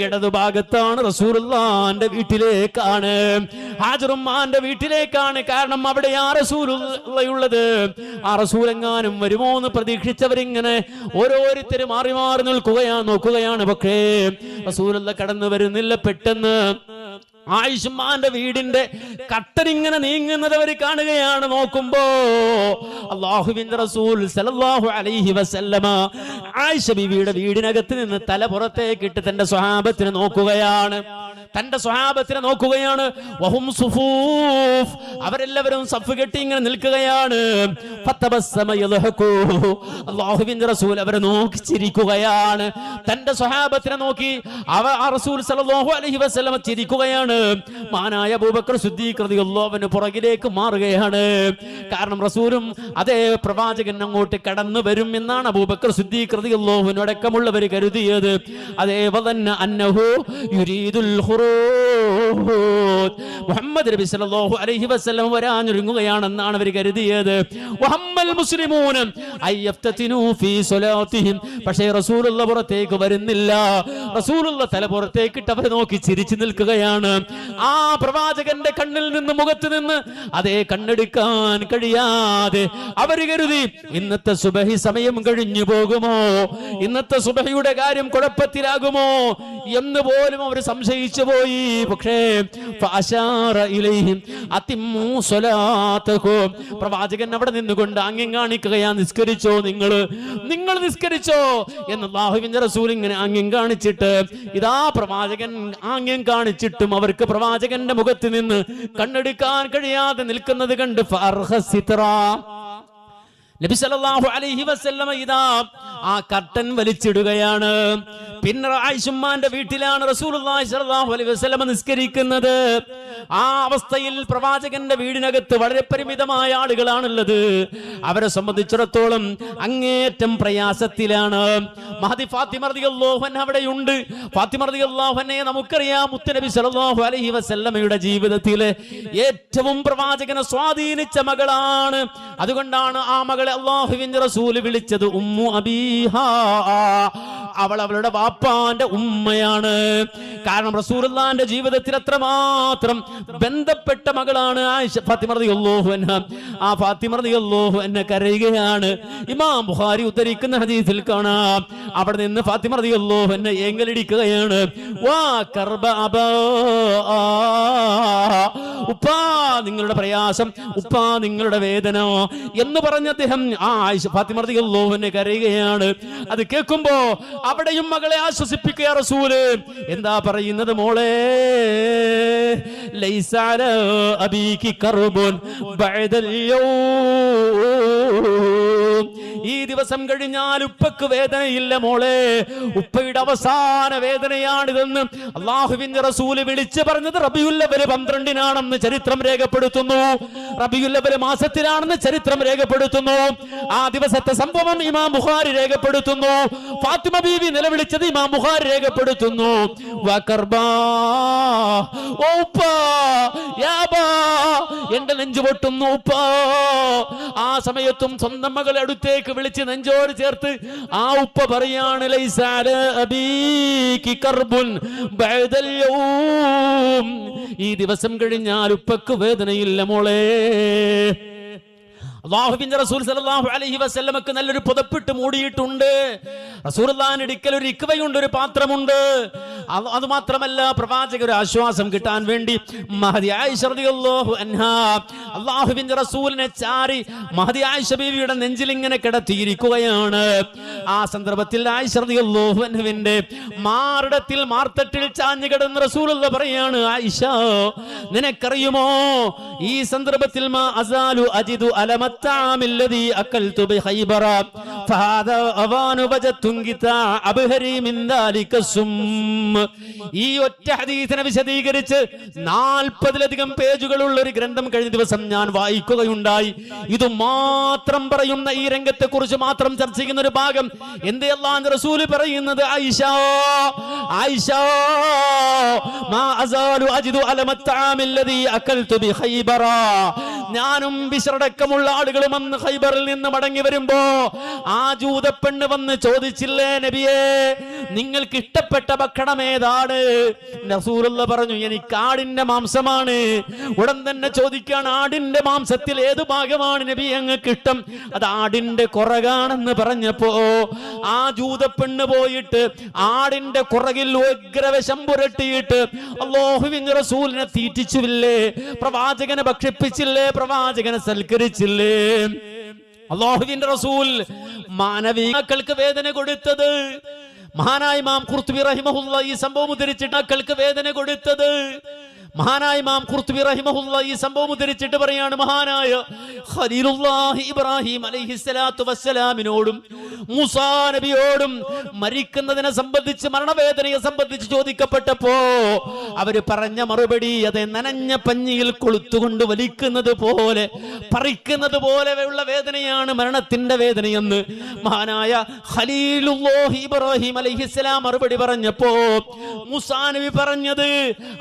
ഇടതുഭാഗത്താണ്, റസൂലുള്ളാഹിന്റെ വീട്ടിലേക്കാണ്, ഹാജറുമ്മാന്റെ വീട്ടിലേക്കാണ്. കാരണം അവിടെ ആ റസൂലുള്ളാഹിയുള്ളത്. ആ റസൂലെങ്ങാനും വരുമോ എന്ന് പ്രതീക്ഷിച്ചവരിങ്ങനെ ഓരോരുത്തരും മാറി മാറി നോക്കുകയാണ്. പക്ഷേ റസൂലുള്ള കടന്നു വരുന്നില്ല. പെട്ടെന്ന് ആയിഷുമ്മാന്റെ വീടിന്റെ കട്ടനിങ്ങനെ നീങ്ങുന്നത് അവർ കാണുകയാണ്. നോക്കുമ്പോ അല്ലാഹുവിന്റെ റസൂൽ സല്ലല്ലാഹു അലൈഹി വസല്ലമ ആയിഷ ബീവിയുടെ വീടിനകത്ത് നിന്ന് തല പുറത്തേക്കിട്ട് തന്റെ സ്വഹാബത്തിനെ നോക്കുകയാണ്. വഹും സുഫൂഫ്, അവരെല്ലാവരും സഫ് കെട്ടി ഇങ്ങനെ നിൽക്കുകയാണ്. ഫതബസ്സമ യൽഹഖു, അല്ലാഹുവിന്റെ റസൂൽ അവരെ നോക്കി ചിരിക്കുകയാണ്. തന്റെ സ്വഹാബത്തിനെ നോക്കി റസൂൽ സല്ലല്ലാഹു അലൈഹി വസല്ലമ ചിരിക്കുകയാണ്. മഹാനായ അബൂബക്കർ സിദ്ദീഖ് റളിയല്ലാഹു അൻഹു പുറകിലേക്ക് മാറുകയാണ്. കാരണം റസൂലും അതേ പ്രവാചകൻ അങ്ങോട്ട് കടന്നു വരും എന്നാണ് അബൂബക്കർ സിദ്ദീഖ് റളിയല്ലാഹു അൻഹു അടക്കമുള്ളവർ കരുതിയത്. അതേ വദന്ന അന്നഹു യുരീദുൽ മുഹമ്മദ് നബി സല്ലല്ലാഹു അലൈഹി വസല്ലം വരാനൊരുങ്ങുകയാണെന്നാണ് അവർ കരുതിയത്. വഹമ്മൽ മുസ്ലിമൂന അയ്യഫ്തതിനു ഫീ സ്വലാത്തിഹിം, പക്ഷേ റസൂലുള്ള പുറത്തേക്ക് വരുന്നില്ല. റസൂലുള്ള തല പുറത്തേക്കിട്ട് അവരെ നോക്കി ചിരിച്ചു നിൽക്കുകയാണ്. ആ പ്രവാചകന്റെ കണ്ണിൽ നിന്ന് മുഖത്ത് നിന്ന് അതേ കണ്ണെടുക്കാൻ കഴിയാതെ അവർ കരുതി ഇന്നത്തെ സുബഹി സമയം കഴിഞ്ഞു പോകുമോ, ഇന്നത്തെ സുബഹിയുടെ കാര്യം കുഴപ്പത്തിലാകുമോ എന്ന് പോലും അവർ സംശയിച്ചു പോയി. പക്ഷേ പ്രവാചകൻ അവിടെ നിന്നുകൊണ്ട് ആംഗ്യം കാണിക്കുകയാ. നിസ്കരിച്ചോ, നിങ്ങൾ നിസ്കരിച്ചോ എന്ന് അല്ലാഹുവിന്റെ റസൂൽ ഇങ്ങനെ ആംഗ്യം കാണിച്ചിട്ട് ഇതാ പ്രവാചകൻ ആംഗ്യം കാണിച്ചിട്ടും അവർക്ക് പ്രവാചകന്റെ മുഖത്ത് നിന്ന് കണ്ണെടുക്കാൻ കഴിയാതെ നിൽക്കുന്നത് കണ്ട് നബി സല്ലല്ലാഹു അലൈഹി വസല്ലമ ഇതാ ആ കർട്ടൻ വലിച്ചിടുകയാണ്. പിന്നെ ആയിഷുമ്മാന്റെ വീട്ടിലാണ് റസൂലുള്ളാഹി സ്വല്ലല്ലാഹു അലൈഹി വസല്ലമ നിസ്കരിക്കുന്നത്. ആ അവസ്ഥയിൽ പ്രവാചകന്റെ വീടിനകത്ത് വളരെ പരിമിതമായ ആളുകളാണുള്ളത്. അവരെ സംബന്ധിച്ചിടത്തോളം അങ്ങേറ്റം പ്രയാസത്തിലാണ്. മഹദി ഫാത്തിമ റളിയല്ലാഹു അൻഹ അവിടെയുണ്ട്. ഫാത്തിമ റളിയല്ലാഹു അൻഹയെ നമുക്കറിയാം, മുത്തുനബി സ്വല്ലല്ലാഹു അലൈഹി വസല്ലമയുടെ ജീവിതത്തിലെ ഏറ്റവും പ്രവാചകനെ സ്വാധീനിച്ച മകളാണ്. അതുകൊണ്ടാണ് ആ മകളെ അല്ലാഹുവിന്റെ റസൂൽ വിളിച്ചത് ഉമ്മു അബീഹാ. അവൾ അവളുടെ വാപ്പാന്റെ ഉമ്മയാണ്. കാരണം റസൂലുള്ളാഹിന്റെ ജീവിതത്തിൽ അത്രമാത്രം ബന്ധപ്പെട്ട മകളാണ് ആയിഷ ഫാത്തിമ റളിയല്ലാഹു അൻഹ. ആ ഫാത്തിമ റളിയല്ലാഹു അൻഹ കരയുകയാണ്. ഇമാം ബുഖാരി ഉദ്ധരിക്കുന്ന ഹദീസിൽ കാണാം, അവിടെ നിന്ന് ഫാത്തിമ റളിയല്ലാഹു അൻഹ ഏങ്ങലടിക്കുകയാണ്. വാ കർബ അബാ, ഉപ്പാ നിങ്ങളുടെ പ്രയാസം, ഉപ്പാ നിങ്ങളുടെ വേദന എന്ന് പറഞ്ഞ അദ്ദേഹം ആ ആയിഷ ഫാത്തിമ റളിയല്ലാഹു അൻഹ കരയുകയാണ്. അത് കേൾക്കുമ്പോ അവിടെയും മകളെ ആശ്വസിപ്പിക്കുക റസൂല്. എന്താ പറയുന്നത്? മോളെ ലൈസ അലാ അബീകി കർബുൻ ബഅദൽ യൗം, ഈ ദിവസം കഴിഞ്ഞാൽ ഉപ്പക്ക് വേദനയില്ല മോളെ, ഉപ്പയുടെ അവസാന വേദനയാണിതെന്ന് അല്ലാഹുവിന്റെ റസൂല് വിളിച്ചു പറഞ്ഞത് റബീഉൽ അവ്വൽ 12-നാണെന്ന് ചരിത്രം രേഖപ്പെടുത്തുന്നു. റബീഉൽ അവ്വൽ മാസത്തിലാണെന്ന് ചരിത്രം രേഖപ്പെടുത്തുന്നു. ആ ദിവസത്തെ സംഭവം ഇമാം ബുഖാരി രേഖപ്പെടുത്തുന്നു. ഫാത്തിമ ബീവി നിലവിളിച്ചത് ഇമാം ബുഖാരി രേഖപ്പെടുത്തുന്നു. എന്റെ നെഞ്ചു പൊട്ടുന്നു ഉപ്പാ. ആ സമയത്തും സ്വന്തം മകളെ അടുത്തേക്ക് വിളിച്ച് നെഞ്ചോട് ചേർത്ത് ആ ഉപ്പ പറയാണ്, ലൈസ അലാ അബീകി കർബുൻ ബഅദൽ യൗം, ഈ ദിവസം കഴിഞ്ഞാൽ ഉപ്പക്ക് വേദനയില്ല മോളെ. അല്ലാഹുവിന്റെ റസൂൽ സല്ലല്ലാഹു അലൈഹി വസല്ലമക്ക് നല്ലൊരു പുതപ്പിട്ട് മൂടിയിട്ടുണ്ട്. റസൂലുള്ളാഹിന്റെ അടുക്കൽ ഒരു ഇക്വയുണ്ട്, ഒരു പാത്രമുണ്ട്. അത് മാത്രമല്ല, പ്രവാചകർ ഒരു ആശ്വാസം കിട്ടാൻ വേണ്ടി മഹദി ആയിഷ റളിയല്ലാഹു അൻഹാ അല്ലാഹുവിന്റെ റസൂലിനെ ചാരി മഹദി ആയിഷ ബീവിയുടെ നെഞ്ചിൽ ഇങ്ങനെ കിടത്തിയിരിക്കുകയാണ്. ആ സന്ദർഭത്തിൽ ആയിഷ റളിയല്ലാഹു അൻഹുവിന്റെ മാറിടത്തിൽ മാർത്തട്ടിൽ ചാഞ്ഞു കിടന്ന റസൂലുള്ളാഹി പറയാണ്, ആയിഷ നിനക്കറിയുമോ ഈ സന്ദർഭത്തിൽ മാ അസാലു അജിദു അലമത്തഅമില്ലദീ അകൽതു ബിഖൈബറ ഫഹാദാ അവാനു വജതുൻകിതാ അബ്ഹരി മിൻ ദാലിക സും. ഈ ഒറ്റ ഹദീസിനെ വിശദീകരിച്ച് 40ലധികം പേജുകളുള്ള ഒരു ഗ്രന്ഥം കഴിഞ്ഞ ദിവസം ഞാൻ വായിക്കുകയുണ്ടായി. ഇത് മാത്രം പറയുന്ന, ഈ രംഗത്തെ കുറിച്ച് മാത്രം ചർച്ച ചെയ്യുന്ന ഒരു ഭാഗം എന്തേ അല്ലാഹുവിന്റെ റസൂൽ പറയുന്നത്, ആയിഷ ആയിഷ മാ അസാലു അജിദു അലമത്തഅമില്ലദീ അകൽതു ബിഖൈബറ. ഞാനും ബിശ്റടക്കമുള്ള ആളുകളും അന്ന് ഖൈബറിൽ നിന്ന് മടങ്ങി വരുമ്പോ ആ ജൂതപ്പെണ്ണ് വന്ന് ചോദിച്ചില്ലേ നബിയേ, നിങ്ങൾക്ക് ഇഷ്ടപ്പെട്ട ഭക്ഷണം ഏതാണ്? റസൂലുള്ളാഹി പറഞ്ഞു, എനിക്ക് ആടിന്റെ മാംസമാണ്. ഉടൻ തന്നെ ചോദിക്കാൻ, ആടിന്റെ മാംസത്തിൽ ഏത് ഭാഗമാണ് നബി അങ്ങക്ക് ഇഷ്ടം? അത് ആടിന്റെ കുറകാണെന്ന് പറഞ്ഞപ്പോ ആ ജൂതപ്പെണ്ണ് പോയിട്ട് ആടിന്റെ കുറകിൽ ഉഗ്രവശം പുരട്ടിയിട്ട് അല്ലാഹുവിന്റെ റസൂലിനെ തീറ്റിച്ചുവില്ലേ, പ്രവാചകനെ ഭക്ഷിപ്പിച്ചില്ലേ, പ്രവാചകനെ സൽക്കരിച്ചില്ലേ? അല്ലാഹുവിന്റെ റസൂൽ മാനവികൾക്ക് വേദന കൊടുത്തത്, മഹാനായ ഇമാം ഖുർത്തുബി റഹിമഹുല്ലാഹ് ഈ സംഭവം ഉദ്ധരിച്ചിട്ട് മക്കൾക്ക് വേദന കൊടുത്തത്, മഹാനായ ഇമാം ഖുർത്തുബി റഹിമഹുല്ലാഹ് ഈ സംഭവം ഉദ്ധരിച്ചിട്ട് പറയാണ്, മഹാനായ ഖലീലുല്ലാഹി ഇബ്രാഹിം അലൈഹിസ്സലാത്തു വസ്സലാമിനോടും മൂസാ നബിയോടും മരിക്കുന്നതിനെ സംബന്ധിച്ച്, മരണവേദനയെ സംബന്ധിച്ച് ചോദിക്കപ്പെട്ടപ്പോ അവര് പറഞ്ഞ മറുപടി, അതെ നനഞ്ഞ പഞ്ഞിയിൽ കൊളുത്തുകൊണ്ട് വലിക്കുന്നത് പോലെ, പറിക്കുന്നത് പോലെ ഉള്ള വേദനയാണ് മരണത്തിന്റെ വേദനയെന്ന് മഹാനായ ഖലീലുല്ലാഹി ഇബ്രാഹിം അലൈഹിസ്സലാം മറുപടി പറഞ്ഞപ്പോ മൂസാ നബി പറഞ്ഞത്,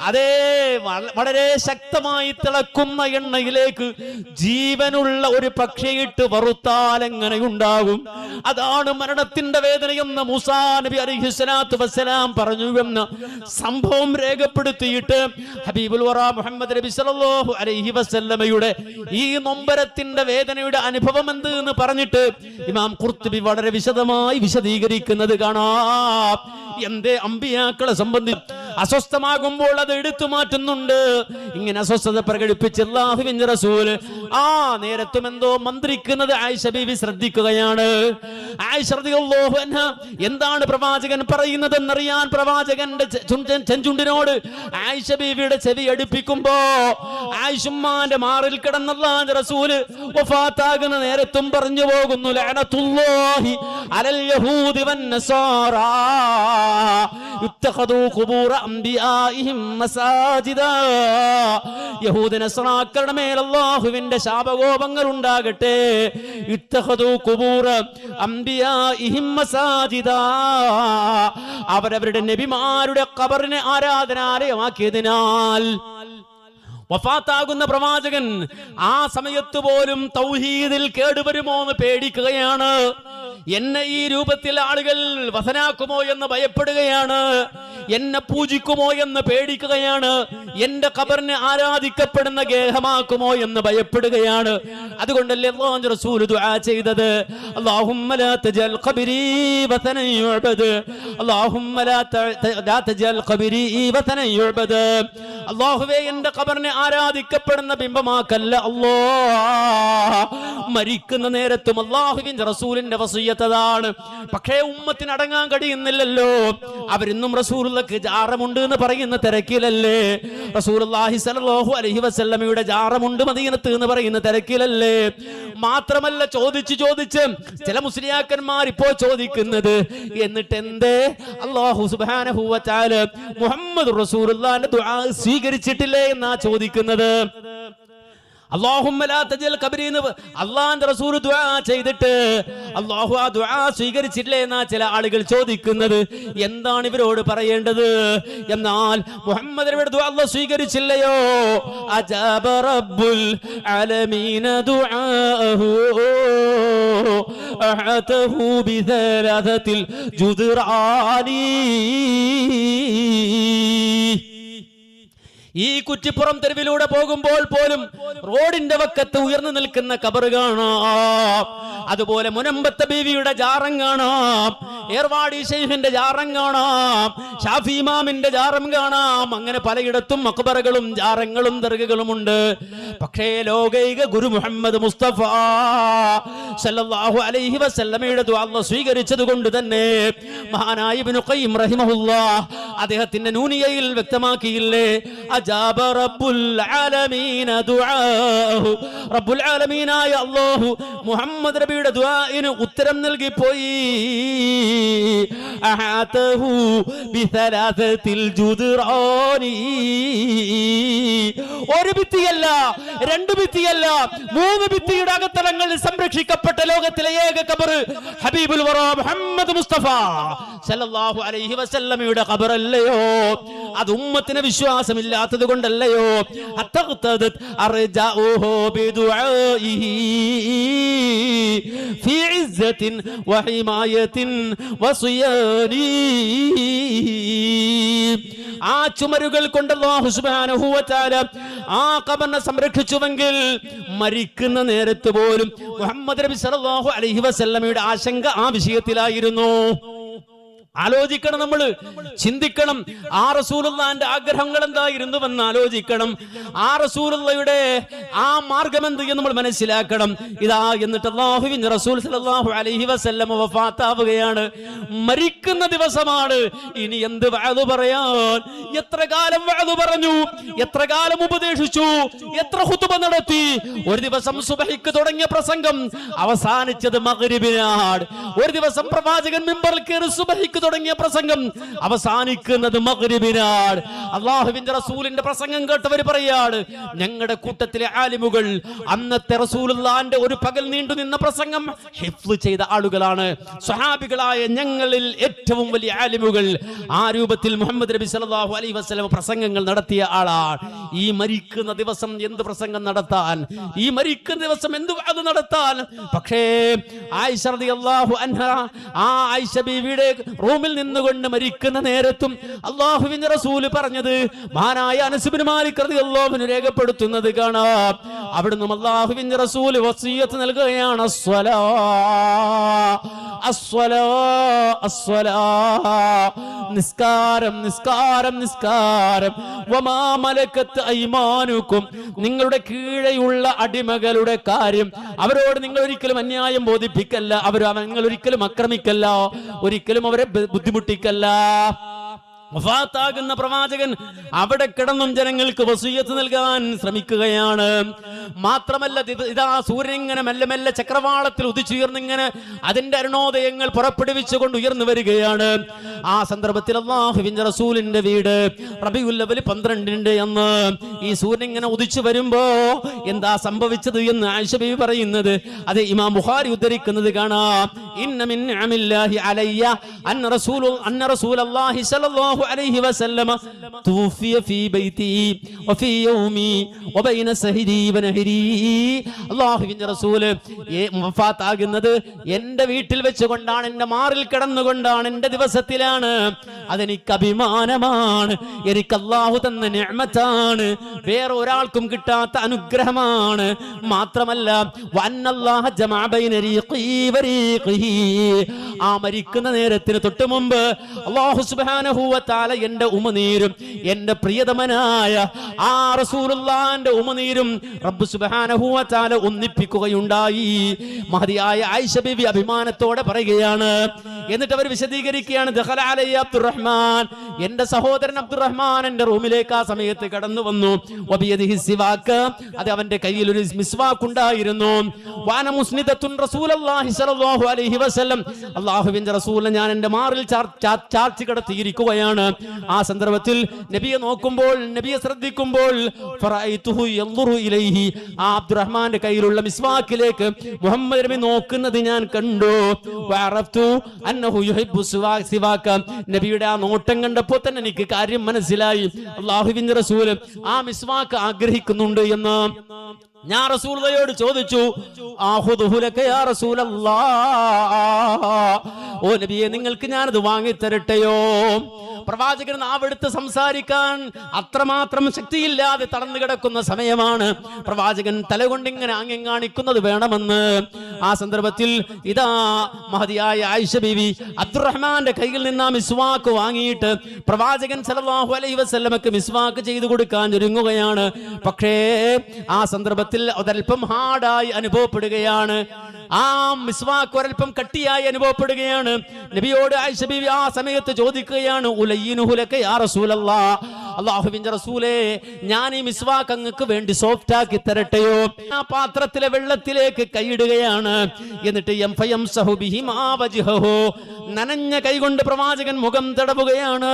അതേ വളരെ ശക്തമായി തിളക്കുന്ന എണ്ണയിലേക്ക് ജീവനുള്ള ഒരു പക്ഷിയിട്ട് വറുത്താൽ എങ്ങനെ ഉണ്ടാകും, അതാണ് മരണത്തിന്റെ വേദനയെന്ന് മൂസാ നബി അലൈഹിസ്സലാത്തു വസ്സലാം പറഞ്ഞു എന്ന സംഭവം രേഖപ്പെടുത്തിയിട്ട് ഹബീബുൽ വറ മുഹമ്മദ് നബി സല്ലല്ലാഹു അലൈഹി വസല്ലമയുടെ ഈ നൊമ്പരത്തിന്റെ വേദനയുടെ അനുഭവം എന്ത് എന്ന് പറഞ്ഞിട്ട് ഇമാം ഖുർത്തുബി വളരെ വിശദമായി വിശദീകരിക്കുന്നത് കാണാം. എന്തേ അമ്പിയാക്കളെ സംബന്ധിച്ച് അസ്വസ്ഥമാകുമ്പോൾ അത് എടുത്തു മാറ്റുന്നുണ്ട്. ഇങ്ങനെ അസ്വസ്ഥത പ്രകടിപ്പിച്ച് അല്ലാഹുവിന്റെ റസൂൽ ആ നേരത്തും എന്തോ മന്ത്രിക്കുന്നത് ആയിഷ ബീവി ശ്രദ്ധിക്കുകയാണ്. ആയിഷ റളിയല്ലാഹു അൻഹ എന്താണ് പ്രവാചകൻ പറയുന്നതെന്നറിയാൻ പ്രവാചകന്റെ ചെഞ്ചുണ്ടിനോട് ആയിഷ ബീവിയുടെ ചെവി അടുപ്പിക്കുമ്പോ ആയിഷുമ്മാന്റെ മാറിൽ കിടന്ന അല്ലാഹുവിന്റെ റസൂൽ വഫാത്താകുന്ന നേരത്തും പറഞ്ഞു പോകുന്നു, ലഅനത്തുല്ലാഹി അലൽ യഹൂദി വന്നസാറാ ഇത്തഖദൂ ഖുബൂറ അംബിയാഇഹിം മസാജിദാ. യഹൂദ നസ്രാക്കളുടെ മേൽ അല്ലാഹുവിന്റെ ശാപകോപങ്ങൾ ഉണ്ടാകട്ടെ. ഇത്തഖദൂ ഖുബൂറ അംബിയാഇഹിം മസാജിദാ. അവരവരുടെ നബിമാരുടെ ഖബറിനെ ആരാധനാലയമാക്കിയതിനാൽ വഫാത്താകുന്ന പ്രവാചകൻ ആ സമയത്ത് പോലും തൗഹീദിൽ കേടുവരുമോ എന്ന് പേടിക്കുകയാണ്. എന്നെ ഈ രൂപത്തിൽ ആളുകൾ വസനാക്കുമോ എന്ന് ഭയപ്പെടുകയാണ്, എന്നെ പൂജിക്കുമോ എന്ന് പേടിക്കുകയാണ്, എന്റെ ഖബറിനെ ആരാധിക്കപ്പെടുന്ന ഗേഹമാക്കുമോ എന്ന് ഭയപ്പെടുകയാണ്. അതുകൊണ്ടല്ലേ അല്ലാഹുവിന്റെ റസൂൽ ദുആ ചെയ്തത്, അല്ലാഹുമ്മ ലാ തജൽ ഖബരി വതനൻ യുഅബദ്, അല്ലാഹുമ്മ ലാ തജൽ ഖബരി വതനൻ യുഅബദ്. അല്ലാഹുവേ എന്റെ ഖബറിനെ ആരാധിക്കപ്പെടുന്ന ബിംബമാക്കല്ല അല്ലാഹ്. മരിക്കുന്ന നേരത്തും അല്ലാഹുവിന്റെ റസൂലിന്റെ വസിയ്യത്താണ്. പക്ഷേ ഉമ്മത്തിന് അടങ്ങാൻ കഴിയുന്നില്ലല്ലോ. അവരിന്നും റസൂലുള്ളാഹിക്ക് ജാറമുണ്ട് എന്ന് പറയുന്ന തിരക്കിലല്ലേ, റസൂലുള്ളാഹി സ്വല്ലല്ലാഹു അലൈഹി വസല്ലമയുടെ ജാറമുണ്ട് മദീനത്ത് എന്ന് പറയുന്ന തിരക്കിലല്ലേ. മാത്രമല്ല ചോദിച്ച് ചില മുസ്ലിയാക്കന്മാർ ഇപ്പോ ചോദിക്കുന്നത്, എന്നിട്ട് എന്തേ അല്ലാഹു സുബ്ഹാനഹു വ തആല മുഹമ്മദ് റസൂലുള്ളാഹിന്റെ ദുആ സ്വീകരിച്ചിട്ടില്ലേ എന്നാ ചോദിക്കുന്നത്. അല്ലാഹുമ്മ ലാ തജൽ ഖബരി എന്ന് അല്ലാഹുവിന്റെ റസൂൽ ദുആ ചെയ്തിട്ട് അല്ലാഹു ആ ദുആ സ്വീകരിച്ചില്ലേ എന്നാ ചില ആളുകൾ ചോദിക്കുന്നത്. എന്താണ് ഇവരോട് പറയേണ്ടത്? എന്നാൽ മുഹമ്മദ് നബിയുടെ ദുആ അല്ലാഹു സ്വീകരിച്ചില്ലയോ? അജാബ റബ്ബുൽ അലമീന ദുആഹു അഹതഹു ബിസലാസത്തിൽ ജുദ്റാനി. ഈ കുറ്റിപ്പുറം തെരുവിലൂടെ പോകുമ്പോൾ പോലും റോഡിന്റെ വക്കത്ത് ഉയർന്നു നിൽക്കുന്ന ഖബർ കാണാം. അതുപോലെ മുനമ്പത്തെ ബീവിയുടെ ജാറം കാണാം, ഏർവാടി ശൈഖിന്റെ ജാറം കാണാം, ഷാഫി ഇമാമിന്റെ ജാറം കാണാം. അങ്ങനെ പലയിടത്തും മഖ്ബറകളും ജാറങ്ങളും ദർഗകളുമുണ്ട്. പക്ഷേ ലോകൈക ഗുരു മുഹമ്മദ് മുസ്തഫ സല്ലല്ലാഹു അലൈഹി വസല്ലമയുടെ ദുആ അല്ലാഹു സ്വീകരിച്ചത് കൊണ്ട് തന്നെ മഹാനായ ഇബ്നു ഖയ്യിം റഹിമഹുല്ലാഹ് അദ്ദേഹത്തിന്റെ നൂനിയയിൽ വ്യക്തമാക്കിയില്ലേ, അജാബ റബ്ബുൽ ആലമീന ദുആഹു, റബ്ബുൽ ആലമീനായ അല്ലാഹു മുഹമ്മദ് നബിയുടെ ദുആഇന് ഉത്തരം നൽകി പോയി. അഹാതഹു ബിസലാസത്തിൽ ജുദ്റാനി, ഒരു ഭിത്തിയല്ല, രണ്ട് ഭിത്തിയല്ല, 3 ഭിത്തിയുടെ അകത്തളങ്ങളിൽ സംരക്ഷിക്കപ്പെട്ട ലോകത്തിലെ ഏക ഖബർ ഹബീബുൽ വറ മുഹമ്മദ് മുസ്തഫ സല്ലല്ലാഹു അലൈഹി വസല്ലമയുടെ ഖബറല്ലയോ? അത് ഉമ്മത്തിന് വിശ്വാസമില്ലാത്തത് കൊണ്ടല്ലയോ? അത്തഖ്തദത് അർജാഉഹു ബിദുആഇഹി ഫീ ഇസ്സത്തിൻ വഹിമായത്തിൻ വസിയാനി. ആ ചുമരുകൾ കൊണ്ട് അല്ലാഹു സുബ്ഹാനഹു വ തആല ആ ഖബറിനെ സംരക്ഷിച്ചുവെങ്കിൽ മരിക്കുന്ന നേരത്ത് പോലും മുഹമ്മദ് നബി സല്ലല്ലാഹു അലൈഹി വസല്ലമയുടെ ആശങ്ക ആ വിഷയത്തിലായിരുന്നു. ആലോചിക്കണം, നമ്മൾ ചിന്തിക്കണം. ആ റസൂലുള്ളാഹിന്റെ ആഗ്രഹങ്ങൾ എന്തായിരുന്നുവെന്ന് ആലോചിക്കണം. ആ റസൂലുള്ളാഹിയുടെ ആ മാർഗം എന്ത് എന്ന് നമ്മൾ മനസ്സിലാക്കണം. ഇതാ എന്നിട്ട് അല്ലാഹുവിന്റെ റസൂൽ സല്ലല്ലാഹു അലൈഹി വസല്ലം വഫാത്താവുകയാണ്. മരിക്കുന്ന ദിവസമാണ്. ഇനി എന്ത് വഅദ് പറയാൻ? എത്ര കാലം വഅദ് പറഞ്ഞു, എത്ര കാലം ഉപദേശിച്ചു, എത്ര ഖുതുബ നടത്തി. ഒരു ദിവസം സുബ്ഹിക്ക് തുടങ്ങിയ പ്രസംഗം അവസാനിച്ചത് മഗ്രിബിനാണ്. ഒരു ദിവസം പ്രവാചകൻ മിമ്പറിൽ കയറി സുബ്ഹിക്ക് തുടങ്ങിയ പ്രസംഗം അവസാനിക്കുന്നത് മഗ്രിബിനാണ്. അല്ലാഹുവിന്റെ റസൂലിന്റെ പ്രസംഗം കേട്ടവർ പറയാണ്, ഞങ്ങളുടെ കൂട്ടത്തിലെ ആലിമുകൾ അന്നത്തെ റസൂലുള്ളാഹിന്റെ ഒരു പകൽ നീണ്ടു നിന്ന പ്രസംഗം ഹിഫ്ള് ചെയ്ത ആളുകളാണ്. സ്വഹാബികളായ ഞങ്ങളിൽ ഏറ്റവും വലിയ ആലിമുകൾ ആ രൂപത്തിൽ മുഹമ്മദ് നബി സല്ലല്ലാഹു അലൈഹി വസല്ലം പ്രസംഗങ്ങൾ നടത്തിയ ആളാണ്. ഈ മരിക്കുന്ന ദിവസം എന്ത് പ്രസംഗം നടത്താൻ, ഈ മരിക്കുന്ന ദിവസം എന്ത് വഅദ് നടത്താൻ? പക്ഷേ ആയിഷ റളിയല്ലാഹു അൻഹ, ആ ആയിഷ ബീവിയുടെ റൂമിൽ നിന്നുകൊണ്ട് മരിക്കുന്ന നേരത്തും അല്ലാഹുവിന്റെ റസൂല് പറഞ്ഞത് മഹാനായ അനസ് ഇബ്നു മാലിക് റളിയല്ലാഹു അൻഹു രേഖപ്പെടുത്തുന്നത് കാണാം. അവിടുന്ന് അല്ലാഹുവിന്റെ റസൂല് വസിയത്ത് നൽകുകയാണ്, അസ്സലാ അസ്സലാ അസ്സലാ, നിസ്കാരം നിസ്കാരം നിസ്കാരം. വമാ മലക്കത്ത് അയ്മാനുക്കും, നിങ്ങളുടെ അടിമകളുടെ കാര്യം അവരോട് നിങ്ങൾ ഒരിക്കലും അന്യായം ബോധിപ്പിക്കല്ല, നിങ്ങൾ ഒരിക്കലും ആക്രമിക്കല്ല, ഒരിക്കലും അവരെ ബുദ്ധിമുട്ടിക്കല്ല. വഫാത്താകുന്ന പ്രവാചകൻ അവിടെ കിടന്നും ജനങ്ങൾക്ക് വസിയ്യത്ത് നൽകാൻ ശ്രമിക്കുകയാണ്. മാത്രമല്ല, ഇതാ സൂര്യൻ ഇങ്ങനെ മെല്ലെ മെല്ലെ ചക്രവാളത്തിൽ ഉദിച്ചുയർന്നിങ്ങനെ അതിന്റെ അരുണോദയങ്ങൾ പുറപ്പെടുവിച്ചുകൊണ്ട് ഉയർന്നു വരികയാണ്. ആ സന്ദർഭത്തിൽ അല്ലാഹുവിന്റെ റസൂലിന്റെ വീട് റബീഉൽ അവ്വൽ 12 അന്ന് ഈ സൂര്യൻ ഇങ്ങനെ ഉദിച്ചു വരുമ്പോ എന്താ സംഭവിച്ചത് എന്ന് ആയിഷ ബീവി പറയുന്നത്, അത് ഇമാം ബുഖാരി ഉദ്ധരിക്കുന്നത് കാണാം. ഇന്ന മിൻ നിഅമില്ലാഹി അലയ്യ അന്ന റസൂലുള്ളാഹി സ്വല്ലല്ലാഹു അലൈഹി വസല്ലമ തൂഫിയ ഫീ ബൈതി വഫീ യൗമി വബൈന സഹരി വനഹരി. അല്ലാഹുവിന്റെ റസൂൽ വഫാത്താകുന്നത് എൻ്റെ വീട്ടിൽ വെച്ചുകൊണ്ടാണ്, എൻ്റെ മാറിൽ കിടന്നുകൊണ്ടാണ്, എൻ്റെ ദിവസത്തിലാണ്. അതെനിക്ക് അഭിമാനമാണ്, എനിക്ക് അല്ലാഹു തന്ന നിഅമത്താണ്, വേറെ ഒരാൾക്കും കിട്ടാത്ത അനുഗ്രഹമാണ്. മാത്രമല്ല വന്നല്ലാഹ ജമഅ ബൈന റീഖി വരീഖിഹി, ആ മരിക്കുന്ന നേരത്തിന് തൊട്ട് മുമ്പ് അല്ലാഹു സുബ്ഹാനഹു വ തആല എൻ്റെ ഉമനീരും എൻ്റെ പ്രിയതമനായ ആ റസൂലുള്ളാഹിന്റെ ഉമനീരും റബ്ബ് സുബ്ഹാനഹു വ തആല ഒന്നിപ്പിക്കുകയുണ്ടായി. മഹദിയായ ആയിഷ ബീവി അഭിമാനത്തോടെ പറയുകയാണ്. എന്നിട്ട് അവർ വിശദീകരിക്കുകയാണ്, ദഖല അലൈ അബ്ദുറഹ്മാൻ, എൻ്റെ സഹോദരൻ അബ്ദുറഹ്മാൻ എൻ്റെ റൂമിലേക്ക് ആ സമയത്ത് കടന്നു വന്നു. വബിയദിഹി സിവാക്ക്, അത് അവന്റെ കയ്യിൽ ഒരു മിസ്വാക്ക് ഉണ്ടായിരുന്നു. വാന മുസ്നിദത്തുൻ റസൂലുള്ളാഹി സ്വല്ലല്ലാഹു അലൈഹി വസല്ലം, അല്ലാഹുവിന്റെ റസൂലിനെ ഞാൻ എൻ്റെ മാറിൽ ചാർത്തി കിടത്തിയിരിക്കുകയാണ്. ആ സന്ദർഭത്തിൽ നബിയെ നോക്കുമ്പോൾ, നബിയെ ശ്രദ്ധിക്കുമ്പോൾ ഫറഅയ്തുഹു യൻദുറു ഇലൈഹി, ആ അബ്ദുറഹ്മാന്റെ കയ്യിലുള്ള മിസ്വാക്കിലേക്ക് മുഹമ്മദ് നബി നോക്കുന്നത് ഞാൻ കണ്ടു. വഅറഫ്തു അന്നഹു യുഹിബ്ബു സിവാക, നബിയുടെ ആ നോട്ടം കണ്ടപ്പോൾ തന്നെ എനിക്ക് കാര്യം മനസ്സിലായി, അല്ലാഹുവിന്റെ റസൂൽ ആ മിസ്വാക്ക് ആഗ്രഹിക്കുന്നുണ്ട് എന്ന്. ഞാൻ റസൂലുള്ളാഹിയോട് ചോദിച്ചു, ആഖുദുഹു ലക യാ റസൂലല്ലാഹ്, ഓ നബിയെ നിങ്ങൾക്ക് ഞാനത് വാങ്ങിത്തരട്ടെയോ? പ്രവാചകൻ നാവെടുത്ത് സംസാരിക്കാൻ അത്രമാത്രം ശക്തിയില്ലാതെ തളർന്നു കിടക്കുന്ന സമയമാണ്. പ്രവാചകൻ തലകൊണ്ടിങ്ങനെ ആംഗ്യം കാണിക്കുന്നത് വേണമെന്ന്. ആ സന്ദർഭത്തിൽ ഇതാ മഹദിയായ ആയിഷ ബീവി അബ്ദുറഹ്മാന്റെ കയ്യിൽ നിന്ന് ആ മിസ്വാക്ക് വാങ്ങിയിട്ട് പ്രവാചകൻ സല്ലല്ലാഹു അലൈഹി വസല്ലമക്ക് മിസ്വാക്ക് ചെയ്തു കൊടുക്കാൻ ഒരുങ്ങുകയാണ്. പക്ഷേ ആ സന്ദർഭത്തിൽ ഒരൽപ്പം ഹാർഡായി അനുഭവപ്പെടുകയാണ്. ആ മിസ്വാക്ക് ഒരൽപ്പം കട്ടിയായി അനുഭവപ്പെടുകയാണ്. നബിയോട് ആയിഷ ബീവി ആ സമയത്ത് ചോദിക്കുകയാണ്, ഉലയ്യിനുഹു ലക യാ റസൂലല്ലാഹ്, അല്ലാഹുവിന്റെ റസൂലേ ഞാൻ ഈ മിസ്വാക്ക് അങ്ങക്ക് വേണ്ടി സോഫ്റ്റ് ആക്കി തരട്ടെയോ? ആ പാത്രത്തിലെ വെള്ളത്തിലേക്ക് കൈയിടുകയാണ്. എന്നിട്ട് യംഫയംസഹു ബിഹിമാ വജ്ഹഹു, നനഞ്ഞ കൈകൊണ്ട് പ്രവാചകൻ മുഖം തടവുകയാണ്.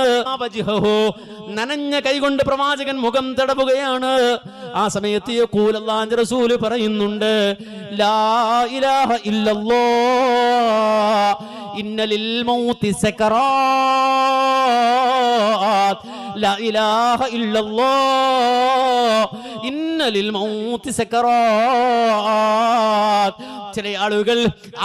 നനഞ്ഞ കൈകൊണ്ട് പ്രവാചകൻ മുഖം തടവുകയാണ്. ആ സമയത്ത് യഖൂൽ അല്ലാഹുവിന്റെ റസൂൽ പറയുന്നുണ്ട്, ലാ ഇലാഹ ഇല്ലല്ലാഹ് ഇന്ന ലിൽ മൗതി സകറാത്ത്, ലാ ഇലാഹ ഇല്ലല്ലാഹ് ഇന്ന ലിൽ മൗതി സകറാത്ത്. ചില ആളുകൾ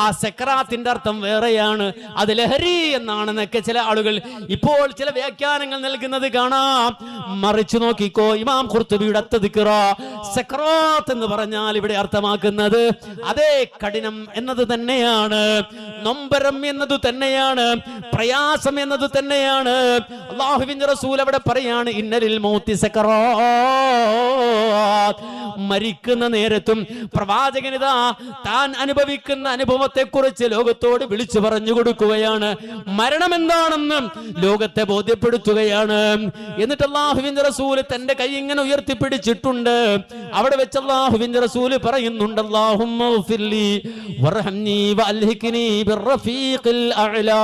ആ സക്കറാത്തിന്റെ അർത്ഥം വേറെയാണ്, അത് ലഹരി എന്നാണെന്നൊക്കെ ചില ആളുകൾ ഇപ്പോൾ ചില വ്യാഖ്യാനങ്ങൾ നൽകുന്നത് കാണാം. മറിച്ചു നോക്കിക്കോ, ഇമാം ഖുർത്തുബിയുടെ അത്തദിക്റ സക്കറാത്ത് എന്ന് പറഞ്ഞാൽ ഇവിടെ അർത്ഥമാക്കുന്നത് അതേ കഠിനം എന്നത് തന്നെയാണ്, നൊമ്പരം എന്നത് തന്നെയാണ്, പ്രയാസം എന്നത് തന്നെയാണ്. അല്ലാഹുവിന്റെ റസൂൽ അവിടെ പറയാണ്, ഇന്നലിൽ മൗതി സക്കറാത്ത്. മരിക്കുന്ന നേരത്തും പ്രവാചകനിതാ താൻ അനുഭവിക്കുന്ന അനുഭവത്തെ കുറിച്ച് ലോകത്തോട് വിളിച്ചു പറഞ്ഞു കൊടുക്കുകയാണ്. മരണം എന്താണെന്ന് ലോകത്തെ ബോധ്യപ്പെടുത്തുകയാണ്. എന്നിട്ട് അല്ലാഹുവിന്റെ റസൂല് തന്റെ കൈ ഇങ്ങനെ ഉയർത്തിപ്പിടിച്ചിട്ടുണ്ട്. അവിടെ വെച്ച് അല്ലാഹുവിന്റെ റസൂല് പറയുന്നുണ്ട്, അല്ലാഹുമ്മ ഗ്ഫിർലി വർഹംനി വഅൽഹിഖ്നി ബിർറഫീഖിൽ അഅ്ലാ.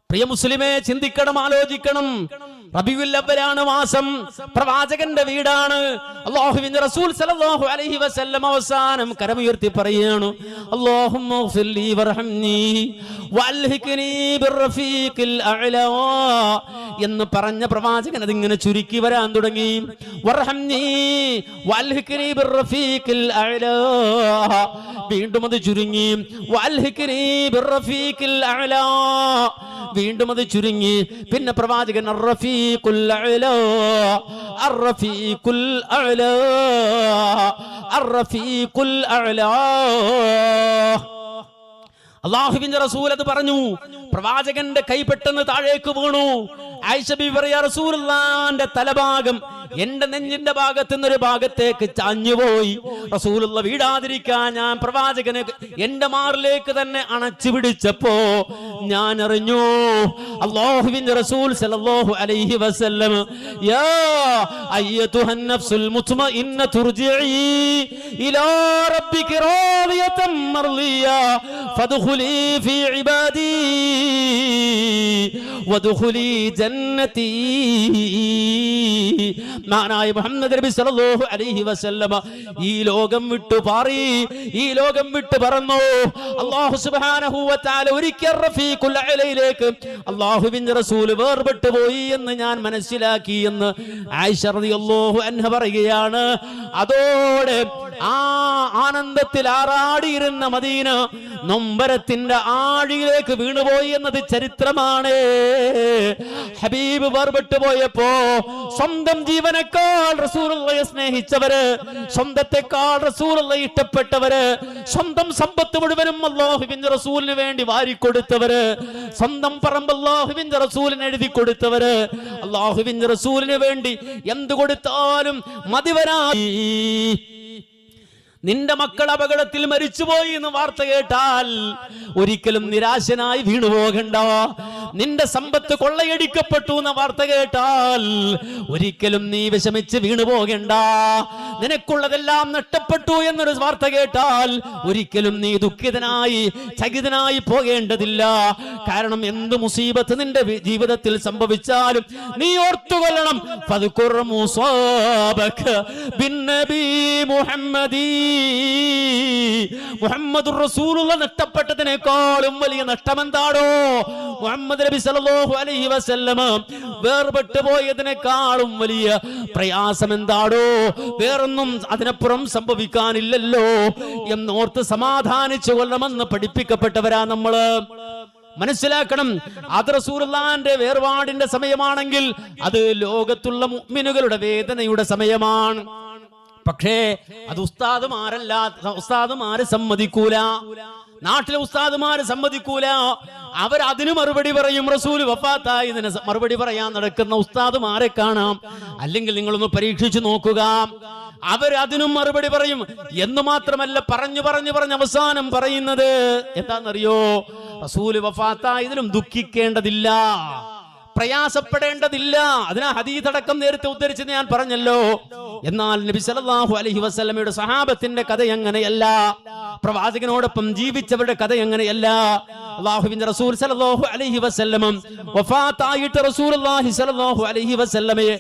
പ്രിയ മുസ്ലിമേ, ചിന്തിക്കണം, ആലോചിക്കണം. റബീഉൽ അവ്വലാണ് മാസം, പ്രവാചകന്റെ വീടാണ്. അല്ലാഹുവിന്റെ റസൂൽ സല്ലല്ലാഹു അലൈഹി വസല്ലം അവസാനം കരമുയർത്തി പറയുകയാണ്, അല്ലാഹുമ്മ ഗ്ഫിർലി വർഹംനി വഅൽഹിഖ്നി ബിർറഫീഖിൽ അഅ്ലാ എന്ന് പറഞ്ഞ പ്രവാചകൻ അതിങ്ങനെ ചുരുക്കി വരാൻ തുടങ്ങി. വർഹംനി വഅൽഹിഖ്നി ബിർറഫീഖിൽ അഅ്ലാ, വീണ്ടും അത് ചുരുങ്ങി. വഅൽഹിഖ്നി ബിർറഫീഖിൽ അഅ്ലാ, വീണ്ടും അത് ചുരുങ്ങി. പിന്നെ പ്രവാചകൻ അർറഫീഖുൽ അഅ്ലാ, അർറഫീഖുൽ അഅ്ലാ, അർറഫീഖുൽ അഅ്ലാ. അല്ലാഹുവിന്റെ റസൂൽ അത് പറഞ്ഞു. പ്രവാചകന്റെ കൈ പെട്ടെന്ന് താഴേക്ക് വീണു. ആയിഷ ബീവി പറയാ, റസൂലുള്ളാഹിന്റെ തലഭാഗം എന്റെ നെഞ്ചിന്റെ ഭാഗത്ത് നിന്നൊരു ഭാഗത്തേക്ക് ചാഞ്ഞുപോയി. റസൂലുള്ള വീടാതിരിക്കാൻ ഞാൻ പ്രവാചകനെ എന്റെ മാറിലേക്ക് തന്നെ അണച്ചു പിടിച്ചപ്പോ ഞാൻ അറിഞ്ഞു അല്ലാഹുവിന്റെ റസൂൽ സല്ലല്ലാഹു അലൈഹി വസല്ലം, യാ അയ്യതുഹൻ നഫ്സുൽ മുത്മഇന്ന തുർജിഇ ഇലാ റബ്ബിക റാദിയതൻ മർളിയ ഫദ്ഖുലി ഫീ ഇബാദി വദ്ഖുലി ജന്നതി. മാനായ മുഹമ്മദ് നബി സല്ലല്ലാഹു അലൈഹി വസല്ലമ ഈ ലോകം വിട്ടു പാറി, ഈ ലോകം വിട്ടു പറന്നു. അല്ലാഹു സുബ്ഹാനഹു വ തആല ഒരിക്കൽ റഫീഖുൽ അഅലയിലേക്ക് അല്ലാഹുവിന്റെ റസൂൽ വേർപെട്ടു പോയി എന്ന് ഞാൻ മനസ്സിലാക്കി എന്ന് ആയിഷ റളിയല്ലാഹു അൻഹ പറയുകയാണ്. അതോടെ ആ ആനന്ദത്തിൽ ആറാടിയിരുന്ന മദീന നൊമ്പരത്തിന്റെ ആഴിയിലേക്ക് വീണുപോയി എന്നത് ചരിത്രമാണ്. ഹബീബ് വേർപെട്ടു പോയപ്പോ സ്വന്തം ജീവനേക്കാൾ റസൂലുള്ളാഹിയെ സ്നേഹിച്ചവര്, സ്വന്തത്തെക്കാൾ റസൂലുള്ളാഹിയെ ഇഷ്ടപ്പെട്ടവര്, സ്വന്തം സമ്പത്ത് മുഴുവനും അല്ലാഹുവിന്റെ റസൂലിന് വേണ്ടി വാരിക്കൊടുത്തവര്, സ്വന്തം പറമ്പ് അല്ലാഹുവിന്റെ റസൂലിന് എഴുതി കൊടുത്തവര്, അല്ലാഹുവിന്റെ റസൂലിന് വേണ്ടി എന്ത് കൊടുത്താലും മതിവരായി. നിന്റെ മക്കൾ അപകടത്തിൽ മരിച്ചുപോയി എന്ന് വാർത്ത കേട്ടാൽ ഒരിക്കലും നിരാശനായി വീണുപോകണ്ട. നിന്റെ സമ്പത്ത് കൊള്ളയടിക്കപ്പെട്ടു എന്ന വാർത്ത കേട്ടാൽ ഒരിക്കലും നീ വിഷമിച്ച് വീണുപോകണ്ട. നിനക്കുള്ളതെല്ലാം നഷ്ടപ്പെട്ടു എന്നൊരു വാർത്ത കേട്ടാൽ ഒരിക്കലും നീ ദുഃഖിതനായി ചകിതനായി പോകേണ്ടതില്ല. കാരണം എന്ത് മുസീബത്ത് നിന്റെ ജീവിതത്തിൽ സംഭവിച്ചാലും നീ ഓർത്തുകൊള്ളണം, ഫദ്കുർ മുസാബക ബിന്നബി മുഹമ്മദി. മുഹമ്മദുർ റസൂലുള്ള നഷ്ടപ്പെട്ടതിനേക്കാളും വലിയ നഷ്ടമെന്താണോ? മുഹമ്മദ് മുഹമ്മദ് നബി സല്ലല്ലാഹു അലൈഹി വസല്ലമ വേർപെട്ടു പോയതിനേക്കാളും വലിയ പ്രയാസം എന്താടോ, വേറൊന്നും അതിനപ്പുറം സംഭവിക്കാനില്ലല്ലോ എന്നോർത്ത് സമാധാനിച്ചു കൊള്ളണമെന്ന് പഠിപ്പിക്കപ്പെട്ടവരാ നമ്മള്. മനസ്സിലാക്കണം, അത് റസൂലുള്ളാഹിന്റെ വേർപാടിന്റെ സമയമാണെങ്കിൽ അത് ലോകത്തുള്ള മുഅ്മിനുകളുടെ വേദനയുടെ സമയമാണ്. പക്ഷേ അത് ഉസ്താദുമാര് സമ്മതിക്കൂല. നാട്ടിലെ ഉസ്താദുമാര് സമ്മതിക്കൂല. അവരതിന് മറുപടി പറയും. റസൂൽ വഫാത്തായതിന് മറുപടി പറയാൻ നടക്കുന്ന ഉസ്താദുമാരെ കാണാം. അല്ലെങ്കിൽ നിങ്ങളൊന്ന് പരീക്ഷിച്ചു നോക്കുക, അവരതിനും മറുപടി പറയും. എന്ന് മാത്രമല്ല, പറഞ്ഞു അവസാനം പറയുന്നത് എന്താണെന്നറിയോ? റസൂൽ വഫാത്തായതിലും ദുഃഖിക്കേണ്ടതില്ല, പ്രയാസപ്പെടേണ്ടതില്ല. അതിനാ ഹദീസ് അടക്കം നേരത്തെ ഉദ്ധരിച്ചത് ഞാൻ പറഞ്ഞല്ലോ. എന്നാൽ നബി സല്ലല്ലാഹു അലൈഹി വസല്ലമയുടെ സഹാബത്തിന്റെ കഥ എങ്ങനെയല്ല, പ്രവാചകനോടൊപ്പം ജീവിച്ചവരുടെ കഥ എങ്ങനെയല്ല. അല്ലാഹുവിന്റെ റസൂൽ സല്ലല്ലാഹു അലൈഹി വസല്ലം വഫാത്തായിട്ട് റസൂലുള്ളാഹി സല്ലല്ലാഹു അലൈഹി വസല്ലമയെ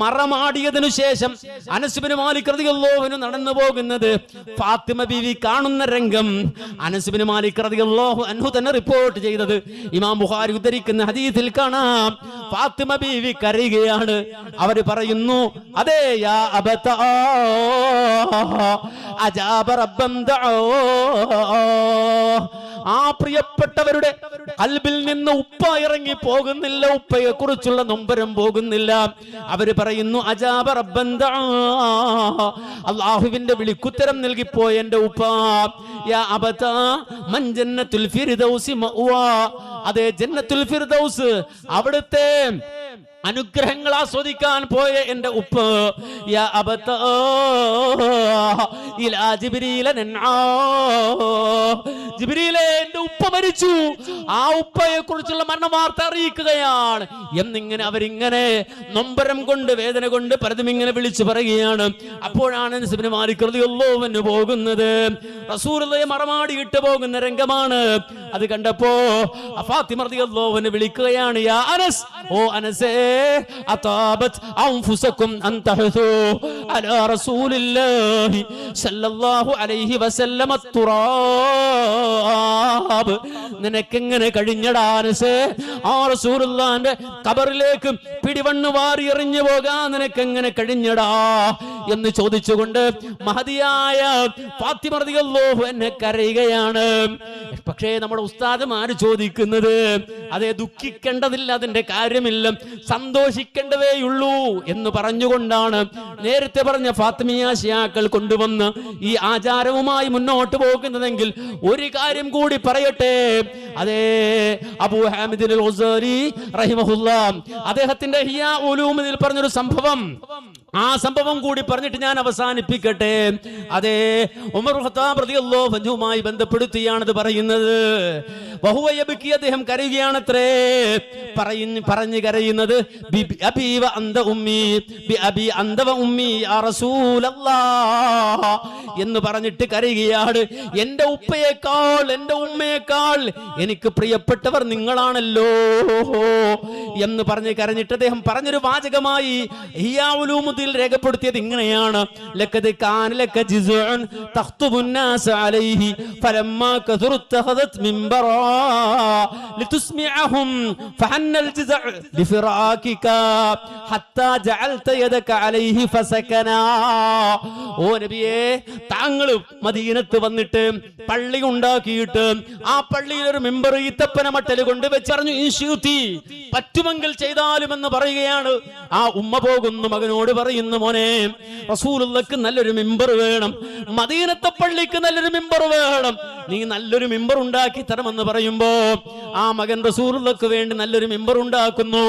മറമാടിയതിനു ശേഷം അനസ് ഇബ്നു മാലിക് റളിയല്ലാഹു അൻഹു നടന്നു പോകുന്നത് ഫാത്തിമ ബീവി കാണുന്ന രംഗം അനസ് ഇബ്നു മാലിക് റളിയല്ലാഹു അൻഹു തന്നെ റിപ്പോർട്ട് ചെയ്തത് ഇമാം ബുഖാരി ഉദ്ധരിക്കുന്ന ഹദീസിൽ കാണാം. ഫാത്തിമ ബീവി കരയുകയാണ്. അവര് പറയുന്നു, അതേ യാ അബതാ അജാബ റബ്ബൻ ദഅ. ആ പ്രിയപ്പെട്ടവരുടെ ഖൽബിൽ നിന്ന് ഉപ്പ ഇറങ്ങി പോകുന്നില്ല, ഉപ്പയെ കുറിച്ചുള്ള നൊമ്പരം പോകുന്നില്ല. അവര് പറയുന്നു, അജാബ റബ്ബൻ ദഅ, അല്ലാഹുവിന്റെ വിളിക്കുത്തരം നൽകിപ്പോയ എന്റെ ഉപ്പ. യാ അബതാ മൻ ജന്നത്തുൽ ഫിർദൗസി മഅവാ. അതേ ജന്നത്തുൽ ഫിർദൗസ്, അവിടുത്തെ അനുഗ്രഹങ്ങൾ ആസ്വദിക്കാൻ പോയ എന്റെ ഉപ്പ. യാ അബതാ ഇലാ ജിബ്രീല നൻആ. ജിബ്രീലേ, എന്റെ ഉപ്പ മരിച്ചു, ആ ഉപ്പയെ കുറിച്ചുള്ള മരണവാർത്ത അറിയിക്കുകയാണ് എന്നിങ്ങനെ അവരിങ്ങനെ നൊമ്പരം കൊണ്ട് വേദന കൊണ്ട് പലതും ഇങ്ങനെ വിളിച്ചു പറയുകയാണ്. അപ്പോഴാണ് അനസ് ഇബ്നു മാലിക് റളിയല്ലാഹു അൻഹു പോകുന്നത്. റസൂലുള്ളാഹിയെ മറമാടിയിട്ട് പോകുന്ന രംഗമാണ്. അത് കണ്ടപ്പോ ഫാത്തിമ റളിയല്ലാഹു അൻഹ വിളിക്കുകയാണ്, യാ അനസ്, ഓ അനസേ, അതാബത് അൻഫുസകും അൻ തഹസു അലാ റസൂലില്ലാഹി സല്ലല്ലാഹു അലൈഹി വസല്ലമ തുറാബ്. നിനക്കെങ്ങനെ കഴിഞ്ഞടാ അനസേ, ആ റസൂലുള്ളാഹിന്റെ ഖബറിലേക്ക് പിടിവണ്ണ് വാരി എറിഞ്ഞു പോകാൻ നിനക്കെങ്ങനെ കഴിഞ്ഞടാ എന്ന് ചോദിച്ചുകൊണ്ട് മഹദിയായ ഫാത്തിമ റളിയല്ലാഹു അൻഹ കരയുകയാണ്. പക്ഷേ നമ്മുടെ ഉസ്താദുമാര് ചോദിക്കുന്നത്, അതേ ദുഃഖിക്കേണ്ടതില്ല, അതിന്റെ കാര്യമില്ല, സന്തോഷിക്കേണ്ടതേയുള്ളൂ എന്ന് പറഞ്ഞുകൊണ്ടാണ് നേരത്തെ പറഞ്ഞ ഫാത്തിമിയ ശിയാക്കൾ കൊണ്ടുവന്ന് ഈ ആചാരവുമായി മുന്നോട്ട് പോകുന്നതെങ്കിൽ ഒരു കാര്യം കൂടി പറയട്ടെ. അതേ അബൂ ഹാമിദ് അൽ ഗസാലി റഹിമഹുല്ലാഹ് അദ്ദേഹത്തിന്റെ ഇഹ്യാ ഉലൂമിൽ പറഞ്ഞൊരു സംഭവം, ആ സംഭവം കൂടി പറഞ്ഞിട്ട് ഞാൻ അവസാനിപ്പിക്കട്ടെ. അതേ ഉമർ ഖത്താബ് റളിയല്ലാഹു അൻഹുമായി ബന്ധപ്പെടുത്തിയാണത് പറയുന്നത്. വഹുവ യബ്കി, അദ്ദേഹം കരയുകയാണത്രേ. പറഞ്ഞു കരയുന്നത്, ബി അബി വ അന്ത ഉമ്മി, ബി അബി അന്ത വ ഉമ്മി യാ റസൂലല്ലാഹ് എന്ന് പറഞ്ഞിട്ട് കരയുകയാണ്. എന്റെ ഉപ്പയേക്കാൾ എന്റെ ഉമ്മയേക്കാൾ എനിക്ക് പ്രിയപ്പെട്ടവർ നിങ്ങളാണല്ലോ എന്ന് പറഞ്ഞ് കരഞ്ഞിട്ട് അദ്ദേഹം പറഞ്ഞൊരു വാചകമായി ഇഹ്യാ ഉലൂമുദ്ദീൻ രേഖപ്പെടുത്തിയത് ഇങ്ങനെയാണ്, ലഖദ് കാന ലക ജിസ്ഉൻ തഖ്തുബു الناس عليه فلما كثر اتخذت منبرا لتسمعهم فحن الجزع لفراقك حتى جعلت يدك عليه فسكنا. ഓ നബിയേ, താങ്കൾ മദീനത്ത് വന്നിട്ട് പള്ളി ഉണ്ടാക്കിയിട്ട് ആ പള്ളിയിൽ ഒരു മിമ്പർ ഈത്തപ്പന മട്ടൽ കൊണ്ട് വെച്ചറിഞ്ഞു, ഇൻഷൂത്തി പറ്റുമെങ്കിൽ ചെയ്താലും എന്ന് പറയുകയാണ്. ആ ഉമ്മ പോകുന്നു, മകനോട് പറയുന്നു, മോനെ റസൂലുള്ളാഹിക്ക് നല്ലൊരു മിമ്പർ വേണം, മദീനത്തെ പള്ളിക്ക് നല്ലൊരു മിമ്പർ വേണം, നീ നല്ലൊരു മിമ്പർ ഉണ്ടാക്കി തരമെന്ന് പറയുമ്പോ ആ മകൻ റസൂലുള്ളാഹിക്ക് വേണ്ടി നല്ലൊരു മിമ്പർ ഉണ്ടാക്കുന്നു.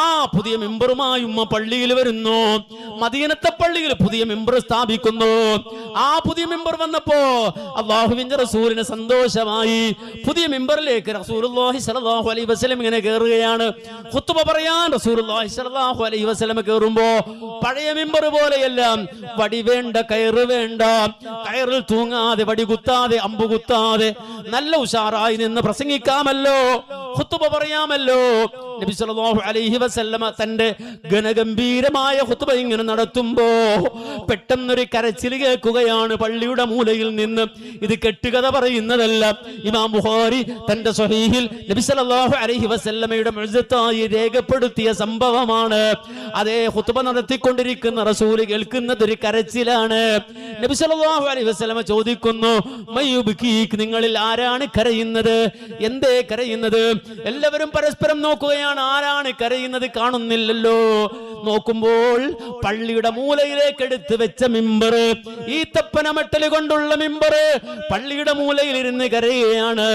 ആ പുതിയ മിമ്പറുമായി ഉമ്മ പള്ളിയിൽ വരുന്നു. മദീനത്തെ പള്ളിയിൽ പുതിയ മിമ്പർ സ്ഥാപിക്കുന്നു. ആ പുതിയ മിമ്പർ വന്നപ്പോ അല്ലാഹുവിന്റെ റസൂലിന് സന്തോഷമായി. പുതിയ മിമ്പറിലേക്ക് റസൂലുള്ളാഹി സ്വല്ലല്ലാഹു അലൈഹി വസല്ലം ഇങ്ങനെ കയറുകയാണ്. ഖുത്ബ പറയാൻ റസൂലുള്ളാഹി സ്വല്ലല്ലാഹു അലൈഹി വസല്ലം കയറുമ്പോ പഴയ മിമ്പർ പോലെയല്ല, വടി വേണ്ട, കയറ് വേണ്ട, കയറിൽ തൂങ്ങാതെ, വടി കുത്താതെ, അമ്പു കുത്താതെ നല്ല ഉഷാറായി നിന്ന് പ്രസംഗിക്കാമല്ലോ, ഖുത്ബ പറയാമല്ലോ. നബി സല്ലല്ലാഹു അലൈഹി വസല്ലമ തന്റെ ഘനഗംഭീരമായ ഖുത്ബ ഇങ്ങനെ നടത്തുമ്പോ പെട്ടെന്നൊരു കരച്ചിൽ കേൾക്കുകയാണ് പള്ളിയുടെ മൂലയിൽ നിന്ന്. ഇത് കെട്ടുകഥ പറയുന്നതല്ല. ഇമാം ബുഖാരി തന്റെ സ്വഹീഹിൽ നബി സല്ലല്ലാഹു അലൈഹി വസല്ലമയുടെ മുഅ്ജിസത്തായി രേഖപ്പെടുത്തിയ സംഭവമാണ്. അതേ ഖുത്ബ നടത്തിക്കൊണ്ടിരിക്കുന്ന റസൂൽ കേൾക്കുന്നത് ഒരു കരച്ചിലാണ്. നബി സല്ലല്ലാഹു അലൈഹി വസല്ലമ ചോദിക്കുന്നു, മയ്യുബ്കീക്, നിങ്ങളിൽ ആരാണ് കരയുന്നത്? എന്തേ കരയുന്നത്? എല്ലാവരും പരസ്പരം നോക്കുകയാണ്, ആരാണ് കരയുന്നത്? കാണുന്നില്ലല്ലോ. നോക്കുമ്പോൾ പള്ളിയുടെ മൂലയിലേക്ക് എടുത്തു വെച്ച മിമ്പർ, ഈ തപ്പനമട്ടൽ കൊണ്ടുള്ള മിമ്പർ പള്ളിയുടെ മൂലയിൽ ഇരുന്ന് കരയുകയാണ്.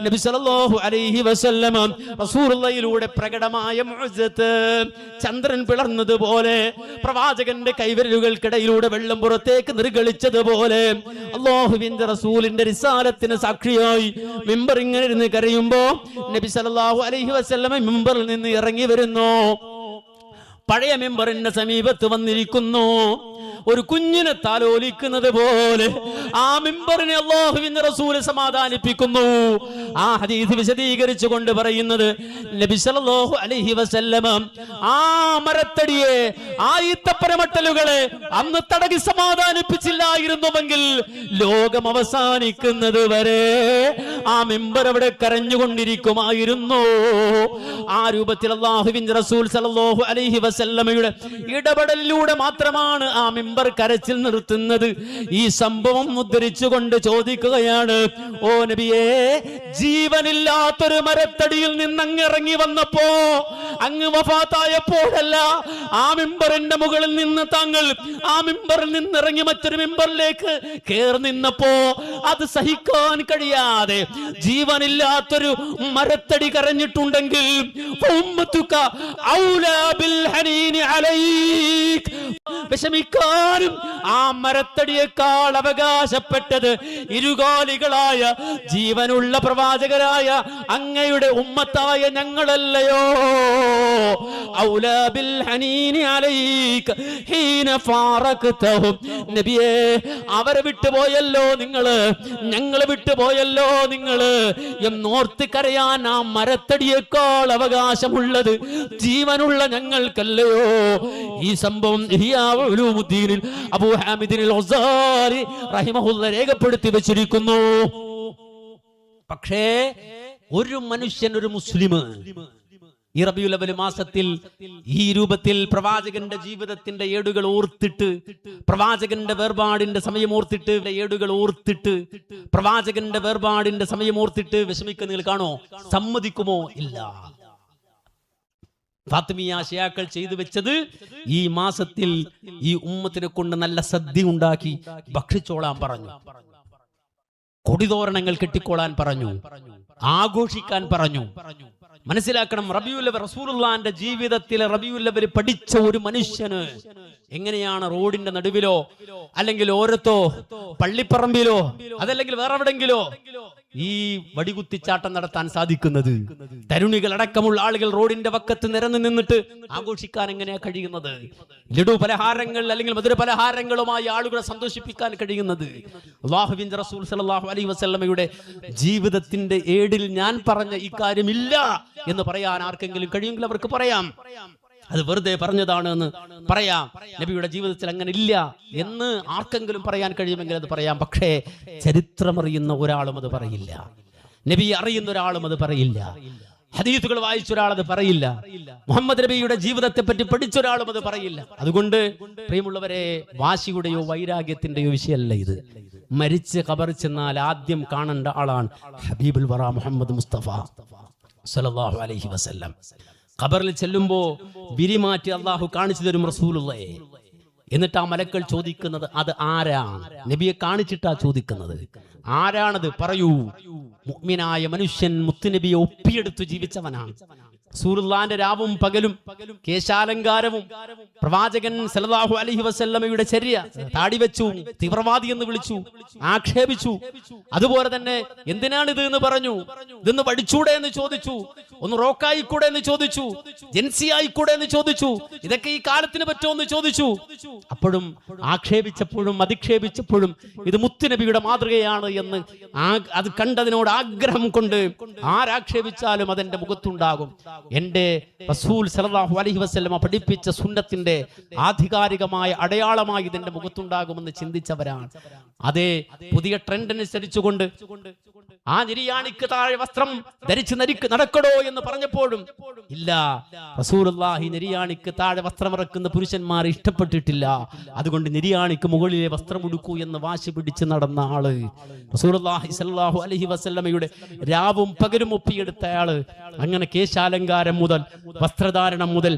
നബി സല്ലല്ലാഹു അലൈഹി വസല്ലമ റസൂലുള്ളാഹിയിലൂടെ പ്രകടമായ മുഅ്ജിസത്ത്, ചന്ദ്രൻ പിളർന്നതുപോലെ, പ്രവാചകന്റെ കൈവിരലുകൾക്കിടയിലൂടെ വെള്ളം പുറത്തേക്ക് നിർഗളിച്ചതുപോലെ അല്ലാഹുവിന്റെ റസൂലിന്റെ റിസാലത്തിന് സാക്ഷിയായി മിമ്പർ ഇങ്ങനെ ഇരുന്ന് കരയുമ്പോ നബി സല്ലല്ലാഹു അലൈഹി വസല്ലമ മിമ്പറിൽ നിന്ന് ഇറങ്ങി വരുന്നു. പഴയ മിമ്പറിന്റെ സമീപത്ത് വന്നിരിക്കുന്നു. ഒരു കുഞ്ഞിനെ താലോലിക്കുന്നത് പോലെ ആ മിമ്പറിനെ അല്ലാഹുവിന്റെ റസൂൽ സമാധാനിപ്പിക്കുന്നു. ആ ഹദീസ് വിശദീകരിച്ചു കൊണ്ട് പറയുന്നത്, നബി സല്ലല്ലാഹു അലൈഹി വസല്ലമ ആ മരത്തടിയെ, ആ ഈത്തപ്പനമട്ടലുകളെ അന്ന് തടകി സമാധാനിപ്പിച്ചില്ലായിരുന്നുവെങ്കിൽ ലോകം അവസാനിക്കുന്നത് വരെ ആ മിമ്പർ അവിടെ കരഞ്ഞുകൊണ്ടിരിക്കുമായിരുന്നു. ആ രൂപത്തിൽ അല്ലാഹുവിന്റെ റസൂൽ സല്ലല്ലാഹു അലൈഹി വസല്ലമയുടെ ഇടപെടലിലൂടെ മാത്രമാണ് ആ മിമ്പർ കരച്ചിൽ നിർത്തുന്നത്. ഈ സംഭവം ഉദ്ധരിച്ചുകൊണ്ട് ചോദിക്കുകയാണ്, ഓ നബിയേ, ജീവനില്ലാത്തൊരു മരത്തടിയിൽ നിന്ന് അങ്ങ് ഇറങ്ങി വന്നപ്പോ, അങ്ങ് വഫാത്തായപ്പോഴല്ല, ആ മിമ്പറിന്റെ മുകളിൽ നിന്ന് താങ്കൾ ആ മിമ്പറിൽ നിന്നിറങ്ങി മറ്റൊരു മിമ്പറിലേക്ക് കേറി നിന്നപ്പോ അത് സഹിക്കാൻ കഴിയാതെ ജീവനില്ലാത്തൊരു മരത്തടി കരഞ്ഞിട്ടുണ്ടെങ്കിൽ വിഷമിക്കാനും ആ മരത്തടിയേക്കാൾ അവകാശപ്പെട്ടത് ഇരുകാലികളായ ജീവനുള്ള പ്രവാചകരായ അങ്ങയുടെ ഉമ്മത്തായ ഞങ്ങളല്ലയോ? ഔലാ ബിൽ ഹനീനി അലൈക ഹീന ഫാറഖതഹും, നബിയേ, അവരെ വിട്ടുപോയല്ലോ നിങ്ങള്, ഞങ്ങളെ വിട്ടുപോയല്ലോ നിങ്ങള് എന്നോർത്ത് കരയാൻ ആ മരത്തടിയേക്കാൾ അവകാശമുള്ളത് ജീവനുള്ള ഞങ്ങൾക്കല്ലയോ? ഈ സംഭവം അബൂ ഹാമിദിൻ അൽ-ഗസാലി റഹിമഹുല്ലാഹ് രേഖപ്പെടുത്തി വെച്ചിരിക്കുന്നു. പക്ഷേ ഒരു മനുഷ്യൻ, ഒരു മുസ്ലിം ഈ റബീഉൽ അവ്വൽ മാസത്തിൽ ഈ രൂപത്തിൽ പ്രവാചകന്റെ ജീവിതത്തിന്റെ ഏടുകൾ ഓർത്തിട്ട്, പ്രവാചകന്റെ വേർപാടിന്റെ സമയം ഓർത്തിട്ട്, ഏടുകൾ ഓർത്തിട്ട്, പ്രവാചകന്റെ വേർപാടിന്റെ സമയം ഓർത്തിട്ട് വിഷമിക്കുന്ന നിങ്ങൾ കാണോ? സമ്മതിക്കുമോ? ഇല്ല. ഫാത്തിമിയ ശിയാക്കൾ ചെയ്തു വെച്ചത് ഈ മാസത്തിൽ ഈ ഉമ്മത്തിനെ കൊണ്ട് നല്ല സദ്യ ഉണ്ടാക്കി ഭക്ഷിച്ചോളാൻ പറഞ്ഞു, കൊടിതോരണങ്ങൾ കെട്ടിക്കോളാൻ പറഞ്ഞു, ആഘോഷിക്കാൻ പറഞ്ഞു. മനസ്സിലാക്കണം, റബീഉൽ അവ്വൽ റസൂലുള്ളാഹിന്റെ ജീവിതത്തിലെ റബീഉൽ അവ്വൽ പഠിച്ച ഒരു മനുഷ്യന് എങ്ങനെയാണ് റോഡിന്റെ നടുവിലോ അല്ലെങ്കിൽ ഓരത്തോ പള്ളിപ്പറമ്പിലോ അതല്ലെങ്കിൽ വേറെ എവിടെങ്കിലോ ഈ വടികുത്തിച്ചാട്ടം നടത്താൻ സാധിക്കുന്നത്? തരുണികൾ അടക്കമുള്ള ആളുകൾ റോഡിന്റെ വക്കത്ത് നിരന്നു നിന്നിട്ട് ആഘോഷിക്കാൻ എങ്ങനെയാ കഴിയുന്നത്? ലഡു പലഹാരങ്ങൾ അല്ലെങ്കിൽ മധുര പലഹാരങ്ങളുമായി ആളുകളെ സന്തോഷിപ്പിക്കാൻ കഴിയുന്നത്? അല്ലാഹുവിന്റെ റസൂൽ സല്ലല്ലാഹു അലൈഹി വസല്ലമയുടെ ജീവിതത്തിന്റെ ഏടിൽ ഞാൻ പറഞ്ഞ ഈ കാര്യമില്ല എന്ന് പറയാൻ ആർക്കെങ്കിലും കഴിയുമെങ്കിൽ അവർക്ക് പറയാം, അത് വെറുതെ പറഞ്ഞതാണ് എന്ന് പറയാം. നബിയുടെ ജീവിതത്തിൽ അങ്ങനെ ഇല്ല എന്ന് ആർക്കെങ്കിലും പറയാൻ കഴിയുമെങ്കിൽ അത് പറയാം. പക്ഷേ ചരിത്രമറിയുന്ന ഒരാളും അത് പറയില്ല, നബി അറിയുന്ന ഒരാളും അത് പറയില്ല, ഹദീസുകൾ വായിച്ച ഒരാൾ അത് പറയില്ല, മുഹമ്മദ് നബിയുടെ ജീവിതത്തെ പറ്റി പഠിച്ച ഒരാളും അത് പറയില്ല. അതുകൊണ്ട് പ്രിയമുള്ളവരെ, വാശിയുടെയോ വൈരാഗ്യത്തിന്റെയോ വിഷയമല്ല ഇത്. മരിച്ച് ഖബർ ചെന്നാൽ ആദ്യം കാണേണ്ട ആളാണ് ഹബീബുൽ വറ മുഹമ്മദ് മുസ്തഫ സല്ലല്ലാഹു അലൈഹി വസല്ലം. ഖബറിൽ ചെല്ലുമ്പോ വിരിമാറ്റി അള്ളാഹു കാണിച്ചു തരും റസൂലുള്ളാഹി. എന്നിട്ട് ആ മലക്കൾ ചോദിക്കുന്നത് അത് ആരാണ്? നബിയെ കാണിച്ചിട്ടാ ചോദിക്കുന്നത്. ആരാണത്? പറയൂ. മുഅ്മിനായ മനുഷ്യൻ മുത്തുനബിയെ ഒപ്പിയെടുത്ത് ജീവിച്ചവനാണ്. റസൂലുള്ളാഹിന്റെ രാവും പകലും കേശാലങ്കാരവും പ്രവാചകൻ സല്ലല്ലാഹു അലൈഹി വസല്ലമയുടെ ചര്യ, താടി വെച്ചു, തീവ്രവാദി എന്ന് വിളിച്ചു, ആക്ഷേപിച്ചു. അതുപോലെ തന്നെ എന്തിനാണ് ഇത് എന്ന് പറഞ്ഞു, ഇതൊന്ന് പഠിച്ചൂടെ എന്ന് ചോദിച്ചു, ഒന്ന് റോക്കായിക്കൂടെ എന്ന് ചോദിച്ചു, ജൻസി ആയിക്കൂടെ എന്ന് ചോദിച്ചു, ഇതൊക്കെ ഈ കാലത്തിന് പറ്റുമോ എന്ന് ചോദിച്ചു. അപ്പോഴും ആക്ഷേപിച്ചപ്പോഴും അധിക്ഷേപിച്ചപ്പോഴും ഇത് മുത്തുനബിയുടെ മാതൃകയാണ് എന്ന് അത് കണ്ടതിനോട് ആഗ്രഹം കൊണ്ട് ആരാക്ഷേപിച്ചാലും അതെന്റെ മുഖത്തുണ്ടാകും. എന്റെ റസൂൽ സല്ലല്ലാഹു അലൈഹി വസല്ലമ പഠിപ്പിച്ച സുന്നത്തിന്റെ ആധികാരികമായ അടയാളമായി ഇതിന്റെ മുഖത്തുണ്ടാകുമെന്ന് ചിന്തിച്ചവരാണ്. അതേ പുതിയ ട്രെൻഡ് അനുസരിച്ചുകൊണ്ട് ആ നിര്യാണിക്ക് താഴെ വസ്ത്രം ധരിച്ച് നടക്കടോ എന്ന് പറഞ്ഞപ്പോഴും ഇല്ല, റസൂലുള്ളാഹി നിര്യാണിക്ക് താഴെ വസ്ത്രമിറക്കുന്ന പുരുഷന്മാർ ഇഷ്ടപ്പെട്ടിട്ടില്ല, അതുകൊണ്ട് നിര്യാണിക്ക് മുകളിലെ വസ്ത്രം ഉടുക്കൂ എന്ന് വാശി പിടിച്ച് നടന്ന ആള്, റസൂലുള്ളാഹി സ്വല്ലല്ലാഹു അലൈഹി വസല്ലമയുടെ രാവും പകലും ഒപ്പിയെടുത്തയാള്. അങ്ങനെ കേശാലങ്കാരം മുതൽ വസ്ത്രധാരണം മുതൽ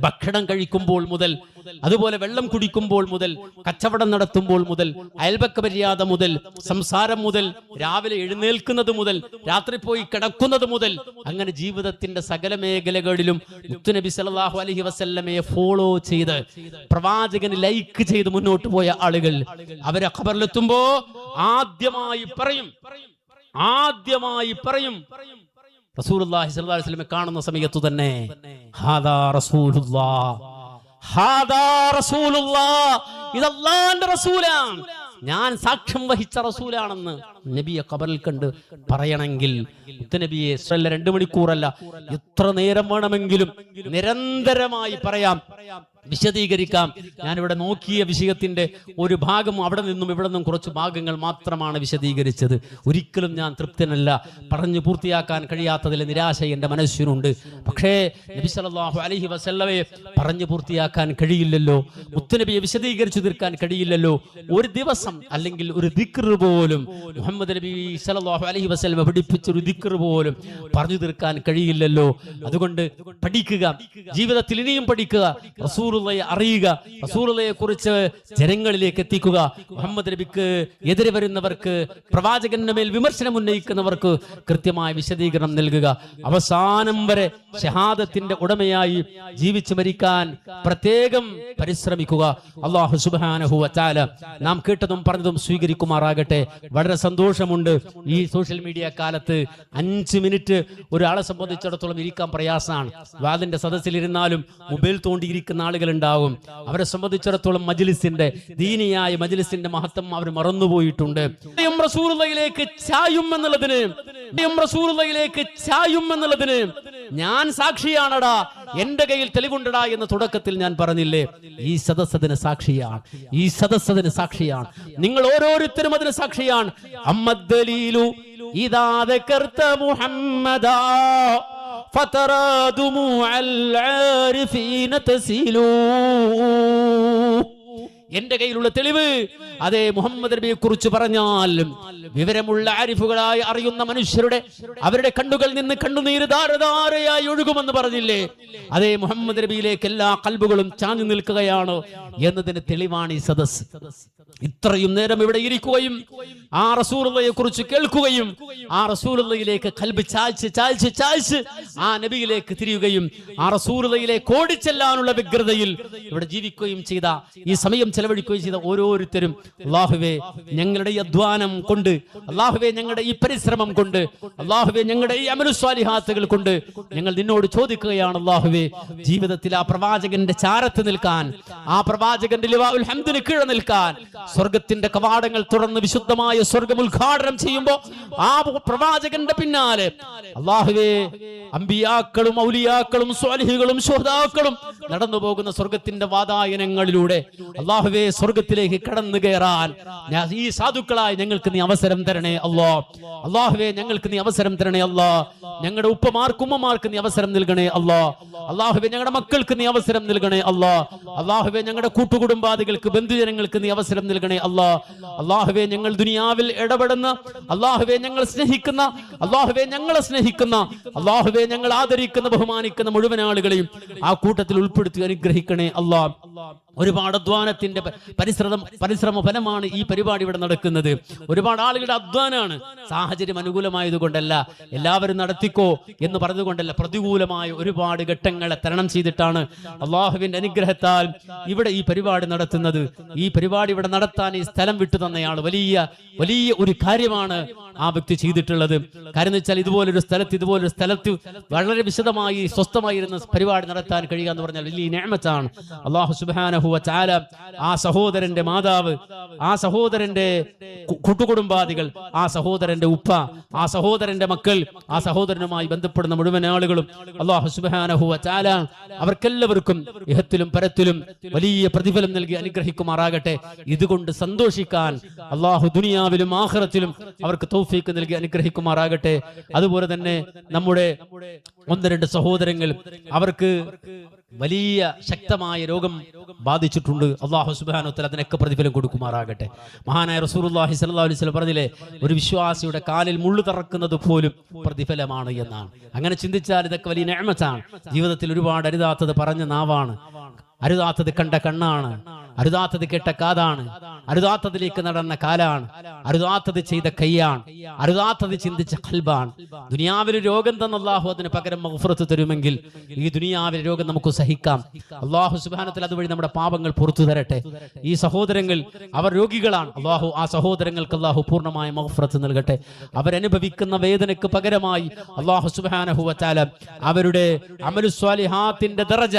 ഭക്ഷണം കഴിക്കുമ്പോൾ മുതൽ അതുപോലെ വെള്ളം കുടിക്കുമ്പോൾ മുതൽ കച്ചവടം നടത്തുമ്പോൾ മുതൽ അയൽപക്ക മര്യാദ മുതൽ സംസാരം മുതൽ രാവിലെ എഴുന്നേൽക്കുന്നത് മുതൽ രാത്രി പോയി കിടക്കുന്നത് മുതൽ അങ്ങനെ ജീവിതത്തിന്റെ സകല മേഖലകളിലും മുത്തുനബി സല്ലല്ലാഹു അലൈഹി വസല്ലമയെ ഫോളോ ചെയ്ത് പ്രവാചകന് ലൈക്ക് ചെയ്ത് മുന്നോട്ട് പോയ ആളുകൾ അവരെ ഖബറിലെത്തുമ്പോ ആദ്യമായി പറയും റസൂലുള്ളാഹി സ്വല്ലല്ലാഹു അലൈഹി വസല്ലമയെ കാണുന്ന സമയത്തു തന്നെ ഹാദാ റസൂലുള്ളാഹ്, ഹാദാ റസൂലുള്ളാഹ്, ഇത് അല്ലാഹുവിന്റെ റസൂലാണ്, ഞാൻ സാക്ഷ്യം വഹിച്ച റസൂലാണെന്ന് നബിയെ ഖബറിൽ കണ്ട് പറയണമെങ്കിൽ മുത്തുനബിയെ 2 മണിക്കൂറല്ല എത്ര നേരം വേണമെങ്കിലും നിരന്തരമായി പറയാം, വിശദീകരിക്കാം. ഞാനിവിടെ നോക്കിയ വിഷയത്തിന്റെ ഒരു ഭാഗം അവിടെ നിന്നും ഇവിടെ നിന്നും കുറച്ച് ഭാഗങ്ങൾ മാത്രമാണ് വിശദീകരിച്ചത്. ഒരിക്കലും ഞാൻ തൃപ്തനല്ല, പറഞ്ഞു പൂർത്തിയാക്കാൻ കഴിയാത്തതിൽ നിരാശ എൻ്റെ മനസ്സിനുണ്ട്. പക്ഷേ നബി സല്ലല്ലാഹു അലൈഹി വസല്ലമയെ പറഞ്ഞു പൂർത്തിയാക്കാൻ കഴിയില്ലല്ലോ, മുത്തുനബിയെ വിശദീകരിച്ചു തീർക്കാൻ കഴിയില്ലല്ലോ. ഒരു ദിവസം അല്ലെങ്കിൽ ഒരു ദിക്ർ പോലും മുഹമ്മദ് നബി സല്ലല്ലാഹു അലൈഹി വസല്ലമ പഠിപ്പിച്ച ഒരു ദിക്ർ പോലും പറഞ്ഞു തീർക്കാൻ കഴിയില്ലല്ലോ. അതുകൊണ്ട് പഠിക്കുക, ജീവിതത്തിൽ ഇനിയും പഠിക്കുക, റസൂലുള്ളാഹിയെ അറിയുക, റസൂലുള്ളാഹിയെ കുറിച്ച് ജനങ്ങളിലേക്ക് എത്തിക്കുക. മുഹമ്മദ് നബിക്ക് എതിരെ വരുന്നവർക്ക്, പ്രവാചകന്റെ മേൽ വിമർശനം ഉന്നയിക്കുന്നവർക്ക് കൃത്യമായ വിശദീകരണം നൽകുക. അവസാനം വരെ ഷഹാദത്തിന്റെ ഉടമയായി ജീവിച്ചു മരിക്കാൻ പ്രത്യേകം പരിശ്രമിക്കുക. അല്ലാഹു സുബ്ഹാനഹു വ തആല നാം കേട്ടതും പറഞ്ഞതും സ്വീകരിക്കുമാറാകട്ടെ. വളരെ സന്തോഷമുണ്ട്. ഈ സോഷ്യൽ മീഡിയ കാലത്ത് 5 മിനിറ്റ് ഒരാളെ സംബന്ധിച്ചിടത്തോളം ഇരിക്കാൻ പ്രയാസമാണ്. വാദിന്റെ സദസ്സിലിരുന്നാലും മൊബൈൽ തോണ്ടിയിരിക്കുന്ന ആളുകളുണ്ടാവും. അവരെ സംബന്ധിച്ചിടത്തോളം മജ്ലിസിന്റെ ദീനിയായ മജ്ലിസിന്റെ മഹത്വം അവർ മറന്നുപോയിട്ടുണ്ട്. റസൂലുള്ളാഹിയിലേക്ക് ചായും എന്നുള്ളതിന് ഞാൻ സാക്ഷിയാണടാ, എന്റെ കയ്യിൽ തെളിവുണ്ടടാ എന്ന് തുടക്കത്തിൽ ഞാൻ പറഞ്ഞില്ലേ? ഈ സദസ്സതിന് സാക്ഷിയാണ്, ഈ സദസ്സതിന് സാക്ഷിയാണ്, നിങ്ങൾ ഓരോരുത്തരും അതിന് സാക്ഷിയാണ്. അമ്മദ്ദലീലു ഇദാ ദകർത മുഹമ്മദാ ഫതറാ ദുമുഅൽ ആരിഫീന തസീലു. എന്റെ കയ്യിലുള്ള തെളിവ് അതേ മുഹമ്മദ് നബിയെ കുറിച്ച് പറഞ്ഞാൽ വിവരമുള്ള ആരിഫുകളായി അറിയുന്ന മനുഷ്യരുടെ അവരുടെ കണ്ണുകൾ നിന്ന് കണ്ണുനീര് ധാരധാരയായി ഒഴുകുമെന്ന് പറഞ്ഞില്ലേ? അതേ മുഹമ്മദ് നബിയിലേക്ക് എല്ലാ കൽബുകളും ചാഞ്ഞു നിൽക്കുകയാണ് എന്നതിന് തെളിവാണ് ഈ സദസ്. ഇത്രയും നേരം ഇവിടെ ഇരിക്കുകയും ആ റസൂലുള്ളാഹിയെ കുറിച്ച് കേൾക്കുകയും ആ റസൂലുള്ളാഹിയിലേക്ക് കൽബ് ചായ്ച്ച് ആ നബിയിലേക്ക് തിരിയുകയും ആ റസൂലുള്ളാഹിയിലേക്ക് ഓടിച്ചെല്ലാനുള്ള വ്യഗ്രതയിൽ ഇവിടെ ജീവിക്കുകയും ചെയ്ത, ഈ സമയം ചെലവഴിക്കുകയും ചെയ്ത ഓരോരുത്തരും അല്ലാഹുവേ ഞങ്ങളുടെ ഈ അധ്വാനം കൊണ്ട്, അല്ലാഹുവേ ഞങ്ങളുടെ ഈ പരിശ്രമം കൊണ്ട്, അല്ലാഹുവേ ഞങ്ങളുടെ ഈ അമലു സ്വാലിഹാത്തുകൾ കൊണ്ട് ഞങ്ങൾ നിന്നോട് ചോദിക്കുകയാണ് അല്ലാഹുവേ, ജീവിതത്തിൽ ആ പ്രവാചകന്റെ ചാരത്ത് നിൽക്കാൻ, ആ പ്രവാചകന്റെ ലിവാഉൽ ഹംദിന് കീഴെ നിൽക്കാൻ, സ്വർഗത്തിന്റെ കവാടങ്ങൾ തുറന്ന് വിശുദ്ധമായ സ്വർഗം ഉദ്ഘാടനം ചെയ്യുമ്പോൾ ആ പ്രവാചകന്റെ പിന്നാലെ അല്ലാഹുവേ അമ്പിയാക്കളും ഔലിയാക്കളും സ്വാലിഹുകളും ശുഹദാക്കളും നടന്നു പോകുന്ന സ്വർഗത്തിന്റെ വാതായനങ്ങളിലൂടെ അല്ലാഹുവേ സ്വർഗത്തിലേക്ക് കടന്നു കയറാൻ ഈ സാധുക്കളായി ഞങ്ങൾക്ക് നീ അവസരം തരണേ അല്ലാഹ്. അല്ലാഹുവേ ഞങ്ങൾക്ക് നീ അവസരം തരണേ അല്ലാഹ്. ഞങ്ങളുടെ ഉപ്പമാർക്ക് ഉമ്മമാർക്ക് നീ അവസരം നൽകണേ അല്ലാഹ്. അല്ലാഹുവേ ഞങ്ങളുടെ മക്കൾക്ക് നീ അവസരം നൽകണേ അല്ലാഹ്. അല്ലാഹുവേ ഞങ്ങളുടെ കൂട്ടുകുടുംബാദികൾക്ക് ബന്ധുജനങ്ങൾക്ക് നീ അവസരം നൽകണേ അല്ലാഹ്. അല്ലാഹുവേ ഞങ്ങൾ ദുനിയാവിൽ ഇടപെടുന്ന, അല്ലാഹുവേ ഞങ്ങൾ സ്നേഹിക്കുന്ന, അല്ലാഹുവേ ഞങ്ങളെ സ്നേഹിക്കുന്ന, അല്ലാഹുവേ ഞങ്ങൾ ആദരിക്കുന്ന ബഹുമാനിക്കുന്ന മുഴുവൻ ആളുകളെയും ആ കൂട്ടത്തിൽ ഉൾപ്പെടുത്തി അനുഗ്രഹിക്കണേ അല്ലാഹ്. ഒരുപാട് അധ്വാനത്തിന്റെ പരിശ്രമ ഫലമാണ് ഈ പരിപാടി ഇവിടെ നടക്കുന്നത്. ഒരുപാട് ആളുകളുടെ അധ്വാനമാണ്. സാഹചര്യം അനുകൂലമായതുകൊണ്ടല്ല, എല്ലാവരും നടത്തിക്കോ എന്ന് പറഞ്ഞുകൊണ്ടല്ല, പ്രതികൂലമായ ഒരുപാട് ഘട്ടങ്ങളെ തരണം ചെയ്തിട്ടാണ് അള്ളാഹുവിന്റെ അനുഗ്രഹത്താൽ ഇവിടെ ഈ പരിപാടി നടത്തുന്നത്. ഈ പരിപാടി ഇവിടെ നടത്താൻ ഈ സ്ഥലം വിട്ടു തന്നയാൾ വലിയ ഒരു കാര്യമാണ് ആ വ്യക്തി ചെയ്തിട്ടുള്ളത്. കാര്യം എന്ന് വെച്ചാൽ ഇതുപോലൊരു സ്ഥലത്ത് വളരെ വിശദമായി സ്വസ്ഥമായിരുന്ന പരിപാടി നടത്താൻ കഴിയുക എന്ന് പറഞ്ഞാൽ വലിയ നിഅമത്താണ്. അല്ലാഹു സുബ്ഹാനഹു സുബ്ഹാനഹു വ തആല ആ സഹോദരന്റെ മാതാവ്, ആ സഹോദരന്റെ കൂട്ടുകുടുംബാദികൾ, ആ സഹോദരന്റെ ഉപ്പ, ആ സഹോദരന്റെ മക്കൾ, ആ സഹോദരനുമായി ബന്ധപ്പെടുന്ന മുഴുവൻ ആളുകളും അല്ലാഹു സുബ്ഹാനഹു വ തആല അവർക്കെല്ലാവർക്കും ഇഹത്തിലും പരത്തിലും വലിയ പ്രതിഫലം നൽകി അനുഗ്രഹിക്കുമാറാകട്ടെ. ഇതുകൊണ്ട് സന്തോഷിക്കാൻ അല്ലാഹു ദുനിയാവിലും ആഖിറത്തിലും അവർക്ക് തൗഫീഖ് നൽകി അനുഗ്രഹിക്കുമാറാകട്ടെ. അതുപോലെ തന്നെ നമ്മുടെ 1-2 സഹോദരങ്ങൾ, അവർക്ക് വലിയ ശക്തമായ രോഗം ബാധിച്ചിട്ടുണ്ട്. അല്ലാഹു സുബ്ഹാനഹു വ തആല അതിനൊക്കെ പ്രതിഫലം കൊടുക്കുമാറാകട്ടെ. മഹാനായ റസൂലുള്ളാഹി സ്വല്ലല്ലാഹു അലൈഹി വസല്ലം പറഞ്ഞില്ലേ, ഒരു വിശ്വാസിയുടെ കാലിൽ മുള്ളു തറക്കുന്നത് പോലും പ്രതിഫലമാണ് എന്നാണ്. അങ്ങനെ ചിന്തിച്ചാൽ ഇതൊക്കെ വലിയ നിഅമത്താണ്. ജീവിതത്തിൽ ഒരുപാട് അരുതാത്തത് പറഞ്ഞ നാവാണ്, അരുതാത്തത് കണ്ട കണ്ണാണ്, അരുതാത്തത് കേട്ട കാതാണ്, അരുതാത്തതിലേക്ക് നടന്ന കാലാണ്, അരുതാത്തത് ചെയ്ത കൈയാണ്, അരുതാത്തത് ചിന്തിച്ച ഖൽബാണ്. ദുനിയാവിൽ രോഗം തന്ന അല്ലാഹു അതിന് പകരം മഗ്ഫിറത്ത് തരുമെങ്കിൽ ഈ ദുനിയാവിലെ രോഗം നമുക്ക് സഹിക്കാം. അല്ലാഹു സുബ്ഹാനഹു വ തആല അതുവഴി നമ്മുടെ പാപങ്ങൾ പുറത്തു തരട്ടെ. ഈ സഹോദരങ്ങൾ അവർ രോഗികളാണ്. അല്ലാഹു ആ സഹോദരങ്ങൾക്ക് അല്ലാഹു പൂർണ്ണമായ മഗ്ഫിറത്ത് നൽകട്ടെ. അവരനുഭവിക്കുന്ന വേദനയ്ക്ക് പകരമായി അല്ലാഹു സുബ്ഹാനഹു വ തആല അവരുടെ അമലു സ്വാലിഹാത്തിന്റെ ദറജ,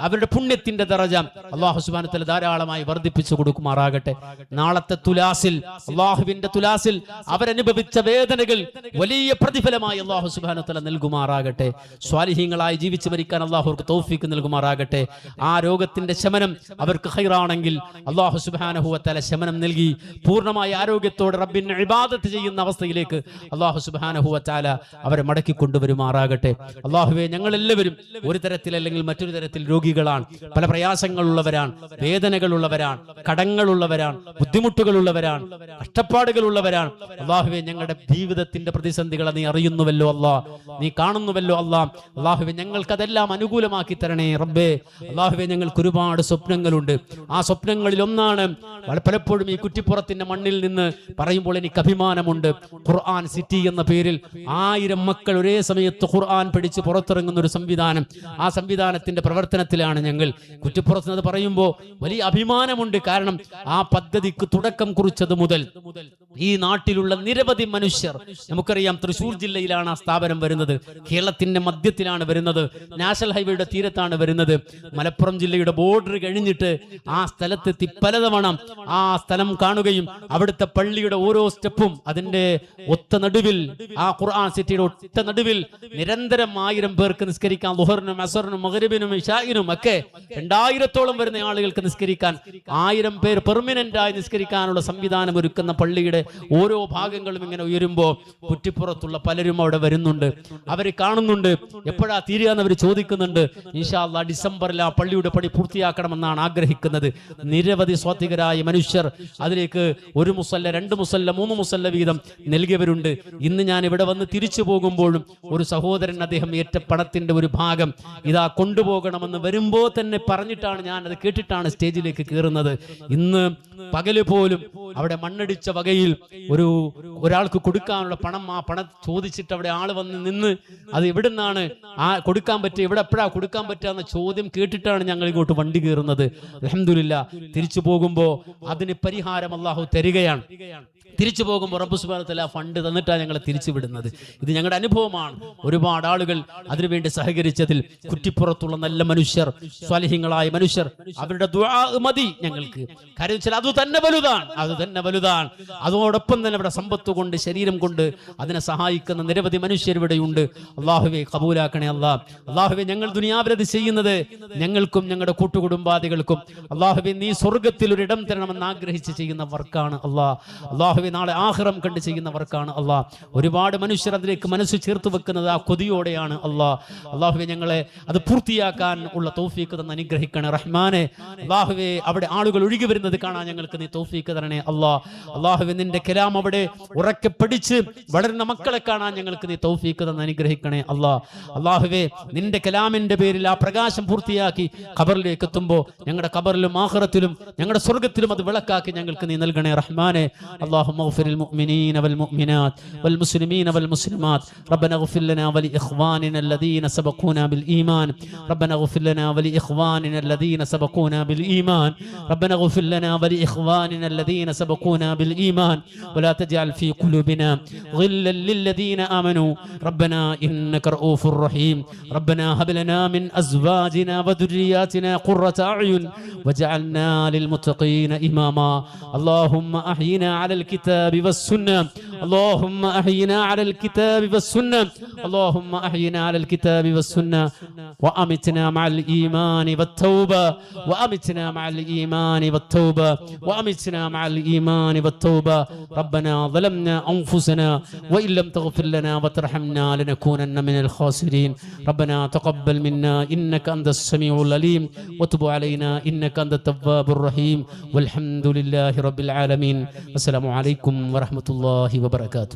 അവരുടെ പുണ്യത്തിന്റെ ദറജ അല്ലാഹു സുബ്ഹാനഹു വ തആല ധാരാളമായി വർദ്ധിപ്പിച്ചു കൊടുക്കുമാറാകട്ടെ. നാളത്തെ തുലാസിൽ, അല്ലാഹുവിന്റെ തുലാസിൽ അവരനുഭവിച്ച വേദനകൾ വലിയ പ്രതിഫലമായി അല്ലാഹു സുബ്ഹാനഹു വ തആല നൽകുമാറാകട്ടെ. സ്വാലിഹീങ്ങളായി ജീവിച്ചു മരിക്കാൻ അല്ലാഹു അവർക്ക് തൗഫീഖ് നൽകുമാറാകട്ടെ. ആ രോഗത്തിന്റെ ശമനം അവർക്ക് ഖൈറാണെങ്കിൽ അല്ലാഹു സുബ്ഹാനഹു വ തആല ശമനം നൽകി പൂർണ്ണമായ ആരോഗ്യത്തോടെ റബ്ബിനെ ഇബാദത്ത് ചെയ്യുന്ന അവസ്ഥയിലേക്ക് അല്ലാഹു സുബ്ഹാനഹു വ തആല അവരെ മടക്കി കൊണ്ടുവരുമാറാകട്ടെ. അല്ലാഹുവേ, ഞങ്ങളെല്ലാവരും ഒരു തരത്തിൽ അല്ലെങ്കിൽ മറ്റൊരു തരത്തിൽ രോഗികളാണ്, പല പ്രയാസങ്ങളുള്ളവരാണ്, വേദനകളുള്ളവരാണ്, കടങ്ങളുള്ളവരാണ്, ബുദ്ധിമുട്ടുകളുള്ളവരാണ്, കഷ്ടപ്പാടുകളുള്ളവരാണ്. അല്ലാഹുവേ, ഞങ്ങളുടെ ജീവിതത്തിന്റെ പ്രതിസന്ധികളെ നീ അറിയുന്നുവല്ലോ അല്ലാ, നീ കാണുന്നുവല്ലോ അല്ലാ. അല്ലാഹുവേ, ഞങ്ങൾക്കതെല്ലാം അനുകൂലമാക്കി തരണേ റബ്ബേ. അല്ലാഹുവേ, ഞങ്ങൾക്ക് ഒരുപാട് സ്വപ്നങ്ങളുണ്ട്. ആ സ്വപ്നങ്ങളിൽ ഒന്നാണ് പലപ്പോഴും ഈ കുറ്റിപ്പുറത്തിന്റെ മണ്ണിൽ നിന്ന് പറയുമ്പോൾ എനിക്ക് അഭിമാനമുണ്ട്. ഖുർആൻ സിറ്റി എന്ന പേരിൽ 1000 മക്കൾ ഒരേ സമയത്ത് ഖുർആൻ പഠിച്ച് പുറത്തിറങ്ങുന്ന ഒരു സംവിധാനം, ആ സംവിധാനത്തിന്റെ പ്രവർത്തനത്തിലാണ് ഞങ്ങൾ. കുറ്റിപ്പുറത്ത് അത് പറയുമ്പോൾ വലിയ അഭിമാനമുണ്ട്. കാരണം ആ പദ്ധതിക്ക് തുടക്കം കുറിച്ചത് മുതൽ ഈ നാട്ടിലുള്ള നിരവധി മനുഷ്യർ, നമുക്കറിയാം തൃശ്ശൂർ ജില്ലയിലാണ് ആ സ്ഥാപനം വരുന്നത്, കേരളത്തിന്റെ മധ്യത്തിലാണ് വരുന്നത്, നാഷണൽ ഹൈവേയുടെ തീരത്താണ് വരുന്നത്. മലപ്പുറം ജില്ലയുടെ ബോർഡർ കഴിഞ്ഞിട്ട് ആ സ്ഥലത്തെത്തി പലതവണ ആ സ്ഥലം കാണുകയും അവിടുത്തെ പള്ളിയുടെ ഓരോ സ്റ്റെപ്പും അതിന്റെ ഒത്ത നടുവിൽ, ആ ഖുർആൻ സിറ്റിയുടെ ഒറ്റ നടുവിൽ നിരന്തരം 1000 പേർക്ക് നിസ്കരിക്കാൻ, ളുഹറിനും അസറിനും മഗ്രിബിനും ഇശാഇനും ഒക്കെ 2000-ഓളം വരുന്ന ആളുകൾക്ക് നിസ്കരിക്കാൻ, 1000 പേർ പെർമനന്റ് ആയി നിസ്കരിക്കാനുള്ള സംവിധാനം ഒരുക്കുന്ന പള്ളിയുടെ ഓരോ ഭാഗങ്ങളും ഇങ്ങനെ ഉയരുമ്പോൾ കുറ്റിപ്പുറത്തുള്ള പലരും അവിടെ വരുന്നുണ്ട്, അവർ കാണുന്നുണ്ട്. എപ്പോഴാ തീരുകയെന്ന് അവർ ചോദിക്കുന്നുണ്ട്. ഇൻഷാ അല്ലാഹ് ഡിസംബറിൽ ആ പള്ളിയുടെ പണി പൂർത്തിയാക്കണമെന്നാണ് ആഗ്രഹിക്കുന്നത്. നിരവധി സ്വാത്വികരായ മനുഷ്യർ അതിലേക്ക് 1 മുസല്ല, 2 മുസല്ല, 3 മുസല്ല വീതം നൽകിയവരുണ്ട്. ഇന്ന് ഞാൻ ഇവിടെ വന്ന് തിരിച്ചു പോകുമ്പോഴും ഒരു സഹോദരൻ അദ്ദേഹം ഏറ്റ പണത്തിന്റെ ഒരു ഭാഗം ഇതാ കൊണ്ടുപോകണമെന്ന് വരുമ്പോൾ തന്നെ പറഞ്ഞിട്ടാണ്, ഞാൻ അത് കേട്ടിട്ടാണ് സ്റ്റേജിലേക്ക് കയറുന്നത്. ഇന്ന് പകല് പോലും അവിടെ മണ്ണടിച്ച വകയിൽ ഒരാൾക്ക് കൊടുക്കാനുള്ള പണം, ആ പണം ചോദിച്ചിട്ട് അവിടെ ആള് വന്ന് നിന്ന് അത് എവിടെ നിന്നാണ് കൊടുക്കാൻ പറ്റുക, ഇവിടെ എപ്പോഴാ കൊടുക്കാൻ പറ്റുക എന്ന ചോദ്യം കേട്ടിട്ടാണ് ഞങ്ങൾ ഇങ്ങോട്ട് വണ്ടി കയറുന്നത്. അൽഹംദുലില്ലാഹ് തിരിച്ചു പോകുമ്പോൾ അതിന് പരിഹാരം അല്ലാഹു തരികയാണ്. തിരിച്ചു പോകുമ്പോൾ റബ്ബ് സുബ്ഹാനഹു വ തആല ഫണ്ട് തന്നിട്ടാണ് ഞങ്ങളെ തിരിച്ചു വിടുന്നത്. ഇത് ഞങ്ങളുടെ അനുഭവമാണ്. ഒരുപാട് ആളുകൾ അതിനുവേണ്ടി സഹകരിച്ചതിൽ കുറ്റിപ്പുറത്തുള്ള നല്ല മനുഷ്യർ, സ്വാലിഹീങ്ങളായ മനുഷ്യർ, അവരുടെ ദുആ മതി ഞങ്ങൾക്ക്. കാര്യം വെച്ചാൽ അത് തന്നെ വലുതാണ്. അതോടൊപ്പം തന്നെ ഇവിടെ സമ്പത്ത് കൊണ്ട്, ശരീരം കൊണ്ട് അതിനെ സഹായിക്കുന്ന നിരവധി മനുഷ്യരിവിടെയുണ്ട്. അല്ലാഹുവേ, കബൂലാക്കണേ അല്ലാഹ്. അല്ലാഹുവേ, ഞങ്ങൾ ദുനിയാവിലത് ചെയ്യുന്നത് ഞങ്ങൾക്കും ഞങ്ങളുടെ കൂട്ടുകുടുംബാദികൾക്കും അല്ലാഹുവേ നീ സ്വർഗ്ഗത്തിൽ ഒരു ഇടം തരണമെന്ന് ആഗ്രഹിച്ച് ചെയ്യുന്ന വർക്കാണ് അല്ലാഹ്. അല്ലാഹുവേ, നാളെ ആഖിറം കണ്ട് ചെയ്യുന്നവർക്കാണ് അല്ലാഹ്. ഒരുപാട് മനുഷ്യർ അതിലേക്ക് മനസ്സ് ചേർത്ത് വെക്കുന്നത് ആ കൊതിയോടെയാണ് അല്ലാഹ്. അല്ലാഹുവേ, ഞങ്ങളെ അത് പൂർത്തിയാക്കാൻ ഉള്ള തൗഫീഖ് തന്ന് അനുഗ്രഹിക്കണേ റഹ്മാനെ. അല്ലാഹുവേ, അവിടെ ആളുകൾ ഒഴുകി വരുന്നത് കാണാൻ ഞങ്ങൾക്ക് നീ തൗഫീഖ് തരണേ അല്ലാഹ്. അല്ലാഹുവേ, നിന്റെ കലാം അവിടെ ഉറക്കെ പഠിച്ച് വളരുന്ന മക്കളെ കാണാൻ ഞങ്ങൾക്ക് നീ തൗഫീഖ് തന്ന് അനുഗ്രഹിക്കണേ അല്ലാഹ്. അല്ലാഹുവേ, നിന്റെ കലാമിന്റെ പേരിൽ ആ പ്രകാശം പൂർത്തിയാക്കി ഖബറിലേക്ക് എത്തുമ്പോൾ ഞങ്ങളുടെ ഖബറിലും ആഖിറത്തിലും ഞങ്ങളുടെ സ്വർഗ്ഗത്തിലും അത് വിളക്കാക്കി ഞങ്ങൾക്ക് നീ നൽകണേ റഹ്മാനെ. അല്ലാഹുമ്മ اغفر للمؤمنين والمؤمنات والمسلمين والمسلمات. ربنا اغفر لنا ولإخواننا الذين سبقونا بالإيمان. ربنا اغفر لنا ولإخواننا الذين سبقونا بالإيمان. ربنا اغفر لنا ولإخواننا لإخواننا الذين سبقونا بالإيمان ولا تجعل في قلوبنا غلا للذين آمنوا ربنا إنك رؤوف رحيم ربنا هب لنا من أزواجنا وذرياتنا قرة أعين وجعلنا للمتقين إماما اللهم أحينا على الكتاب والسنة اللهم أحينا على الكتاب والسنة اللهم أحينا على الكتاب والسنة وأمتنا مع الإيمان والتوبة وأمتنا مع الإيمان والتوبة وأمتنا مع الإيمان والتوبة ربنا ظلمنا أنفسنا وإن لم تغفر لنا وترحمنا لنكونن من الخاسرين ربنا تقبل منا إنك أنت السميع العليم وتب علينا إنك أنت التواب الرحيم والحمد لله رب العالمين السلام عليكم ورحمة الله وبركاته